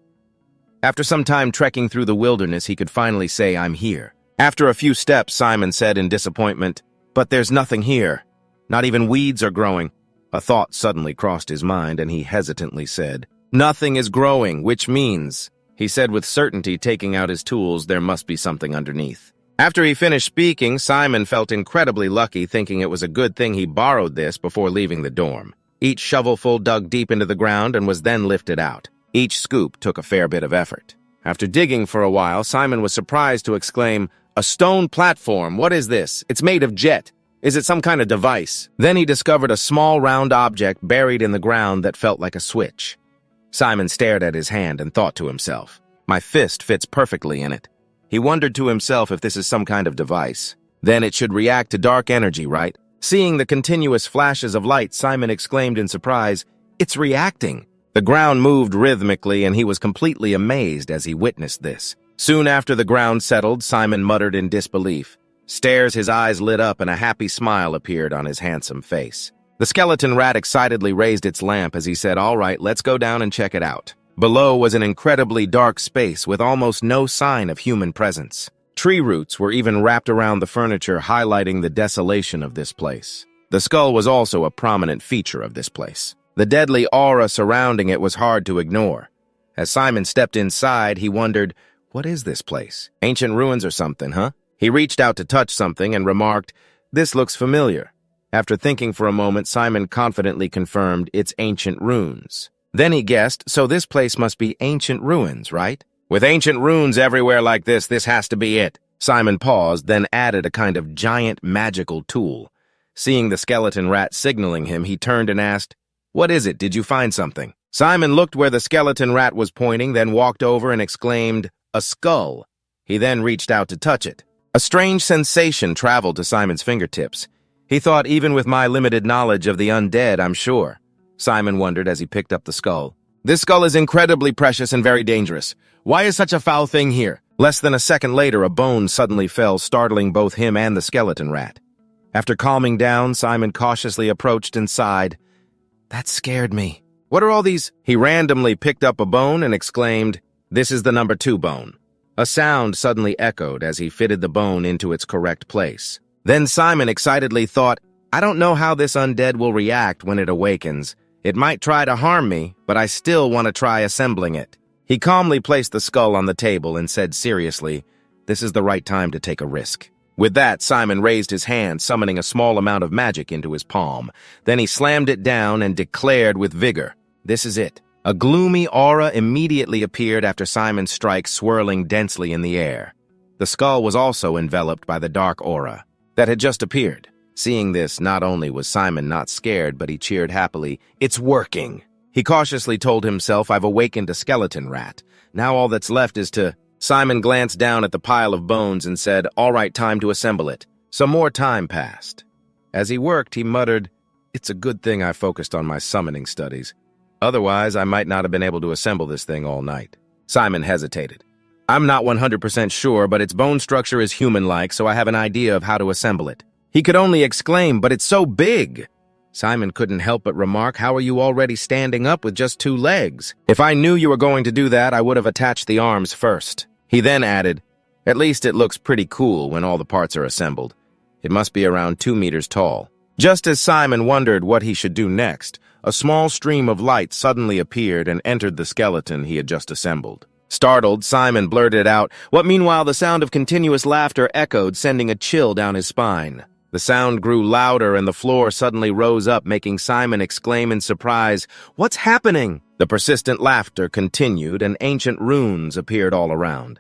Speaker 1: After some time trekking through the wilderness, he could finally say, I'm here. After a few steps, Simon said in disappointment, but there's nothing here. Not even weeds are growing. A thought suddenly crossed his mind, and he hesitantly said, nothing is growing, which means, he said with certainty, taking out his tools, there must be something underneath. After he finished speaking, Simon felt incredibly lucky, thinking it was a good thing he borrowed this before leaving the dorm. Each shovelful dug deep into the ground and was then lifted out. Each scoop took a fair bit of effort. After digging for a while, Simon was surprised to exclaim, a stone platform, what is this? It's made of jet. Is it some kind of device? Then he discovered a small round object buried in the ground that felt like a switch. Simon stared at his hand and thought to himself, my fist fits perfectly in it. He wondered to himself if this is some kind of device. Then it should react to dark energy, right? Seeing the continuous flashes of light, Simon exclaimed in surprise, it's reacting. The ground moved rhythmically, and he was completely amazed as he witnessed this. Soon after the ground settled, Simon muttered in disbelief. Stares, his eyes lit up, and a happy smile appeared on his handsome face. The skeleton rat excitedly raised its lamp as he said, all right, let's go down and check it out. Below was an incredibly dark space with almost no sign of human presence. Tree roots were even wrapped around the furniture, highlighting the desolation of this place. The skull was also a prominent feature of this place. The deadly aura surrounding it was hard to ignore. As Simon stepped inside, he wondered, what is this place? Ancient ruins or something, huh? He reached out to touch something and remarked, this looks familiar. After thinking for a moment, Simon confidently confirmed, it's ancient ruins. Then he guessed, so this place must be ancient ruins, right? With ancient runes everywhere like this has to be it. Simon paused, then added a kind of giant magical tool. Seeing the skeleton rat signaling him, he turned and asked, "What is it? Did you find something?" Simon looked where the skeleton rat was pointing, then walked over and exclaimed, "A skull." He then reached out to touch it. A strange sensation traveled to Simon's fingertips. He thought, even with my limited knowledge of the undead, I'm sure. Simon wondered as he picked up the skull. "This skull is incredibly precious and very dangerous. Why is such a foul thing here?" Less than a second later, a bone suddenly fell, startling both him and the skeleton rat. After calming down, Simon cautiously approached and sighed. "That scared me. What are all these?" He randomly picked up a bone and exclaimed, "This is the number 2 bone." A sound suddenly echoed as he fitted the bone into its correct place. Then Simon excitedly thought, "I don't know how this undead will react when it awakens. It might try to harm me, but I still want to try assembling it." He calmly placed the skull on the table and said seriously, "This is the right time to take a risk." With that, Simon raised his hand, summoning a small amount of magic into his palm. Then he slammed it down and declared with vigor, "This is it." A gloomy aura immediately appeared after Simon's strike, swirling densely in the air. The skull was also enveloped by the dark aura that had just appeared. Seeing this, not only was Simon not scared, but he cheered happily. "It's working." He cautiously told himself, "I've awakened a skeleton rat. Now all that's left is to—" Simon glanced down at the pile of bones and said, "All right, time to assemble it." Some more time passed. As he worked, he muttered, "It's a good thing I focused on my summoning studies. Otherwise, I might not have been able to assemble this thing all night." Simon hesitated. "I'm not 100% sure, but its bone structure is human-like, so I have an idea of how to assemble it." He could only exclaim, "But it's so big!" Simon couldn't help but remark, "How are you already standing up with just 2 legs? If I knew you were going to do that, I would have attached the arms first." He then added, "At least it looks pretty cool when all the parts are assembled. It must be around 2 meters tall." Just as Simon wondered what he should do next, a small stream of light suddenly appeared and entered the skeleton he had just assembled. Startled, Simon blurted out, "What?" Meanwhile, the sound of continuous laughter echoed, sending a chill down his spine. The sound grew louder and the floor suddenly rose up, making Simon exclaim in surprise, "What's happening?" The persistent laughter continued and ancient runes appeared all around.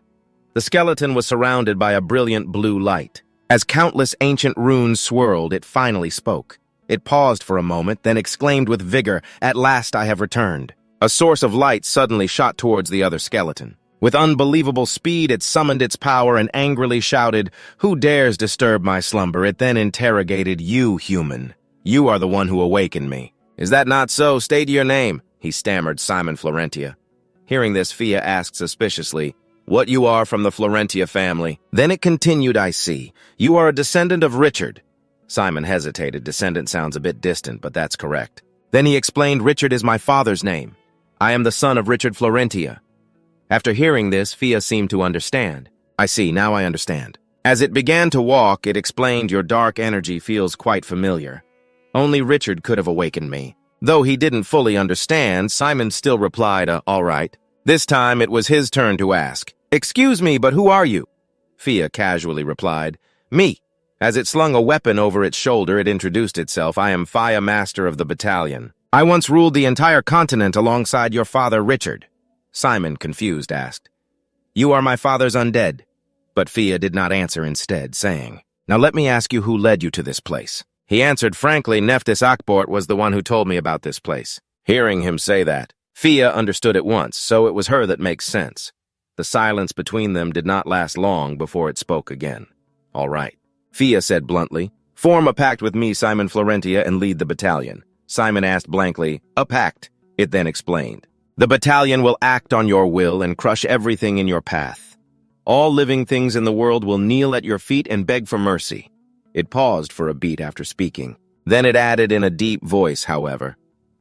Speaker 1: The skeleton was surrounded by a brilliant blue light. As countless ancient runes swirled, it finally spoke. It paused for a moment, then exclaimed with vigor, "At last I have returned." A source of light suddenly shot towards the other skeleton. With unbelievable speed, it summoned its power and angrily shouted, "Who dares disturb my slumber?" It then interrogated, "You, human. You are the one who awakened me." "Is that not so? State your name," he stammered, "Simon Florentia." Hearing this, Fia asked suspiciously, "What you are from the Florentia family?" Then it continued, "I see. You are a descendant of Richard." Simon hesitated. Descendant sounds a bit distant, but that's correct. Then he explained, "Richard is my father's name. I am the son of Richard Florentia." After hearing this, Fia seemed to understand. "I see, now I understand." As it began to walk, it explained, "Your dark energy feels quite familiar. Only Richard could have awakened me." Though he didn't fully understand, Simon still replied, "All right." This time, it was his turn to ask, "Excuse me, but who are you?" Fia casually replied, "Me." As it slung a weapon over its shoulder, it introduced itself, "I am Fia, master of the battalion. I once ruled the entire continent alongside your father, Richard." Simon, confused, asked, "You are my father's undead?" But Fia did not answer, instead saying, "Now let me ask you who led you to this place." He answered frankly, "Nephthys Akbort was the one who told me about this place." Hearing him say that, Fia understood at once, so it was her that makes sense. The silence between them did not last long before it spoke again. "All right," Fia said bluntly. "Form a pact with me, Simon Florentia, and lead the battalion." Simon asked blankly, "A pact?" It then explained, "The battalion will act on your will and crush everything in your path. All living things in the world will kneel at your feet and beg for mercy." It paused for a beat after speaking. Then it added in a deep voice, however.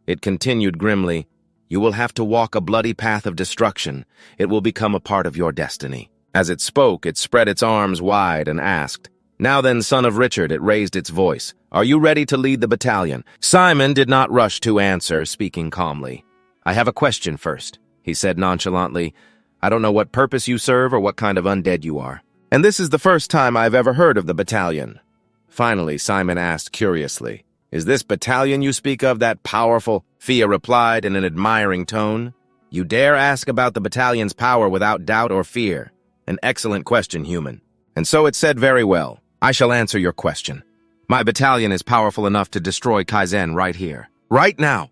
Speaker 1: It continued grimly, "You will have to walk a bloody path of destruction. It will become a part of your destiny." As it spoke, it spread its arms wide and asked, "Now then, son of Richard," it raised its voice, "are you ready to lead the battalion?" Simon did not rush to answer, speaking calmly. "I have a question first," he said nonchalantly. "I don't know what purpose you serve or what kind of undead you are. And this is the first time I've ever heard of the battalion." Finally, Simon asked curiously, "Is this battalion you speak of that powerful?" Fia replied in an admiring tone, You dare ask about the battalion's power without doubt or fear. An excellent question, human. And so it said very well. I shall answer your question. My battalion is powerful enough to destroy Kaizen right here. Right now.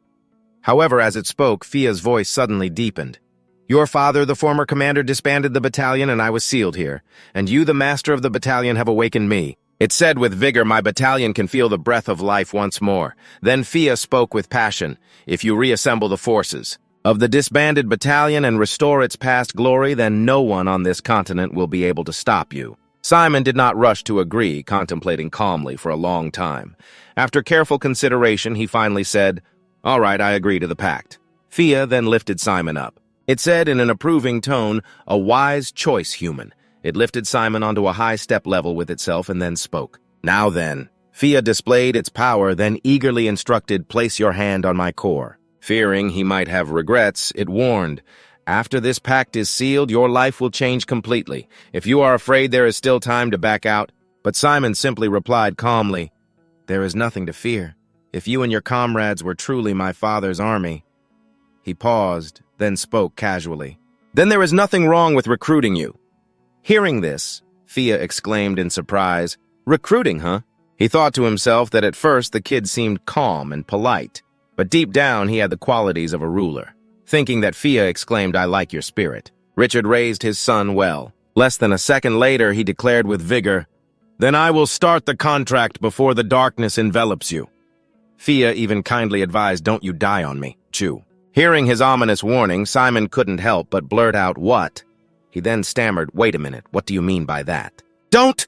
Speaker 1: However, as it spoke, Fia's voice suddenly deepened. Your father, the former commander, disbanded the battalion and I was sealed here. And you, the master of the battalion, have awakened me. It said with vigor, my battalion can feel the breath of life once more. Then Fia spoke with passion. If you reassemble the forces of the disbanded battalion and restore its past glory, then no one on this continent will be able to stop you. Simon did not rush to agree, contemplating calmly for a long time. After careful consideration, he finally said, All right, I agree to the pact. Fia then lifted Simon up. It said in an approving tone, A wise choice, human. It lifted Simon onto a high step level with itself and then spoke. Now then. Fia displayed its power, then eagerly instructed, Place your hand on my core. Fearing he might have regrets, it warned, After this pact is sealed, your life will change completely. If you are afraid, there is still time to back out. But Simon simply replied calmly, There is nothing to fear. If you and your comrades were truly my father's army. He paused, then spoke casually. Then there is nothing wrong with recruiting you. Hearing this, Fia exclaimed in surprise, Recruiting, huh? He thought to himself that at first the kid seemed calm and polite, but deep down he had the qualities of a ruler. Thinking that Fia exclaimed, I like your spirit. Richard raised his son well. Less than a second later, he declared with vigor, Then I will start the contract before the darkness envelops you. Fia even kindly advised, Don't you die on me, Chu. Hearing his ominous warning, Simon couldn't help but blurt out, What? He then stammered, Wait a minute, what do you mean by that? Don't!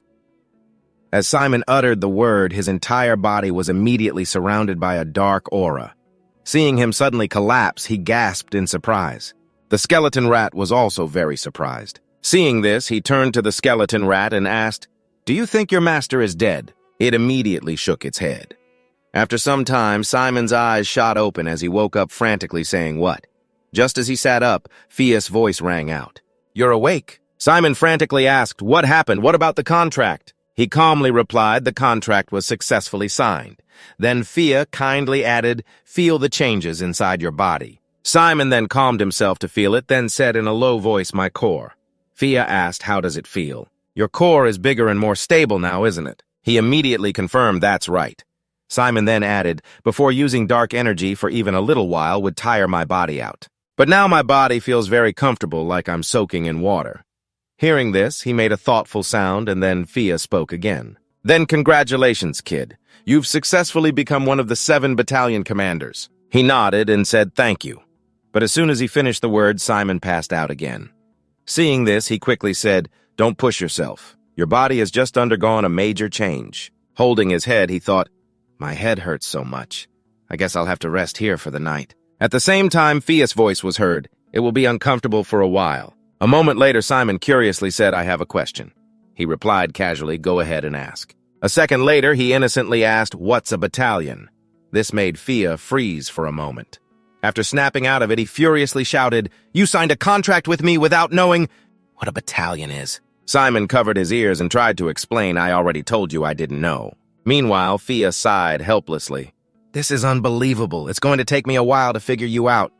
Speaker 1: As Simon uttered the word, his entire body was immediately surrounded by a dark aura. Seeing him suddenly collapse, he gasped in surprise. The skeleton rat was also very surprised. Seeing this, he turned to the skeleton rat and asked, Do you think your master is dead? It immediately shook its head. After some time, Simon's eyes shot open as he woke up frantically saying, What? Just as he sat up, Fia's voice rang out. You're awake. Simon frantically asked, What happened? What about the contract? He calmly replied the contract was successfully signed. Then Fia kindly added, Feel the changes inside your body. Simon then calmed himself to feel it, then said in a low voice, My core. Fia asked, How does it feel? Your core is bigger and more stable now, isn't it? He immediately confirmed that's right. Simon then added, Before using dark energy for even a little while would tire my body out. But now my body feels very comfortable, like I'm soaking in water. Hearing this, he made a thoughtful sound, and then Fia spoke again. Then congratulations, kid. You've successfully become one of the 7 battalion commanders. He nodded and said thank you. But as soon as he finished the word, Simon passed out again. Seeing this, he quickly said, Don't push yourself. Your body has just undergone a major change. Holding his head, he thought, My head hurts so much. I guess I'll have to rest here for the night. At the same time, Fia's voice was heard. It will be uncomfortable for a while. A moment later, Simon curiously said, I have a question. He replied casually, Go ahead and ask. A second later, he innocently asked, What's a battalion? This made Fia freeze for a moment. After snapping out of it, he furiously shouted, You signed a contract with me without knowing what a battalion is. Simon covered his ears and tried to explain, I already told you I didn't know. Meanwhile, Fia sighed helplessly. This is unbelievable. It's going to take me a while to figure you out.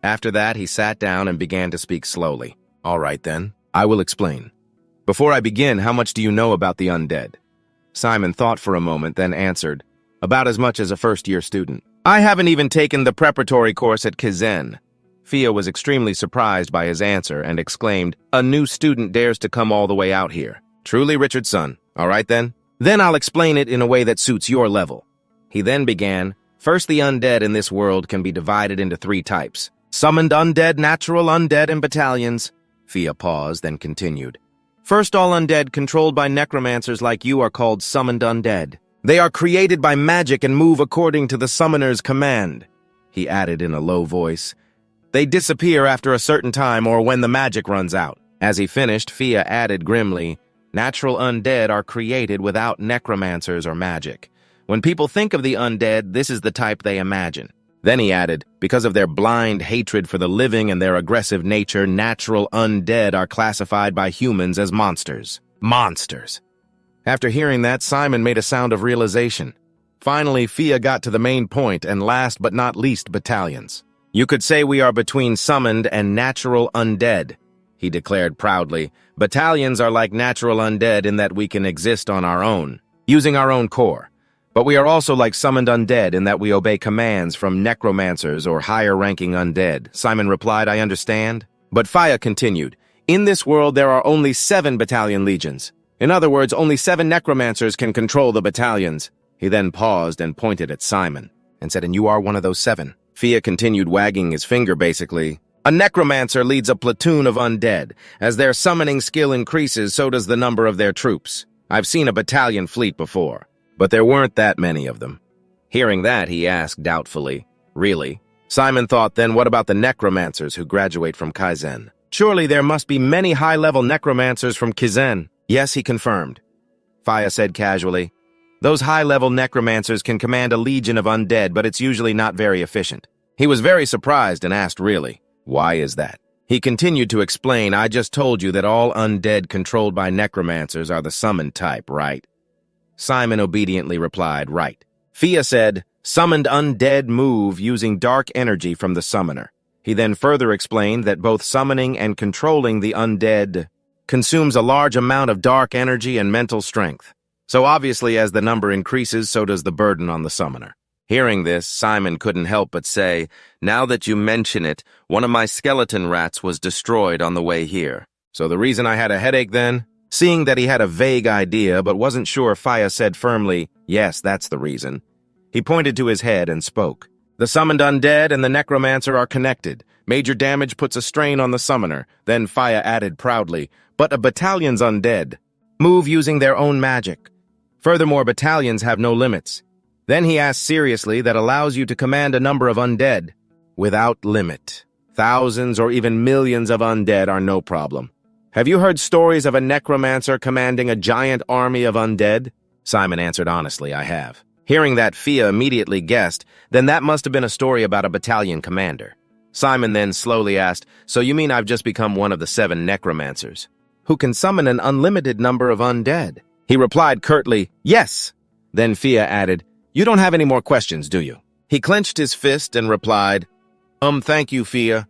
Speaker 1: After that, he sat down and began to speak slowly. All right, then. I will explain. Before I begin, how much do you know about the undead? Simon thought for a moment, then answered, About as much as a first-year student. I haven't even taken the preparatory course at Kaizen. Fia was extremely surprised by his answer and exclaimed, A new student dares to come all the way out here. Truly, Richard's son. All right, then? Then I'll explain it in a way that suits your level. He then began, First, the undead in this world can be divided into 3 types. Summoned undead, natural undead, and battalions. Fia paused, then continued. First, all undead controlled by necromancers like you are called summoned undead. They are created by magic and move according to the summoner's command. He added in a low voice. They disappear after a certain time or when the magic runs out. As he finished, Fia added grimly, Natural undead are created without necromancers or magic. When people think of the undead, this is the type they imagine. Then he added, Because of their blind hatred for the living and their aggressive nature, natural undead are classified by humans as monsters. Monsters. After hearing that, Simon made a sound of realization. Finally, Fia got to the main point, and last but not least, battalions. You could say we are between summoned and natural undead, he declared proudly. Battalions are like natural undead in that we can exist on our own, using our own core. But we are also like summoned undead in that we obey commands from necromancers or higher-ranking undead. Simon replied, I understand. But Faya continued, in this world there are only 7 battalion legions. In other words, only 7 necromancers can control the battalions. He then paused and pointed at Simon and said, and you are one of those 7. Fia continued wagging his finger basically. A necromancer leads a platoon of undead. As their summoning skill increases, so does the number of their troops. I've seen a battalion fleet before, but there weren't that many of them. Hearing that, he asked doubtfully, really? Simon thought, then what about the necromancers who graduate from Kaizen? Surely there must be many high-level necromancers from Kaizen. Yes, he confirmed. Faya said casually, those high-level necromancers can command a legion of undead, but it's usually not very efficient. He was very surprised and asked, really, why is that? He continued to explain, I just told you that all undead controlled by necromancers are the summoned type, right? Simon obediently replied, right. Fia said, summoned undead move using dark energy from the summoner. He then further explained that both summoning and controlling the undead consumes a large amount of dark energy and mental strength. So obviously, as the number increases, so does the burden on the summoner. Hearing this, Simon couldn't help but say, now that you mention it, one of my skeleton rats was destroyed on the way here. So the reason I had a headache then? Seeing that he had a vague idea but wasn't sure, Faya said firmly, yes, that's the reason. He pointed to his head and spoke. The summoned undead and the necromancer are connected. Major damage puts a strain on the summoner. Then Faya added proudly, but a battalion's undead. Move using their own magic. Furthermore, battalions have no limits. Then he asked seriously that allows you to command a number of undead without limit. Thousands or even millions of undead are no problem. Have you heard stories of a necromancer commanding a giant army of undead? Simon answered honestly, I have. Hearing that, Fia immediately guessed, then that must have been a story about a battalion commander. Simon then slowly asked, so you mean I've just become one of the 7 necromancers who can summon an unlimited number of undead? He replied curtly, yes. Then Fia added, you don't have any more questions, do you? He clenched his fist and replied, thank you, Fia.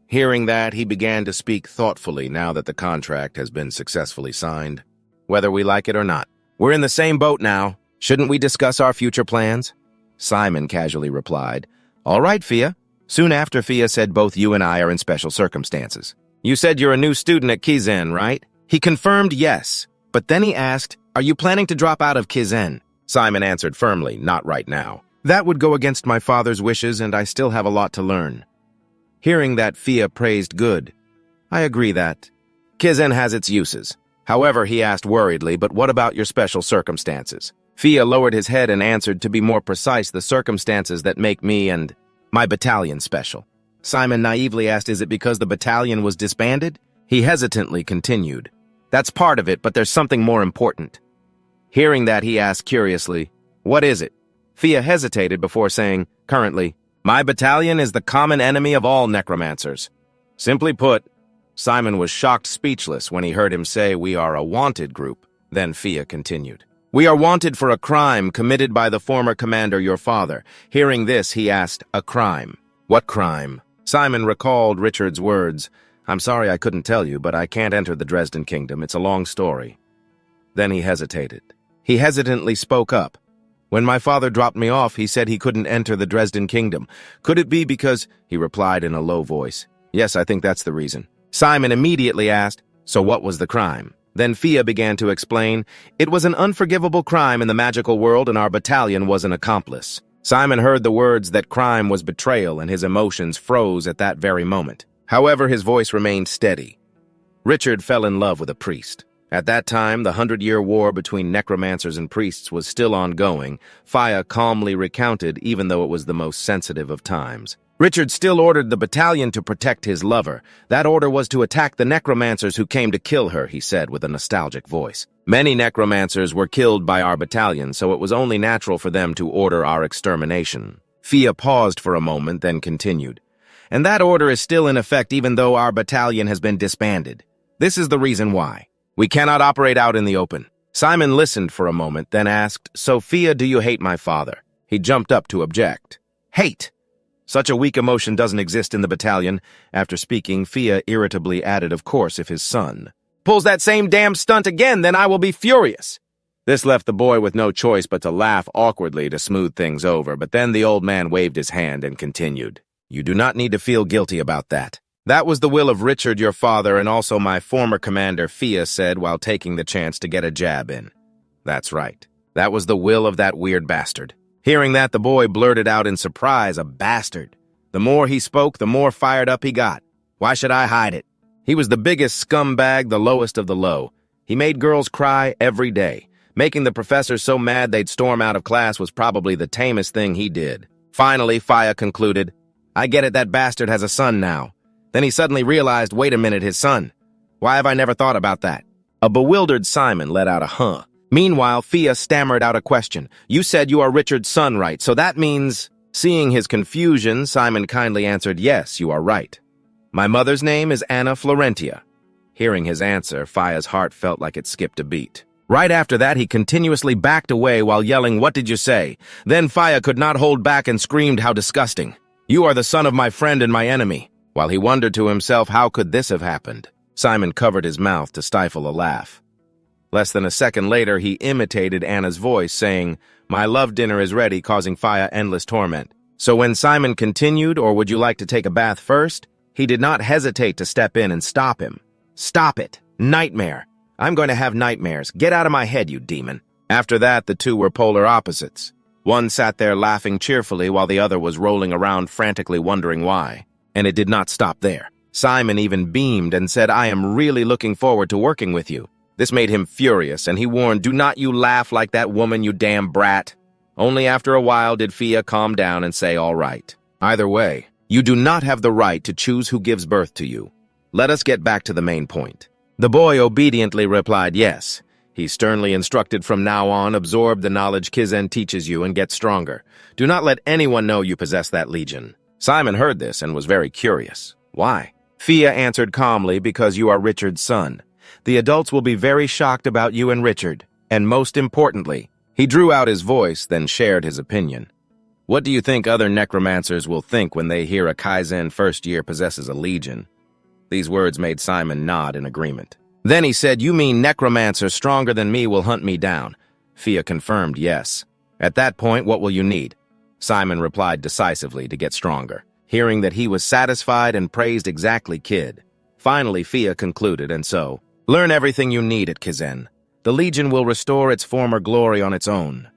Speaker 1: Hearing that, he began to speak thoughtfully now that the contract has been successfully signed. Whether we like it or not. We're in the same boat now. Shouldn't we discuss our future plans? Simon casually replied, all right, Fia. Soon after, Fia said both you and I are in special circumstances. You said you're a new student at Kaizen, right? He confirmed yes, but then he asked, are you planning to drop out of Kaizen? Simon answered firmly, not right now. That would go against my father's wishes and I still have a lot to learn. Hearing that, Fia praised good. I agree that Kaizen has its uses. However, he asked worriedly, but what about your special circumstances? Fia lowered his head and answered, to be more precise, the circumstances that make me and my battalion special. Simon naively asked, is it because the battalion was disbanded? He hesitantly continued, that's part of it, but there's something more important. Hearing that, he asked curiously, what is it? Fia hesitated before saying, currently, my battalion is the common enemy of all necromancers. Simply put, Simon was shocked speechless when he heard him say, we are a wanted group. Then Fia continued, we are wanted for a crime committed by the former commander, your father. Hearing this, he asked, a crime? What crime? Simon recalled Richard's words. I'm sorry I couldn't tell you, but I can't enter the Dresden Kingdom. It's a long story. Then he hesitated. He hesitantly spoke up. When my father dropped me off, he said he couldn't enter the Dresden Kingdom. Could it be because... He replied in a low voice. Yes, I think that's the reason. Simon immediately asked, so what was the crime? Then Fia began to explain, it was an unforgivable crime in the magical world and our battalion was an accomplice. Simon heard the words that crime was betrayal and his emotions froze at that very moment. However, his voice remained steady. Richard fell in love with a priest. At that time, the 100-year war between necromancers and priests was still ongoing. Fia calmly recounted, even though it was the most sensitive of times. Richard still ordered the battalion to protect his lover. That order was to attack the necromancers who came to kill her, he said with a nostalgic voice. Many necromancers were killed by our battalion, so it was only natural for them to order our extermination. Fia paused for a moment, then continued. And that order is still in effect even though our battalion has been disbanded. This is the reason why. We cannot operate out in the open. Simon listened for a moment, then asked, Sophia, do you hate my father? He jumped up to object. Hate? Such a weak emotion doesn't exist in the battalion. After speaking, Fia irritably added, of course, if his son pulls that same damn stunt again, then I will be furious. This left the boy with no choice but to laugh awkwardly to smooth things over, but then the old man waved his hand and continued. You do not need to feel guilty about that. That was the will of Richard, your father, and also my former commander, Fia said while taking the chance to get a jab in. That's right. That was the will of that weird bastard. Hearing that, the boy blurted out in surprise, a bastard. The more he spoke, the more fired up he got. Why should I hide it? He was the biggest scumbag, the lowest of the low. He made girls cry every day. Making the professors so mad they'd storm out of class was probably the tamest thing he did. Finally, Fia concluded, I get it, that bastard has a son now. Then he suddenly realized, wait a minute, his son. Why have I never thought about that? A bewildered Simon let out a huh. Meanwhile, Fia stammered out a question. You said you are Richard's son, right? So that means... Seeing his confusion, Simon kindly answered, yes, you are right. My mother's name is Anna Florentia. Hearing his answer, Fia's heart felt like it skipped a beat. Right after that, he continuously backed away while yelling, what did you say? Then Fia could not hold back and screamed, how disgusting. You are the son of my friend and my enemy. While he wondered to himself, how could this have happened? Simon covered his mouth to stifle a laugh. Less than a second later, he imitated Anna's voice, saying, my love dinner is ready, causing Fia endless torment. So when Simon continued, or would you like to take a bath first? He did not hesitate to step in and stop him. Stop it. Nightmare. I'm going to have nightmares. Get out of my head, you demon. After that, the two were polar opposites. One sat there laughing cheerfully while the other was rolling around frantically wondering why. And it did not stop there. Simon even beamed and said, I am really looking forward to working with you. This made him furious, and he warned, do not you laugh like that woman, you damn brat. Only after a while did Fia calm down and say, all right. Either way, you do not have the right to choose who gives birth to you. Let us get back to the main point. The boy obediently replied, yes. He sternly instructed from now on, absorb the knowledge Kizen teaches you and get stronger. Do not let anyone know you possess that legion. Simon heard this and was very curious. Why? Fia answered calmly, because you are Richard's son. The adults will be very shocked about you and Richard. And most importantly, he drew out his voice, then shared his opinion. What do you think other necromancers will think when they hear a Kaizen first year possesses a legion? These words made Simon nod in agreement. Then he said, you mean necromancers stronger than me will hunt me down? Fia confirmed yes. At that point, what will you need? Simon replied decisively to get stronger. Hearing that he was satisfied and praised exactly Kid. Finally, Fia concluded, and so, learn everything you need at Kizen. The Legion will restore its former glory on its own.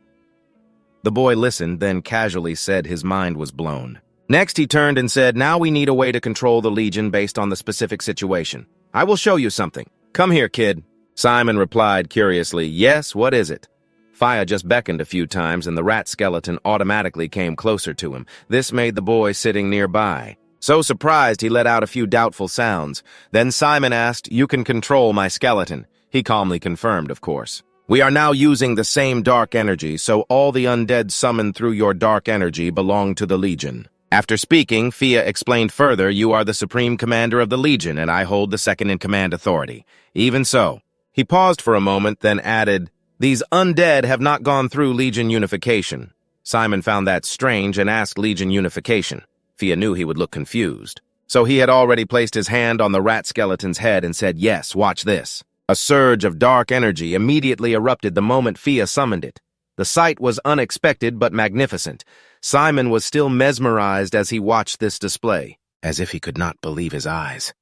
Speaker 1: The boy listened, then casually said his mind was blown. Next, he turned and said, now we need a way to control the Legion based on the specific situation. I will show you something. Come here, kid. Simon replied curiously, yes, what is it? Fia just beckoned a few times and the rat skeleton automatically came closer to him. This made the boy sitting nearby. So surprised, he let out a few doubtful sounds. Then Simon asked, you can control my skeleton. He calmly confirmed, of course. We are now using the same dark energy, so all the undead summoned through your dark energy belong to the Legion. After speaking, Fia explained further, you are the supreme commander of the Legion, and I hold the second-in-command authority. Even so. He paused for a moment, then added, these undead have not gone through Legion unification. Simon found that strange and asked Legion unification. Fia knew he would look confused. So he had already placed his hand on the rat skeleton's head and said, yes, watch this. A surge of dark energy immediately erupted the moment Fia summoned it. The sight was unexpected but magnificent. Simon was still mesmerized as he watched this display, as if he could not believe his eyes.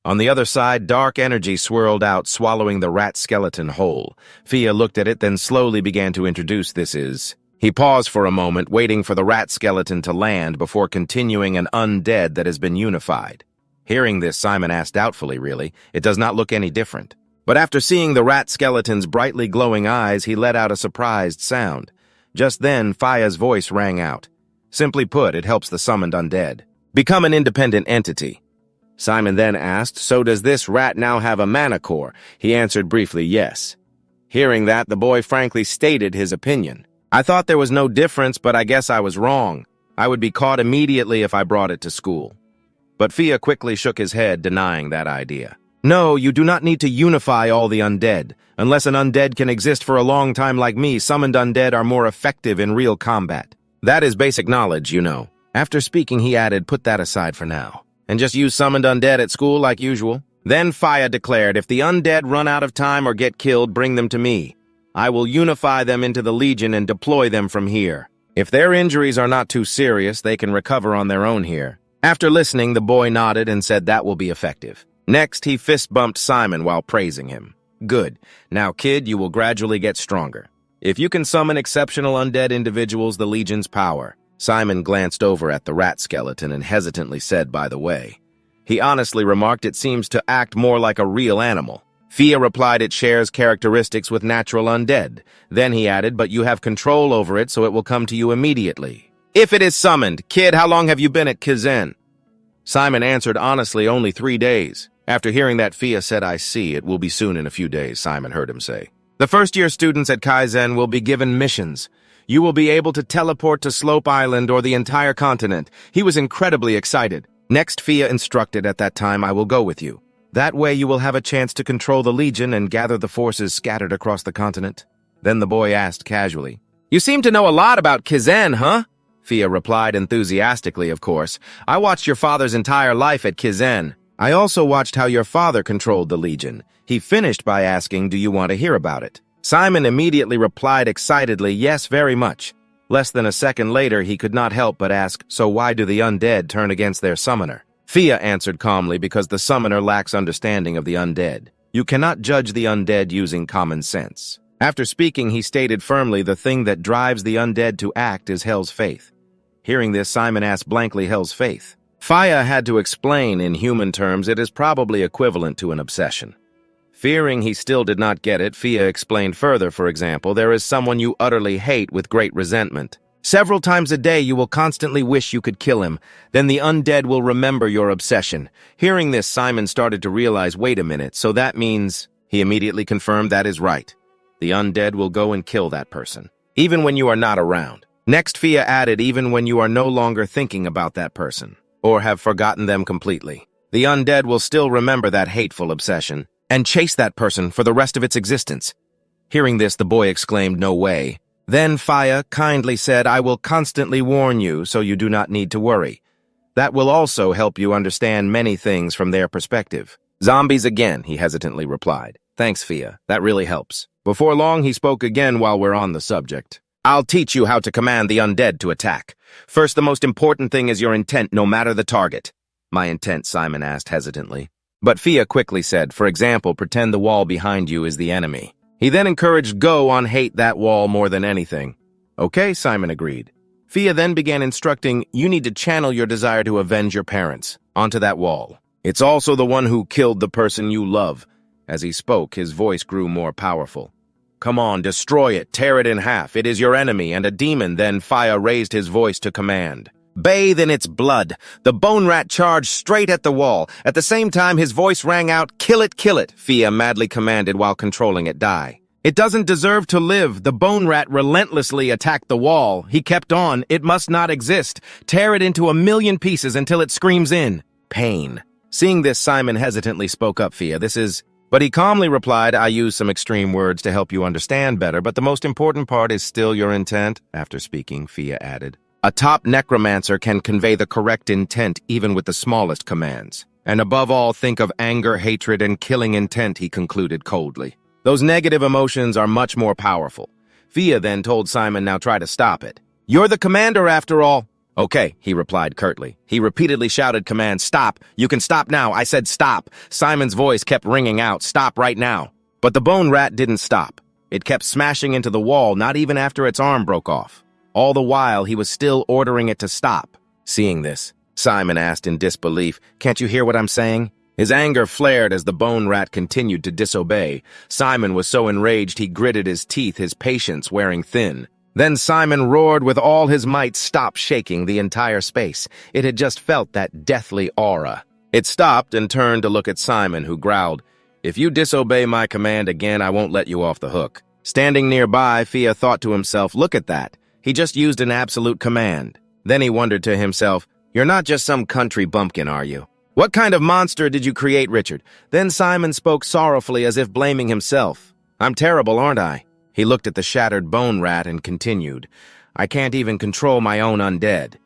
Speaker 1: On the other side, dark energy swirled out, swallowing the rat skeleton whole. Fia looked at it, then slowly began to introduce He paused for a moment, waiting for the rat skeleton to land before continuing an undead that has been unified. Hearing this, Simon asked doubtfully, really, it does not look any different. But after seeing the rat skeleton's brightly glowing eyes, he let out a surprised sound. Just then, Fia's voice rang out. Simply put, it helps the summoned undead become an independent entity. Simon then asked, so does this rat now have a mana core? He answered briefly, yes. Hearing that, the boy frankly stated his opinion. I thought there was no difference, but I guess I was wrong. I would be caught immediately if I brought it to school. But Fia quickly shook his head, denying that idea. No, you do not need to unify all the undead. Unless an undead can exist for a long time like me, summoned undead are more effective in real combat. That is basic knowledge, you know. After speaking, he added, put that aside for now, and just use summoned undead at school like usual. Then Faya declared, if the undead run out of time or get killed, bring them to me. I will unify them into the Legion and deploy them from here. If their injuries are not too serious, they can recover on their own here. After listening, the boy nodded and said that will be effective. Next, he fist-bumped Simon while praising him. Good. Now, kid, you will gradually get stronger. If you can summon exceptional undead individuals, the Legion's power. Simon glanced over at the rat skeleton and hesitantly said, by the way. He honestly remarked it seems to act more like a real animal. Fia replied it shares characteristics with natural undead. Then he added, but you have control over it, so it will come to you immediately. If it is summoned, kid, how long have you been at Kizen? Simon answered honestly, only 3 days. After hearing that, Fia said, I see, it will be soon in a few days, Simon heard him say. The first-year students at Kaizen will be given missions. You will be able to teleport to Slope Island or the entire continent. He was incredibly excited. Next, Fia instructed, at that time I will go with you. That way you will have a chance to control the Legion and gather the forces scattered across the continent. Then the boy asked casually, You seem to know a lot about Kizen, huh? Fia replied enthusiastically, of course. I watched your father's entire life at Kizen. I also watched how your father controlled the Legion. He finished by asking, do you want to hear about it? Simon immediately replied excitedly, yes, very much. Less than a second later, he could not help but ask, so why do the undead turn against their summoner? Fia answered calmly, because the summoner lacks understanding of the undead. You cannot judge the undead using common sense. After speaking, he stated firmly, the thing that drives the undead to act is Hell's faith. Hearing this, Simon asked blankly, Hell's faith? Fia had to explain in human terms it is probably equivalent to an obsession. Fearing he still did not get it, Fia explained further, for example, there is someone you utterly hate with great resentment. Several times a day you will constantly wish you could kill him. Then the undead will remember your obsession. Hearing this, Simon started to realize, wait a minute, so that means... He immediately confirmed that is right. The undead will go and kill that person, even when you are not around. Next, Fia added, even when you are no longer thinking about that person, or have forgotten them completely. The undead will still remember that hateful obsession, and chase that person for the rest of its existence. Hearing this, the boy exclaimed, no way. Then Fia kindly said, I will constantly warn you so you do not need to worry. That will also help you understand many things from their perspective. Zombies again, he hesitantly replied. Thanks, Fia. That really helps. Before long, he spoke again while we're on the subject. I'll teach you how to command the undead to attack. First, the most important thing is your intent, no matter the target. My intent, Simon asked hesitantly. But Fia quickly said, for example, pretend the wall behind you is the enemy. He then encouraged Go on hate that wall more than anything. Okay, Simon agreed. Fia then began instructing, you need to channel your desire to avenge your parents onto that wall. It's also the one who killed the person you love. As he spoke, his voice grew more powerful. Come on, destroy it, tear it in half. It is your enemy and a demon. Then Fia raised his voice to command. Bathe in its blood. The bone rat charged straight at the wall. At the same time, his voice rang out, kill it, Fia madly commanded while controlling it die. It doesn't deserve to live. The bone rat relentlessly attacked the wall. He kept on, it must not exist. Tear it into 1,000,000 pieces until it screams in pain. Seeing this, Simon hesitantly spoke up, Fia, this is... But he calmly replied, I use some extreme words to help you understand better, but the most important part is still your intent. After speaking, Fia added. A top necromancer can convey the correct intent even with the smallest commands. And above all, think of anger, hatred, and killing intent, he concluded coldly. Those negative emotions are much more powerful. Fia then told Simon, now try to stop it. You're the commander after all. Okay, he replied curtly. He repeatedly shouted commands, stop. You can stop now. I said stop. Simon's voice kept ringing out, stop right now. But the bone rat didn't stop. It kept smashing into the wall, not even after its arm broke off. All the while, he was still ordering it to stop. Seeing this, Simon asked in disbelief, can't you hear what I'm saying? His anger flared as the bone rat continued to disobey. Simon was so enraged he gritted his teeth, his patience wearing thin. Then Simon roared with all his might, stop shaking the entire space. It had just felt that deathly aura. It stopped and turned to look at Simon, who growled, if you disobey my command again, I won't let you off the hook. Standing nearby, Fia thought to himself, look at that. He just used an absolute command. Then he wondered to himself, you're not just some country bumpkin, are you? What kind of monster did you create, Richard? Then Simon spoke sorrowfully as if blaming himself. I'm terrible, aren't I? He looked at the shattered bone rat and continued, I can't even control my own undead.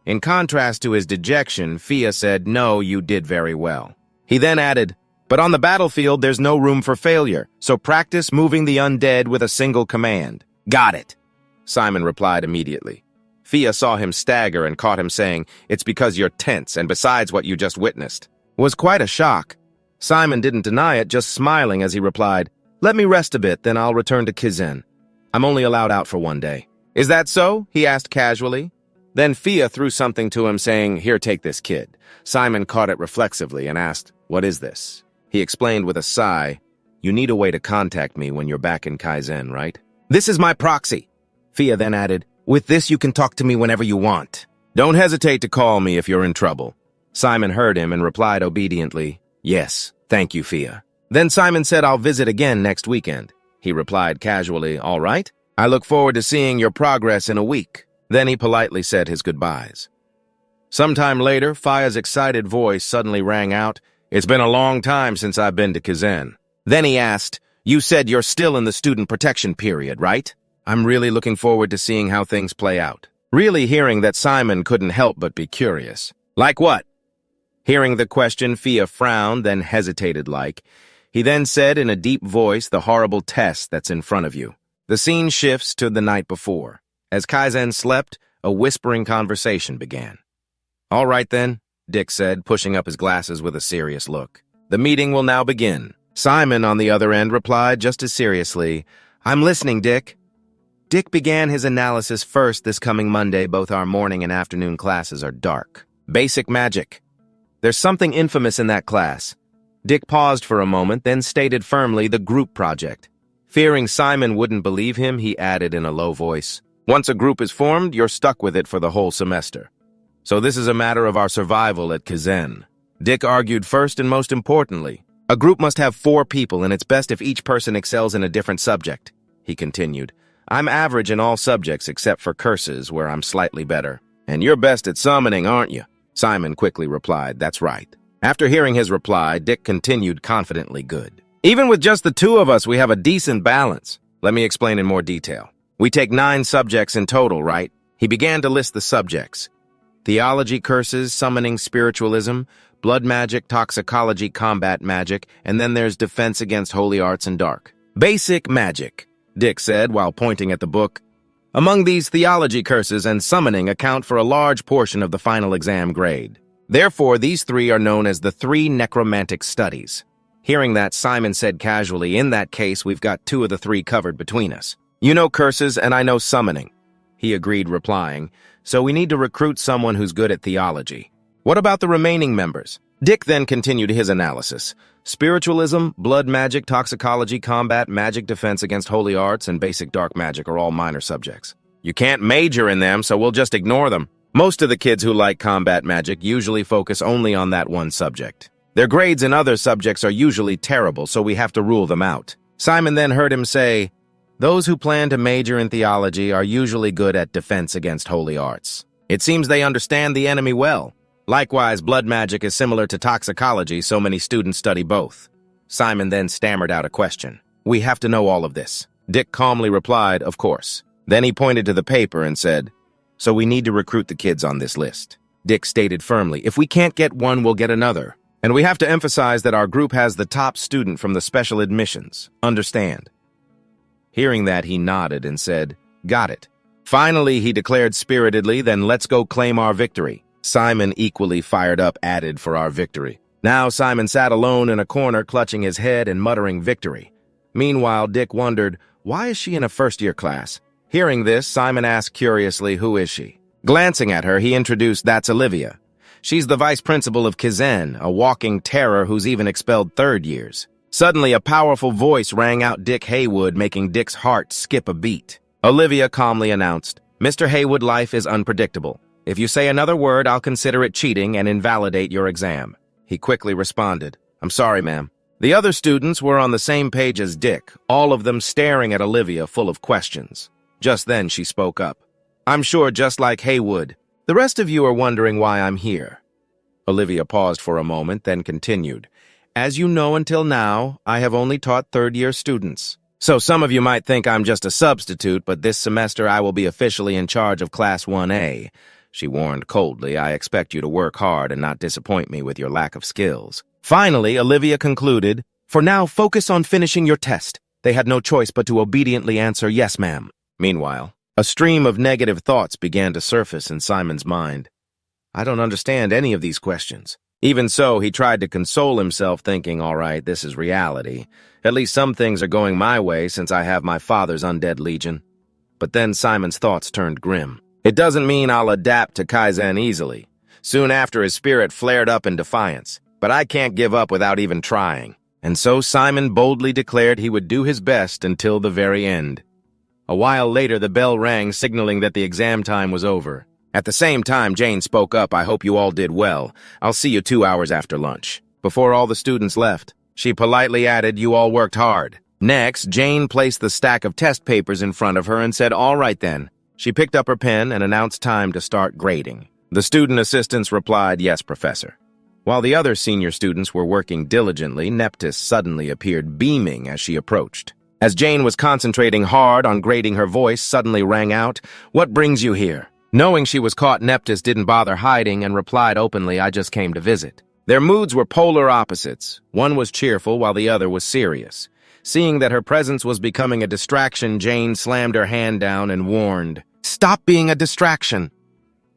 Speaker 1: In contrast to his dejection, Fia said, "No, you did very well." He then added, "But on the battlefield, there's no room for failure, so practice moving the undead with a single command." "Got it," Simon replied immediately. Fia saw him stagger and caught him saying, "It's because you're tense, and besides what you just witnessed." It was quite a shock. Simon didn't deny it, just smiling as he replied, "Let me rest a bit, then I'll return to Kizen. I'm only allowed out for one day." "Is that so?" he asked casually. Then Fia threw something to him, saying, "Here, take this, kid." Simon caught it reflexively and asked, "What is this?" He explained with a sigh, "You need a way to contact me when you're back in Kaizen, right?" "This is my proxy." Fia then added, "With this you can talk to me whenever you want. Don't hesitate to call me if you're in trouble." Simon heard him and replied obediently, "Yes, thank you, Fia." Then Simon said, "I'll visit again next weekend." He replied casually, "All right. I look forward to seeing your progress in a week." Then he politely said his goodbyes. Sometime later, Fia's excited voice suddenly rang out, "It's been a long time since I've been to Kizen." Then he asked, "You said you're still in the student protection period, right? I'm really looking forward to seeing how things play out." Really hearing that, Simon couldn't help but be curious. "Like what?" Hearing the question, Fia frowned, then hesitated like. He then said in a deep voice, "The horrible test that's in front of you." The scene shifts to the night before. As Kaizen slept, a whispering conversation began. "All right then," Dick said, pushing up his glasses with a serious look. "The meeting will now begin." Simon, on the other end, replied just as seriously, "I'm listening, Dick." Dick began his analysis first. "This coming Monday, both our morning and afternoon classes are dark. Basic magic. There's something infamous in that class." Dick paused for a moment, then stated firmly, "The group project." Fearing Simon wouldn't believe him, he added in a low voice, "Once a group is formed, you're stuck with it for the whole semester. So this is a matter of our survival at Kizen." Dick argued first and most importantly, "A group must have 4 people, and it's best if each person excels in a different subject." He continued, "I'm average in all subjects except for curses, where I'm slightly better." "And you're best at summoning, aren't you?" Simon quickly replied, "That's right." After hearing his reply, Dick continued confidently, "Good. Even with just the 2 of us, we have a decent balance. Let me explain in more detail. We take 9 subjects in total, right?" He began to list the subjects: theology, curses, summoning, spiritualism, blood magic, toxicology, combat magic, and then there's defense against holy arts and dark. "Basic magic," Dick said while pointing at the book. "Among these, theology, curses, and summoning account for a large portion of the final exam grade. Therefore, these 3 are known as the 3 necromantic studies." Hearing that, Simon said casually, "In that case, we've got 2 of the 3 covered between us. You know curses, and I know summoning." He agreed, replying, "So we need to recruit someone who's good at theology. What about the remaining members?" Dick then continued his analysis. "Spiritualism, blood magic, toxicology, combat, magic, defense against holy arts, and basic dark magic are all minor subjects. You can't major in them, so we'll just ignore them. Most of the kids who like combat magic usually focus only on that one subject. Their grades in other subjects are usually terrible, so we have to rule them out." Simon then heard him say, "Those who plan to major in theology are usually good at defense against holy arts. It seems they understand the enemy well. Likewise, blood magic is similar to toxicology, so many students study both." Simon then stammered out a question. "We have to know all of this." Dick calmly replied, "Of course." Then he pointed to the paper and said, "So we need to recruit the kids on this list." Dick stated firmly, "If we can't get one, we'll get another. And we have to emphasize that our group has the top student from the special admissions. Understand?" Hearing that, he nodded and said, "Got it." Finally, he declared spiritedly, "Then let's go claim our victory." Simon, equally fired up, added, "For our victory." Now Simon sat alone in a corner, clutching his head and muttering victory. Meanwhile, Dick wondered, why is she in a first-year class? Hearing this, Simon asked curiously, "Who is she?" Glancing at her, he introduced, "That's Olivia. She's the vice principal of Kizen, a walking terror who's even expelled 3rd years." Suddenly, a powerful voice rang out Dick Haywood, making Dick's heart skip a beat. Olivia calmly announced, "Mr. Haywood, life is unpredictable. If you say another word, I'll consider it cheating and invalidate your exam." He quickly responded, "I'm sorry, ma'am." The other students were on the same page as Dick, all of them staring at Olivia full of questions. Just then she spoke up. "I'm sure, just like Haywood, the rest of you are wondering why I'm here." Olivia paused for a moment, then continued, "As you know, until now, I have only taught 3rd-year students. So some of you might think I'm just a substitute, but this semester I will be officially in charge of Class 1A. she warned coldly. I expect you to work hard and not disappoint me with your lack of skills. Finally, Olivia concluded, for now, focus on finishing your test. They had no choice but to obediently answer, yes, ma'am. Meanwhile, a stream of negative thoughts began to surface in Simon's mind. I don't understand any of these questions. Even so, he tried to console himself, thinking, all right, this is reality. At least some things are going my way since I have my father's undead legion. But then Simon's thoughts turned grim. It doesn't mean I'll adapt to Kaizen easily. Soon after, his spirit flared up in defiance. But I can't give up without even trying. And so Simon boldly declared he would do his best until the very end. A while later, the bell rang, signaling that the exam time was over. At the same time, Jane spoke up, I hope you all did well. I'll see you 2 hours after lunch. Before all the students left, she politely added, you all worked hard. Next, Jane placed the stack of test papers in front of her and said, all right then. She picked up her pen and announced time to start grading. The student assistants replied, yes, Professor. While the other senior students were working diligently, Neptys suddenly appeared beaming as she approached. As Jane was concentrating hard on grading, her voice suddenly rang out, what brings you here? Knowing she was caught, Neptys didn't bother hiding and replied openly, I just came to visit. Their moods were polar opposites. One was cheerful while the other was serious. Seeing that her presence was becoming a distraction, Jane slammed her hand down and warned, stop being a distraction.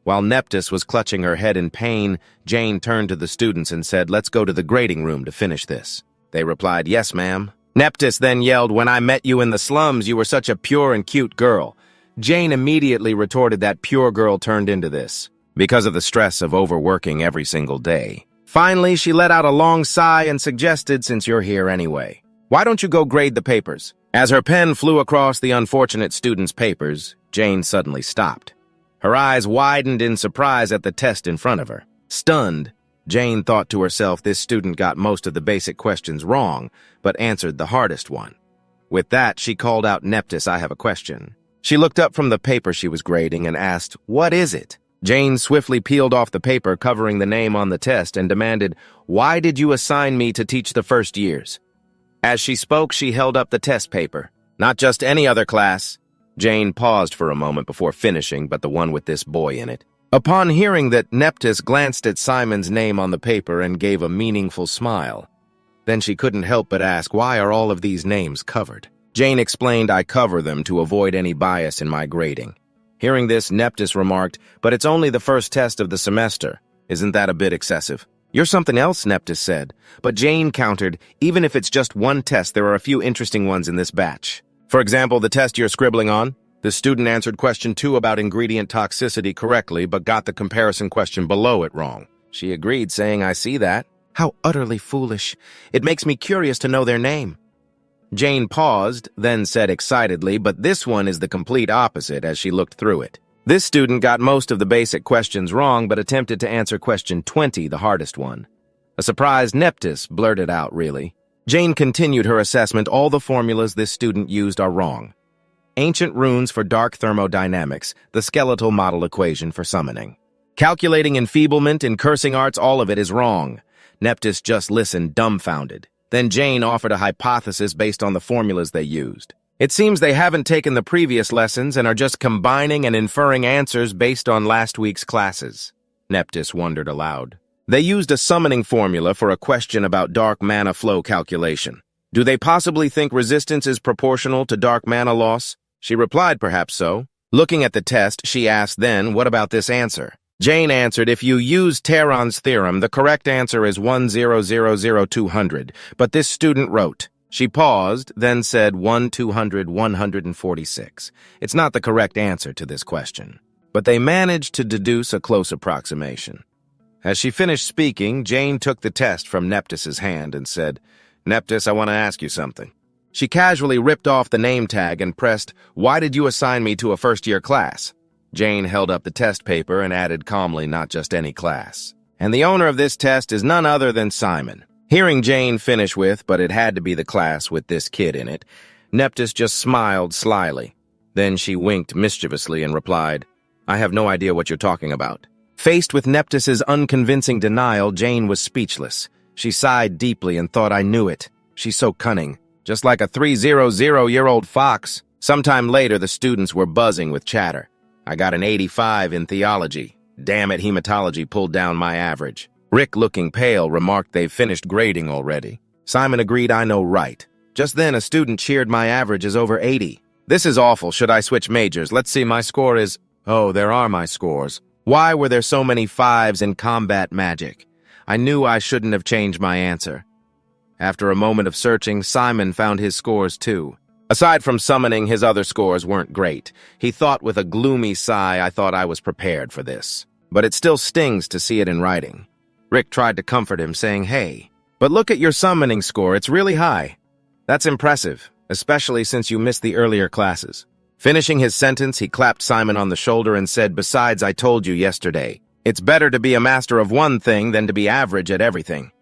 Speaker 1: While Neptys was clutching her head in pain, Jane turned to the students and said, let's go to the grading room to finish this. They replied, yes, ma'am. Neptys then yelled, when I met you in the slums, you were such a pure and cute girl. Jane immediately retorted that pure girl turned into this, because of the stress of overworking every single day. Finally, she let out a long sigh and suggested, since you're here anyway, why don't you go grade the papers? As her pen flew across the unfortunate student's papers, Jane suddenly stopped. Her eyes widened in surprise at the test in front of her. Stunned, Jane thought to herself this student got most of the basic questions wrong, but answered the hardest one. With that, she called out, Neptys, I have a question. She looked up from the paper she was grading and asked, what is it? Jane swiftly peeled off the paper covering the name on the test and demanded, why did you assign me to teach the first years? As she spoke, she held up the test paper. Not just any other class. Jane paused for a moment before finishing, but the one with this boy in it. Upon hearing that, Neptys glanced at Simon's name on the paper and gave a meaningful smile. Then she couldn't help but ask, why are all of these names covered? Jane explained, I cover them to avoid any bias in my grading. Hearing this, Neptys remarked, but it's only the first test of the semester. Isn't that a bit excessive? You're something else, Neptys said. But Jane countered, even if it's just one test, there are a few interesting ones in this batch. For example, the test you're scribbling on. The student answered question 2 about ingredient toxicity correctly, but got the comparison question below it wrong. She agreed, saying, I see that. How utterly foolish. It makes me curious to know their name. Jane paused, then said excitedly, but this one is the complete opposite as she looked through it. This student got most of the basic questions wrong, but attempted to answer question 20, the hardest one. A surprised Neptys blurted out, really. Jane continued her assessment. All the formulas this student used are wrong. Ancient runes for dark thermodynamics, the skeletal model equation for summoning. Calculating enfeeblement in cursing arts, all of it is wrong. Neptys just listened, dumbfounded. Then Jane offered a hypothesis based on the formulas they used. It seems they haven't taken the previous lessons and are just combining and inferring answers based on last week's classes. Neptys wondered aloud. They used a summoning formula for a question about dark mana flow calculation. Do they possibly think resistance is proportional to dark mana loss? She replied, perhaps so. Looking at the test, she asked then, what about this answer? Jane answered, if you use Terron's theorem, the correct answer is 1000200, but this student wrote. She paused, then said 146. It's not the correct answer to this question, but they managed to deduce a close approximation. As she finished speaking, Jane took the test from Neptys's hand and said, Neptys, I want to ask you something. She casually ripped off the name tag and pressed, why did you assign me to a first-year class? Jane held up the test paper and added calmly, not just any class. And the owner of this test is none other than Simon. Hearing Jane finish with, but it had to be the class with this kid in it, Neptys just smiled slyly. Then she winked mischievously and replied, I have no idea what you're talking about. Faced with Neptys's unconvincing denial, Jane was speechless. She sighed deeply and thought, I knew it. She's so cunning. Just like a 300-year-old fox. Sometime later, the students were buzzing with chatter. I got an 85 in theology. Damn it, hematology pulled down my average. Rick, looking pale, remarked they've finished grading already. Simon agreed, I know right. Just then, a student cheered my average is over 80. This is awful. Should I switch majors? Let's see, my score is... Oh, there are my scores. Why were there so many 5s in combat magic? I knew I shouldn't have changed my answer. After a moment of searching, Simon found his scores too. Aside from summoning, his other scores weren't great. He thought with a gloomy sigh, I thought I was prepared for this. But it still stings to see it in writing. Rick tried to comfort him, saying, hey, but look at your summoning score, it's really high. That's impressive, especially since you missed the earlier classes. Finishing his sentence, he clapped Simon on the shoulder and said, besides, I told you yesterday, it's better to be a master of one thing than to be average at everything.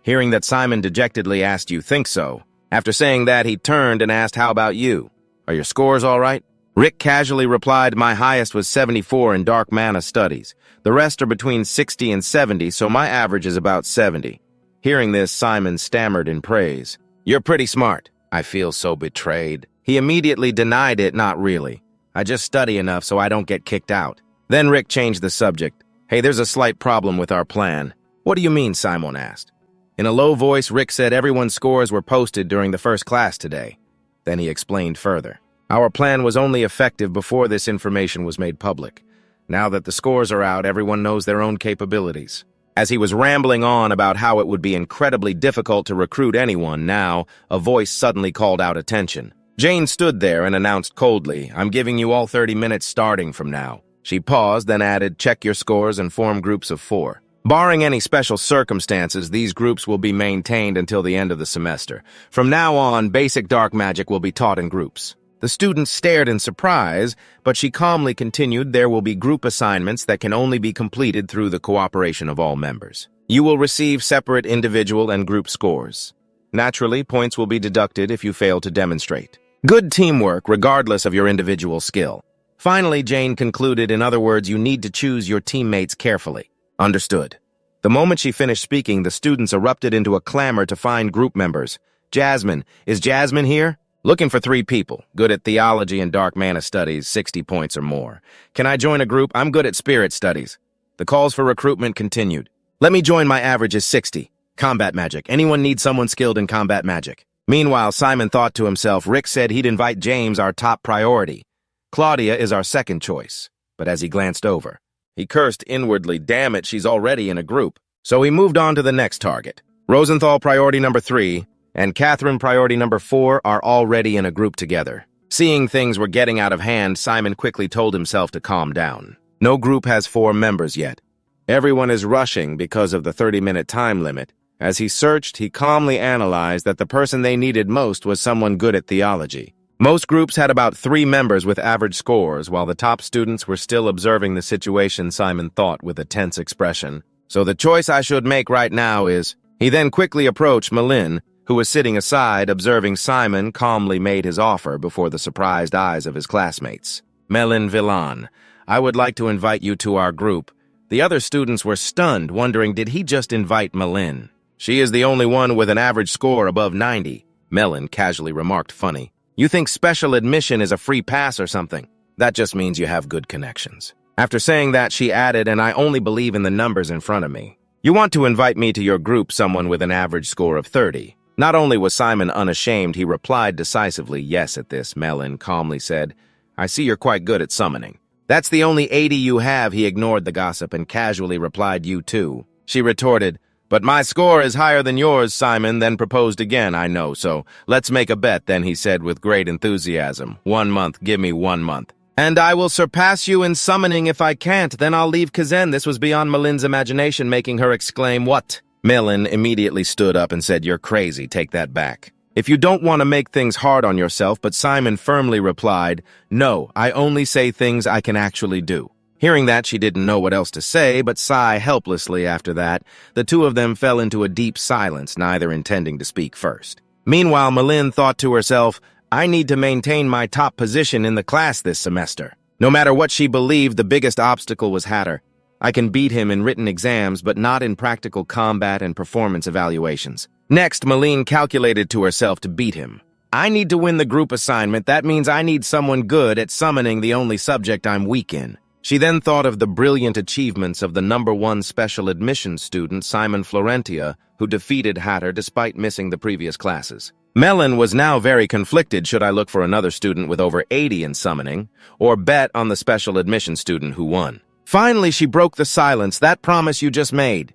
Speaker 1: Hearing that, Simon dejectedly asked, you think so? After saying that, he turned and asked, how about you? Are your scores all right? Rick casually replied, my highest was 74 in Dark Mana studies. The rest are between 60 and 70, so my average is about 70. Hearing this, Simon stammered in praise. You're pretty smart. I feel so betrayed. He immediately denied it, not really. I just study enough so I don't get kicked out. Then Rick changed the subject. Hey, there's a slight problem with our plan. What do you mean? Simon asked. In a low voice, Rick said everyone's scores were posted during the first class today. Then he explained further. Our plan was only effective before this information was made public. Now that the scores are out, everyone knows their own capabilities. As he was rambling on about how it would be incredibly difficult to recruit anyone, now, a voice suddenly called out attention. Jane stood there and announced coldly, I'm giving you all 30 minutes starting from now. She paused, then added, check your scores and form groups of 4. Barring any special circumstances, these groups will be maintained until the end of the semester. From now on, basic dark magic will be taught in groups. The students stared in surprise, but she calmly continued, there will be group assignments that can only be completed through the cooperation of all members. You will receive separate individual and group scores. Naturally, points will be deducted if you fail to demonstrate. Good teamwork, regardless of your individual skill. Finally, Jane concluded, in other words, you need to choose your teammates carefully. Understood. The moment she finished speaking, the students erupted into a clamor to find group members. Jasmine. Is Jasmine here? Looking for 3 people. Good at theology and dark mana studies, 60 points or more. Can I join a group? I'm good at spirit studies. The calls for recruitment continued. Let me join, my average is 60. Combat magic. Anyone need someone skilled in combat magic? Meanwhile, Simon thought to himself, Rick said he'd invite James, our top priority. Claudia is our second choice. But as he glanced over, he cursed inwardly, damn it, she's already in a group. So he moved on to the next target. Rosenthal, priority number 3, and Catherine, priority number 4, are already in a group together. Seeing things were getting out of hand, Simon quickly told himself to calm down. No group has 4 members yet. Everyone is rushing because of the 30-minute time limit. As he searched, he calmly analyzed that the person they needed most was someone good at theology. Most groups had about 3 members with average scores, while the top students were still observing the situation, Simon thought with a tense expression. So the choice I should make right now is... He then quickly approached Malin, who was sitting aside, observing Simon calmly made his offer before the surprised eyes of his classmates. Melin Villan, I would like to invite you to our group. The other students were stunned, wondering, did he just invite Malin? She is the only one with an average score above 90. Melin casually remarked, funny. You think special admission is a free pass or something? That just means you have good connections. After saying that, she added, and I only believe in the numbers in front of me. You want to invite me to your group, someone with an average score of 30. Not only was Simon unashamed, he replied decisively yes at this. Melin calmly said, I see you're quite good at summoning. That's the only 80 you have. He ignored the gossip and casually replied, you too. She retorted, but my score is higher than yours, Simon, then proposed again, I know, so let's make a bet, then he said with great enthusiasm. 1 month, give me 1 month. And I will surpass you in summoning. If I can't, then I'll leave Kazan. This was beyond Malin's imagination, making her exclaim, what? Malin immediately stood up and said, you're crazy, take that back. If you don't want to make things hard on yourself, but Simon firmly replied, no, I only say things I can actually do. Hearing that, she didn't know what else to say, but sigh helplessly after that. The two of them fell into a deep silence, neither intending to speak first. Meanwhile, Malin thought to herself, I need to maintain my top position in the class this semester. No matter what she believed, the biggest obstacle was Hatter. I can beat him in written exams, but not in practical combat and performance evaluations. Next, Malin calculated to herself to beat him. I need to win the group assignment. That means I need someone good at summoning, the only subject I'm weak in. She then thought of the brilliant achievements of the #1 special admissions student, Simon Florentia, who defeated Hatter despite missing the previous classes. Melon was now very conflicted. Should I look for another student with over 80 in summoning, or bet on the special admissions student who won? Finally, she broke the silence. That promise you just made.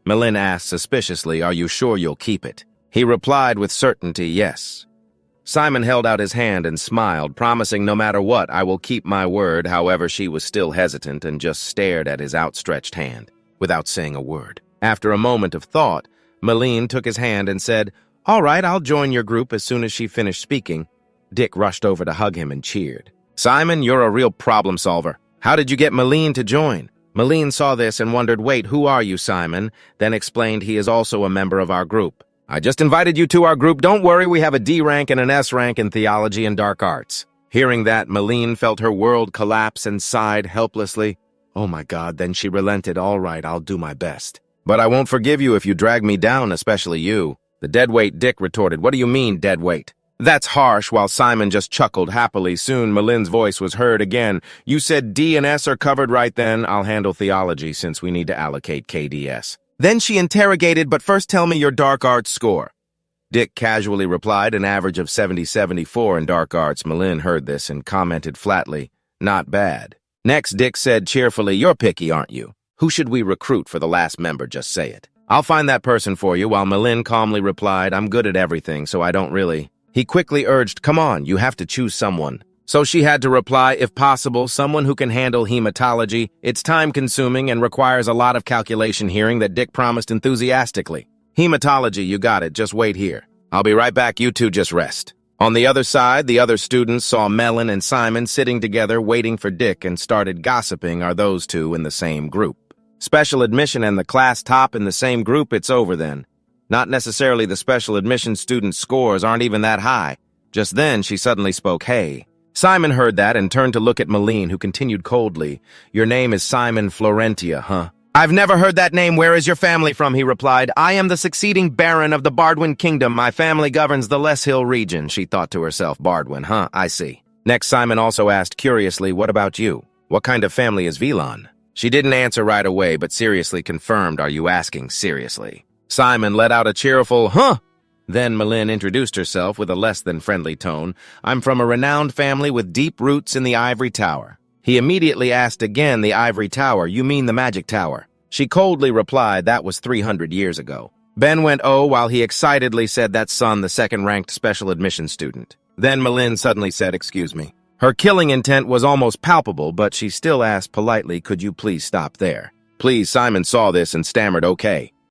Speaker 1: Melin asked suspiciously, are you sure you'll keep it? He replied with certainty, yes. Simon held out his hand and smiled, promising no matter what, I will keep my word. However, she was still hesitant and just stared at his outstretched hand, without saying a word. After a moment of thought, Melin took his hand and said, all right, I'll join your group as soon as she finished speaking. Dick rushed over to hug him and cheered. Simon, you're a real problem solver. How did you get Melin to join? Melin saw this and wondered, wait, who are you, Simon? Then explained he is also a member of our group. I just invited you to our group. Don't worry, we have a D rank and an S rank in theology and dark arts. Hearing that, Melin felt her world collapse and sighed helplessly. Oh my God, then she relented. All right, I'll do my best. But I won't forgive you if you drag me down, especially you. The deadweight Dick retorted, what do you mean, deadweight? That's harsh, while Simon just chuckled happily. Soon, Melin's voice was heard again. You said D and S are covered right then. I'll handle theology since we need to allocate KDS. Then she interrogated, but first tell me your dark arts score. Dick casually replied, an average of 70-74 in dark arts. Melin heard this and commented flatly, not bad. Next, Dick said cheerfully, you're picky, aren't you? Who should we recruit for the last member? Just say it. I'll find that person for you, while Melin calmly replied, I'm good at everything, so I don't really. He quickly urged, come on, you have to choose someone. So she had to reply, if possible, someone who can handle hematology. It's time-consuming and requires a lot of calculation. Hearing that, Dick promised enthusiastically. Hematology, you got it, just wait here. I'll be right back, you two just rest. On the other side, the other students saw Melin and Simon sitting together waiting for Dick and started gossiping. Are those two in the same group? Special admission and the class top in the same group, it's over then. Not necessarily the special admission student scores aren't even that high. Just then, she suddenly spoke, hey. Simon heard that and turned to look at Melin, who continued coldly, your name is Simon Florentia, huh? I've never heard that name. Where is your family from? He replied. I am the succeeding Baron of the Bardwin Kingdom. My family governs the Les Hill region. She thought to herself, Bardwin, huh? I see. Next, Simon also asked curiously, what about you? What kind of family is Vilon? She didn't answer right away, but seriously confirmed, are you asking seriously? Simon let out a cheerful, huh? Then Melin introduced herself with a less than friendly tone. I'm from a renowned family with deep roots in the Ivory Tower. He immediately asked again, the Ivory Tower, you mean the Magic Tower? She coldly replied, that was 300 years ago. Ben went oh while he excitedly said that's son, the second-ranked special admission student. Then Melin suddenly said, excuse me. Her killing intent was almost palpable, but she still asked politely, could you please stop there? Please, Simon saw this and stammered, okay.